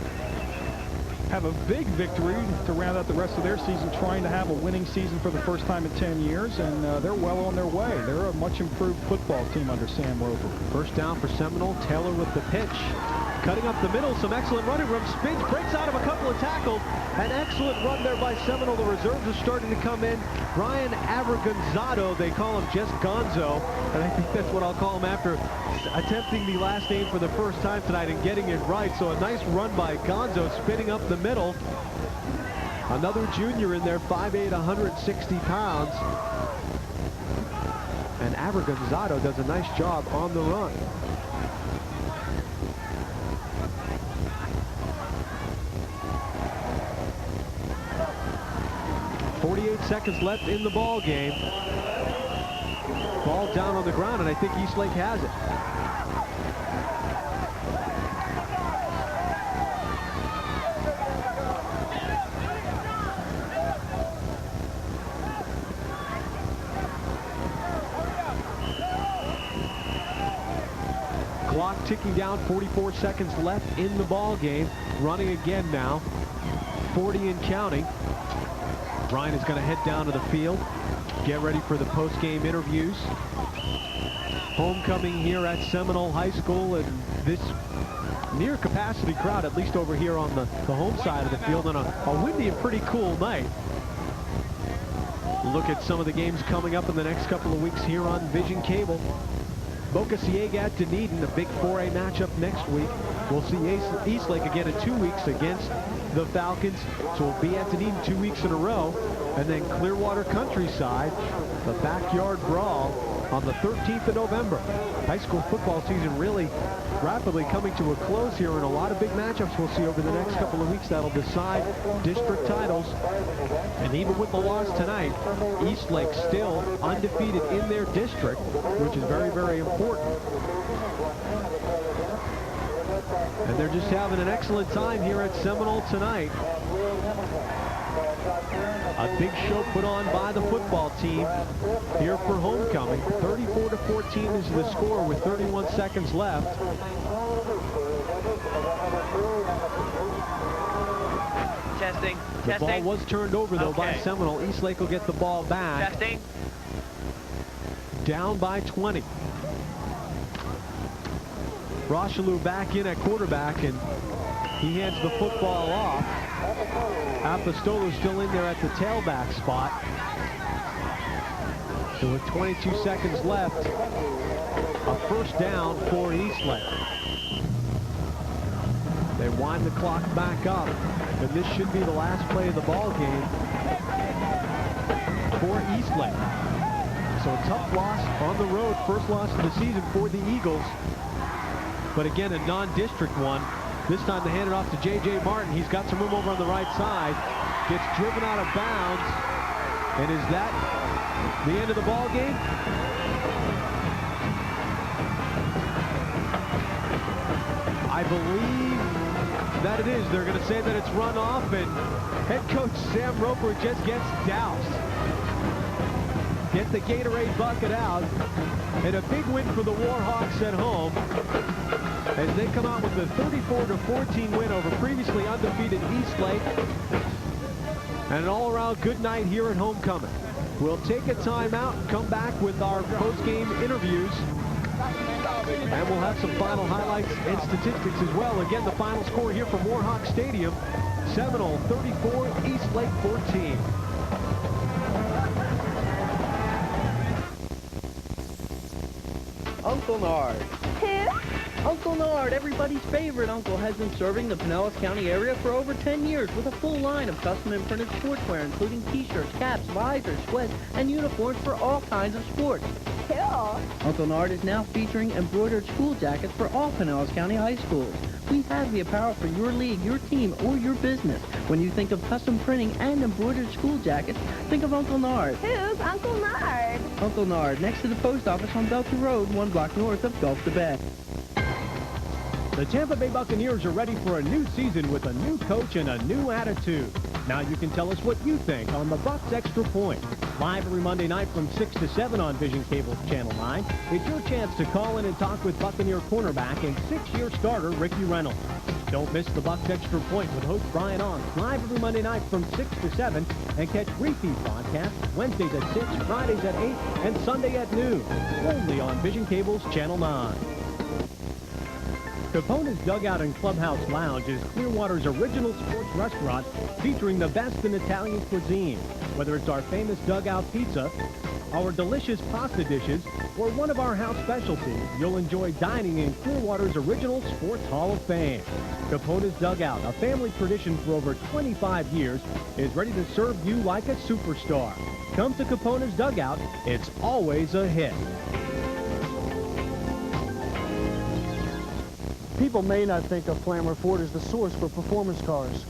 have a big victory to round out the rest of their season, trying to have a winning season for the first time in 10 years, and they're well on their way. They're a much improved football team under Sam Roper. First down for Seminole. Taylor with the pitch. Cutting up the middle, some excellent running room. Spins, breaks out of a couple of tackles. An excellent run there by Seminole. The reserves are starting to come in. Brian Avergonzado, they call him just Gonzo, and I think that's what I'll call him after attempting the last name for the first time tonight and getting it right. So a nice run by Gonzo, spinning up the middle. Another junior in there, 5'8", 160 pounds. And Avergonzado does a nice job on the run. 48 seconds left in the ball game. Ball down on the ground, and I think East Lake has it. Clock ticking down, 44 seconds left in the ball game. Running again now, 40 and counting. Brian is going to head down to the field, get ready for the post-game interviews. Homecoming here at Seminole High School, and this near capacity crowd, at least over here on the home side of the field, on a windy and pretty cool night. Look at some of the games coming up in the next couple of weeks here on Vision Cable. Boca Ciega at Dunedin, a big 4A matchup next week. We'll see East Lake again in 2 weeks against the Falcons. So we'll be at Dunedin 2 weeks in a row. And then Clearwater Countryside, the backyard brawl on the 13th of November. High school football season really rapidly coming to a close here, and a lot of big matchups we'll see over the next couple of weeks that'll decide district titles. And even with the loss tonight, East Lake still undefeated in their district, which is very, very important. And they're just having an excellent time here at Seminole tonight. A big show put on by the football team here for homecoming. 34-14 is the score with 31 seconds left. Testing. The ball was turned over, though, by Seminole. East Lake will get the ball back. Testing. Down by 20. Rocheleau back in at quarterback, and he hands the football off. Apostolo's still in there at the tailback spot. So with 22 seconds left, a first down for East Lake. They wind the clock back up, and this should be the last play of the ball game for East Lake. So a tough loss on the road, first loss of the season for the Eagles. But again, a non-district one. This time they hand it off to J.J. Martin. He's got some room over on the right side. Gets driven out of bounds. And is that the end of the ball game? I believe that it is. They're going to say that it's run off, and head coach Sam Roper just gets doused. Get the Gatorade bucket out. And a big win for the Warhawks at home, as they come out with a 34-14 win over previously undefeated East Lake. And an all-around good night here at homecoming. We'll take a timeout and come back with our post-game interviews. And we'll have some final highlights and statistics as well. Again, the final score here from Warhawk Stadium, Seminole 34, East Lake 14. Uncle Nard. Who? Uncle Nard, everybody's favorite uncle, has been serving the Pinellas County area for over 10 years with a full line of custom and printed sportswear, including t-shirts, caps, visors, sweats, and uniforms for all kinds of sports. Cool. Uncle Nard is now featuring embroidered school jackets for all Pinellas County high schools. We have the apparel for your league, your team, or your business. When you think of custom printing and embroidered school jackets, think of Uncle Nard. Who's Uncle Nard? Uncle Nard, next to the post office on Belcher Road, 1 block north of Gulf to Bay. The Tampa Bay Buccaneers are ready for a new season with a new coach and a new attitude. Now you can tell us what you think on the Bucs Extra Point. Live every Monday night from 6 to 7 on Vision Cable's Channel 9. It's your chance to call in and talk with Buccaneer cornerback and 6-year starter Ricky Reynolds. Don't miss the Bucs Extra Point with host Brian Onks live every Monday night from 6 to 7 and catch repeat broadcasts Wednesdays at 6, Fridays at 8, and Sunday at noon. Only on Vision Cable's Channel 9. Capone's Dugout and Clubhouse Lounge is Clearwater's original sports restaurant featuring the best in Italian cuisine. Whether it's our famous dugout pizza, our delicious pasta dishes, or one of our house specialties, you'll enjoy dining in Clearwater's original Sports Hall of Fame. Capone's Dugout, a family tradition for over 25 years, is ready to serve you like a superstar. Come to Capone's Dugout. It's always a hit. People may not think of Flammer Ford as the source for performance cars,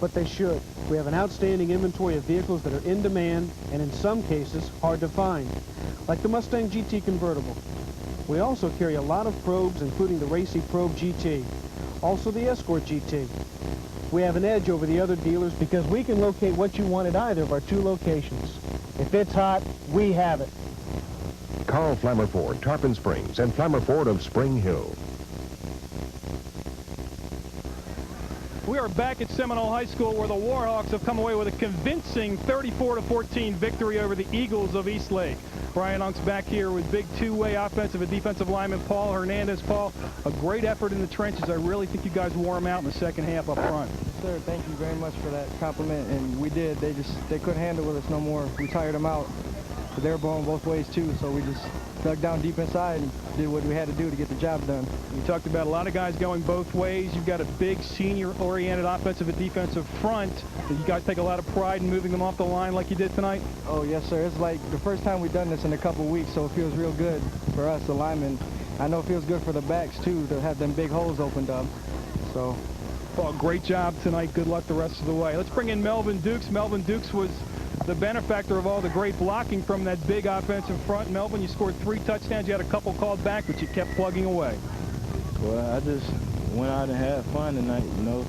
but they should. We have an outstanding inventory of vehicles that are in demand and in some cases hard to find, like the Mustang GT convertible. We also carry a lot of probes, including the Racy Probe GT, also the Escort GT. We have an edge over the other dealers because we can locate what you want at either of our 2 locations. If it's hot, we have it. Carl Flammer Ford, Tarpon Springs, and Flammer Ford of Spring Hill. We are back at Seminole High School where the Warhawks have come away with a convincing 34-14 victory over the Eagles of Eastlake. Brian Onks back here with big 2-way offensive and defensive lineman Paul Hernandez. Paul, a great effort in the trenches. I really think you guys wore them out in the second half up front. Sir, thank you very much for that compliment, and we did. They couldn't handle with us no more. We tired them out, but they were going both ways too, so we just dug down deep inside and did what we had to do to get the job done. You talked about a lot of guys going both ways. You've got a big senior-oriented offensive and defensive front. Did you guys take a lot of pride in moving them off the line like you did tonight? Oh, yes, sir. It's like the first time we've done this in a couple weeks, so it feels real good for us, the linemen. I know it feels good for the backs, too, to have them big holes opened up. So, Paul, great job tonight. Good luck the rest of the way. Let's bring in Melvin Dukes. Melvin Dukes was the benefactor of all the great blocking from that big offensive front. Melvin, you scored 3 touchdowns. You had a couple called back, but you kept plugging away. Well, I just went out and had fun tonight, you know.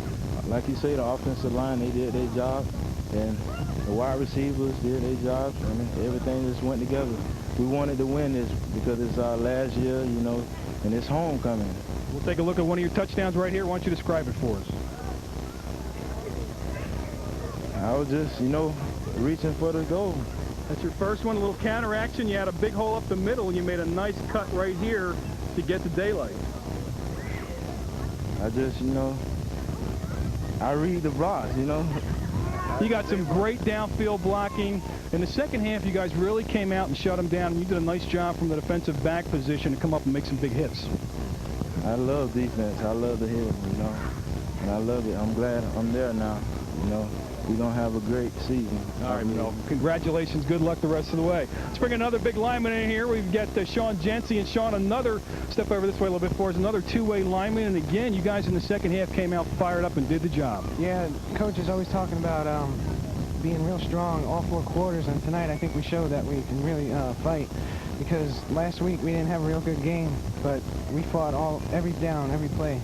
Like you say, the offensive line, they did their job, and the wide receivers did their jobs. I mean, everything just went together. We wanted to win this because it's our last year, you know, and it's homecoming. We'll take a look at one of your touchdowns right here. Why don't you describe it for us? I was just, you know, reaching for the goal. That's your first one, a little counter action. You had a big hole up the middle, and you made a nice cut right here to get to daylight. I just, you know, I read the blocks, you know. You got some great downfield blocking. In the second half, you guys really came out and shut them down, and you did a nice job from the defensive back position to come up and make some big hits. I love defense. I love to hit, you know, and I love it. I'm glad I'm there now, you know. We're going to have a great season. All right, Mel. Congratulations. Good luck the rest of the way. Let's bring another big lineman in here. We've got Sean Jency, and Sean, another step over this way a little bit for us, another 2-way lineman. And again, you guys in the second half came out fired up and did the job. Yeah, Coach is always talking about being real strong all 4 quarters, and tonight I think we showed that we can really fight. Because last week we didn't have a real good game, but we fought every down, every play.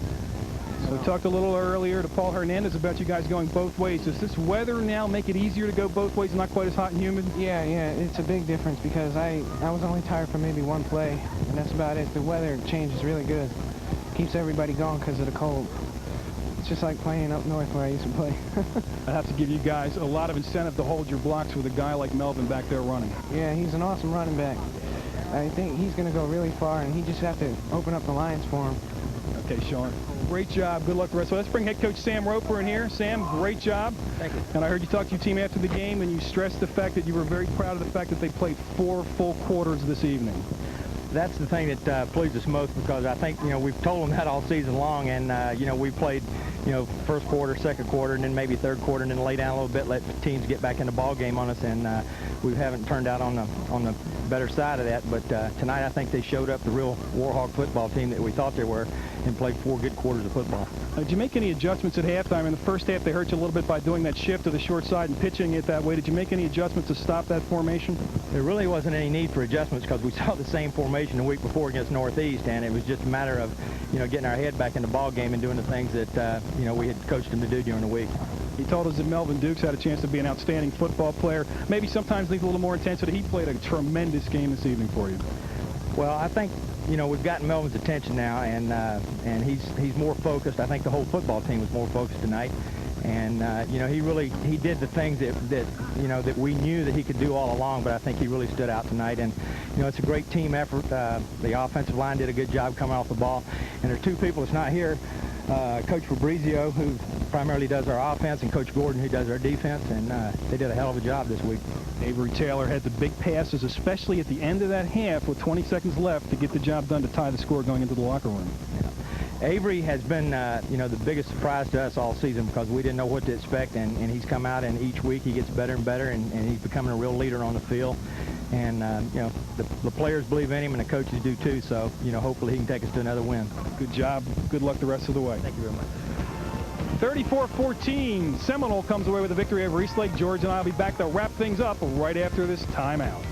So we talked a little earlier to Paul Hernandez about you guys going both ways. Does this weather now make it easier to go both ways, not quite as hot and humid? Yeah, it's a big difference because I was only tired for maybe 1 play, and that's about it. The weather change is really good. Keeps everybody going because of the cold. It's just like playing up north where I used to play. I have to give you guys a lot of incentive to hold your blocks with a guy like Melvin back there running. Yeah, he's an awesome running back. I think he's going to go really far, and he just have to open up the lines for him. Okay, Sean. Great job. Good luck the rest. So let's bring head coach Sam Roper in here. Sam, great job. Thank you. And I heard you talk to your team after the game, and you stressed the fact that you were very proud of the fact that they played 4 full quarters this evening. that's the thing that pleased us most, because I think, we've told them that all season long, and, we played, first quarter, second quarter, and then maybe third quarter, and then lay down a little bit, let the teams get back in the ball game on us, and we haven't turned out on the better side of that. But tonight I think they showed up the real Warhawk football team that we thought they were, and played 4 good quarters of football. Did you make any adjustments at halftime? In the first half, they hurt you a little bit by doing that shift to the short side and pitching it that way. Did you make any adjustments to stop that formation? There really wasn't any need for adjustments, because we saw the same formation the week before against Northeast, and it was just a matter of, getting our head back in the ball game and doing the things that, we had coached them to do during the week. He told us that Melvin Dukes had a chance to be an outstanding football player. Maybe sometimes needs a little more intensity. He played a tremendous game this evening for you. Well, I think, we've gotten Melvin's attention now, and he's more focused. I think the whole football team was more focused tonight. And, he did the things that we knew that he could do all along, but I think he really stood out tonight. And, it's a great team effort. The offensive line did a good job coming off the ball. And there are 2 people that's not here, Coach Fabrizio, who primarily does our offense, and Coach Gordon, who does our defense, and they did a hell of a job this week. Avery Taylor had the big passes, especially at the end of that half with 20 seconds left, to get the job done to tie the score going into the locker room. Yeah. Avery has been, the biggest surprise to us all season, because we didn't know what to expect, and he's come out, and each week he gets better and better, and he's becoming a real leader on the field. And, the players believe in him, and the coaches do too, so, hopefully he can take us to another win. Good job. Good luck the rest of the way. Thank you very much. 34-14, Seminole comes away with a victory over Eastlake. George and I will be back to wrap things up right after this timeout.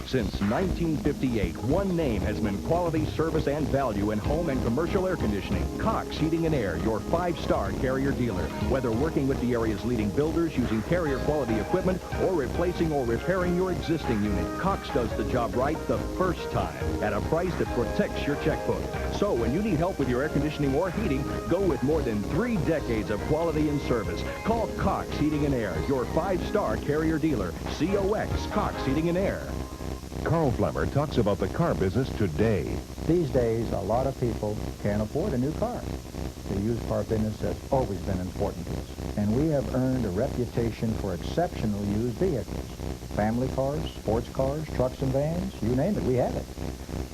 Since 1958, one name has meant quality, service, and value in home and commercial air conditioning. Cox Heating and Air, your 5-star Carrier dealer. Whether working with the area's leading builders using Carrier quality equipment or replacing or repairing your existing unit, Cox does the job right the first time at a price that protects your checkbook. So when you need help with your air conditioning or heating, go with more than 3 decades of quality and service. Call Cox Heating and Air, your 5-star Carrier dealer. COX, Cox Heating and Air. Carl Flemmer talks about the car business today. These days, a lot of people can't afford a new car. The used car business has always been important to us, and we have earned a reputation for exceptional used vehicles. Family cars, sports cars, trucks and vans, you name it, we have it.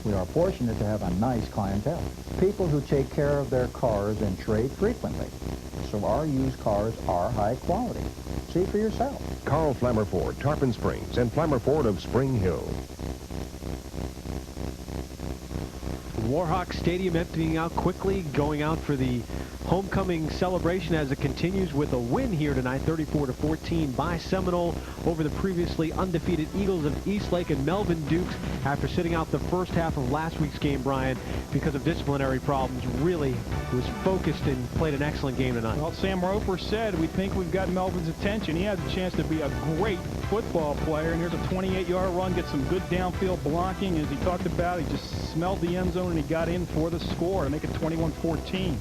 We are fortunate to have a nice clientele. People who take care of their cars and trade frequently. So our used cars are high quality. See for yourself. Carl Flemmer Ford, Tarpon Springs, and Flemmer Ford of Spring Hill. Warhawk Stadium emptying out quickly, going out for the homecoming celebration as it continues with a win here tonight, 34-14 by Seminole over the previously undefeated Eagles of Eastlake. And Melvin Dukes, after sitting out the first half of last week's game, Brian, because of disciplinary problems, really was focused and played an excellent game tonight. Well, Sam Roper said, we think we've got Melvin's attention. He has a chance to be a great football player, and here's a 28-yard run, get some good downfield blocking. As he talked about, he just smelled the end zone and he got in for the score to make it 21-14.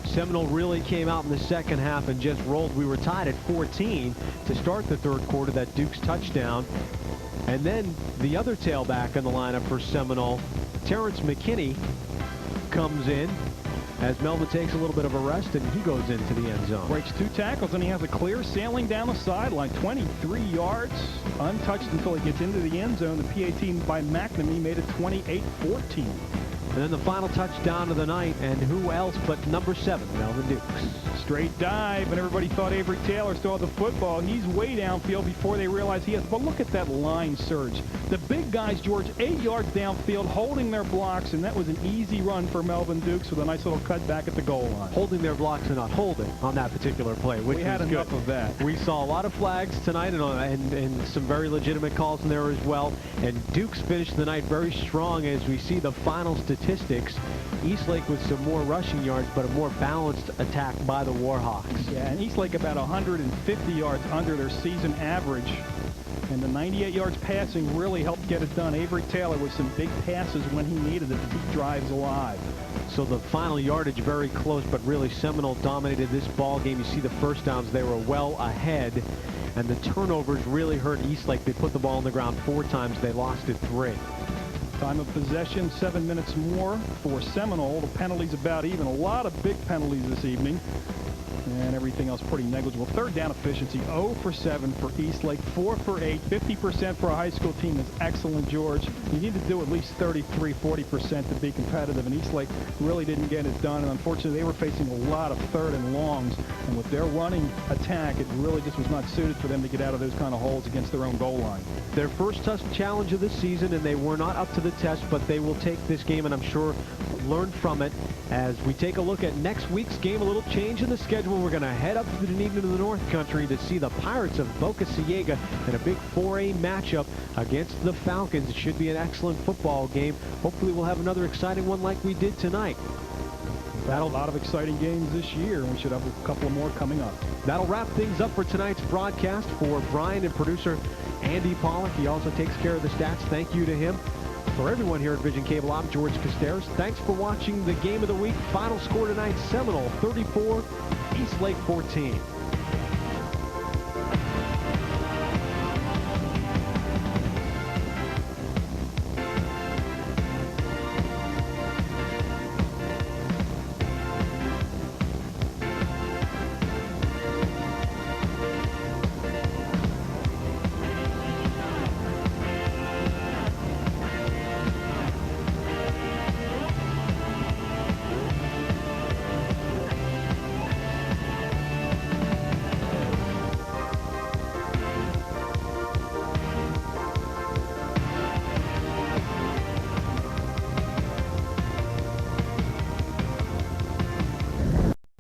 Seminole really came out in the second half and just rolled. We were tied at 14 to start the third quarter, that Dukes touchdown. And then the other tailback in the lineup for Seminole, Terrence McKinney, comes in as Melvin takes a little bit of a rest and he goes into the end zone. Breaks 2 tackles and he has a clear sailing down the sideline, 23 yards, untouched until he gets into the end zone. The PAT by McNamee made it 28-14. And then the final touchdown of the night, and who else but number 7, Melvin Dukes. Straight dive, and everybody thought Avery Taylor still had the football. He's way downfield before they realize he has. But look at that line surge. The big guys, George, 8 yards downfield, holding their blocks, and that was an easy run for Melvin Dukes with a nice little cut back at the goal line. Holding their blocks and not holding on that particular play, which we had is enough good. of that. We saw a lot of flags tonight and some very legitimate calls in there as well. And Dukes finished the night very strong as we see the final statistics. Eastlake with some more rushing yards, but a more balanced attack by the Warhawks. Yeah, and Eastlake about 150 yards under their season average. And the 98 yards passing really helped get it done. Avery Taylor with some big passes when he needed it to keep drives alive. So the final yardage very close, but really Seminole dominated this ball game. You see the first downs, they were well ahead. And the turnovers really hurt Eastlake. They put the ball on the ground 4 times. They lost it 3. Time of possession, 7 minutes more for Seminole. The penalties about even. A lot of big penalties this evening. and everything else pretty negligible. Third down efficiency, 0 for 7 for Eastlake, 4 for 8. 50% for a high school team is excellent, George. You need to do at least 33, 40% to be competitive, and Eastlake really didn't get it done, and unfortunately they were facing a lot of third and longs, and with their running attack, it really just was not suited for them to get out of those kind of holes against their own goal line. Their first tough challenge of the season, and they were not up to the test, but they will take this game, and I'm sure learn from it. As we take a look at next week's game, a little change in the schedule. We're going to head up to Dunedin to the North Country to see the Pirates of Boca Ciega in a big 4A matchup against the Falcons. It should be an excellent football game. Hopefully we'll have another exciting one like we did tonight. A lot of exciting games this year, and we should have a couple more coming up. That'll wrap things up for tonight's broadcast. For Brian and producer Andy Pollock, he also takes care of the stats. Thank you to him. For everyone here at Vision Cable, I'm George Casteras. Thanks for watching the game of the week. Final score tonight, Seminole 34, Eastlake 14.